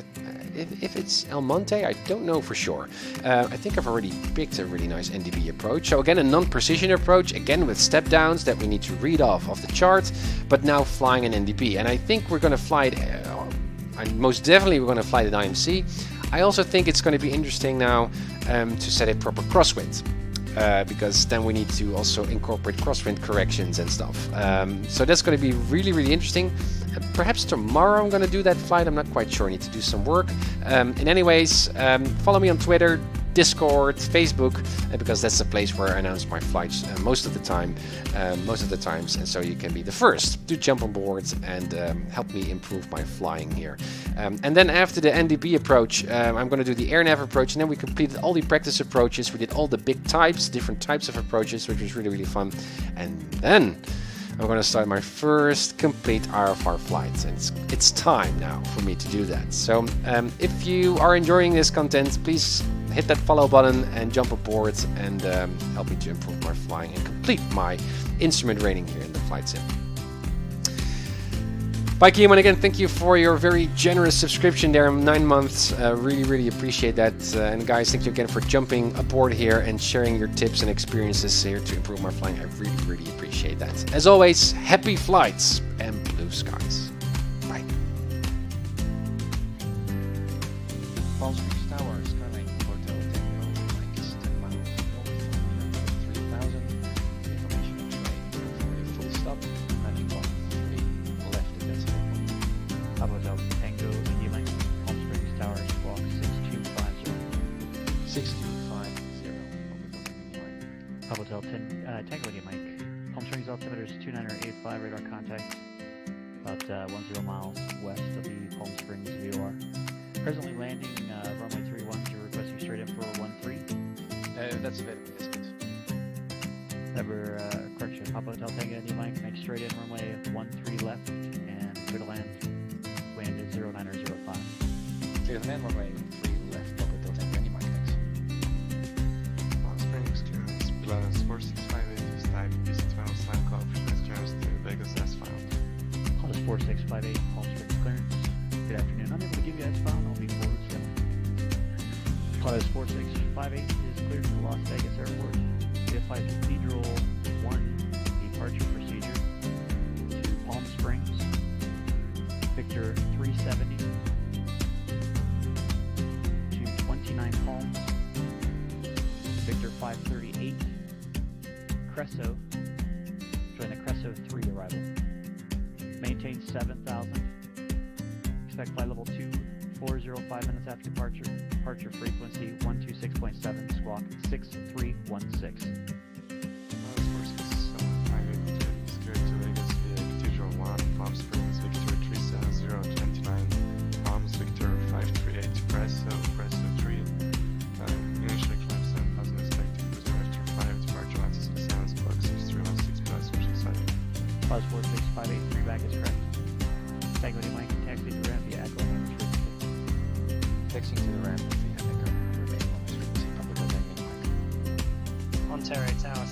If it's El Monte, I don't know for sure. I think I've already picked a really nice Ndb approach. So again, a non-precision approach, again with step downs that we need to read off the chart, but now flying an Ndb. And I think we're gonna fly it, and most definitely we're gonna fly the IMC. I also think it's gonna be interesting now to set a proper crosswind. Because then we need to also incorporate crosswind corrections and stuff. So that's going to be really, really interesting. Perhaps tomorrow I'm going to do that flight. I'm not quite sure. I need to do some work. In any ways, follow me on Twitter, Discord, Facebook, because that's the place where I announce my flights most of the times, and so you can be the first to jump on board and help me improve my flying here. And then after the Ndb approach, I'm going to do the AirNav approach, and then we completed all the practice approaches. We did all the big types, different types of approaches, which was really, really fun. And then I'm going to start my first complete IFR flight, and it's time now for me to do that. So if you are enjoying this content, please hit that follow button and jump aboard and help me to improve my flying and complete my instrument rating here in the flight sim. Bye, Kieman. Again, thank you for your very generous subscription there, 9 months. Really appreciate that. And guys, thank you again for jumping aboard here and sharing your tips and experiences here to improve my flying. I really appreciate that. As always, happy flights and blue skies. Bye. Palm Springs Tower, Skyline Hotel Tango, Mike is 10 miles north of 3000. Information on train for a full stop, landing on 3 left if that's helpful. Papa Hotel Tango, Indy Mike, Palm Springs Tower, squawk 6250. 6250, Indy Mike. Papa Hotel Tango, Indy Mike, Palm Springs altimeter is 2985, radar contact about 10 miles west of the Palm Springs VOR. Presently landing runway 31, you're requesting straight in for 13. That's available, yes, please. Ever, correction, Papa Hotel Tango, Indy Mike, make straight in runway 13 left, and clear to land, wind is 0905. Clear to land, runway 3 left, Papa Hotel Tango, Indy Mike, thanks. Palm Springs, clearance, plus 4658 is type DC-12 slant off, as clearance to Vegas S-file. Plus 4658, Palm Springs clearance. Good afternoon, unable to give you S-file, and I'll be forward sailing. Plus 4658 is cleared to Las Vegas Airport. VFI Cathedral 1 departure procedure to Palm Springs. Victor 370 to 29 Palms. Victor 538. Cresso. Join the Cresso 3 arrival. Maintain 7,000. Expect flight level 2405 minutes after departure. Departure frequency 126.7, squawk 6316. Cleared to Vegas via Cathedral 1, Palm Springs, Victor 37029, Palms, Victor 538, Presso 3. Initially climb 7,000, expected cruiser after 5, departure 167, squawk 6316 plus, which is side. Plus 4658, 3 back is correct. Tango to Mike, taxi to ramp via Echo on this frequency. Taxiing to the ramp via Echo, remaining on this frequency, Papa Hotel Tango, Indy Mike. Ontario Tower,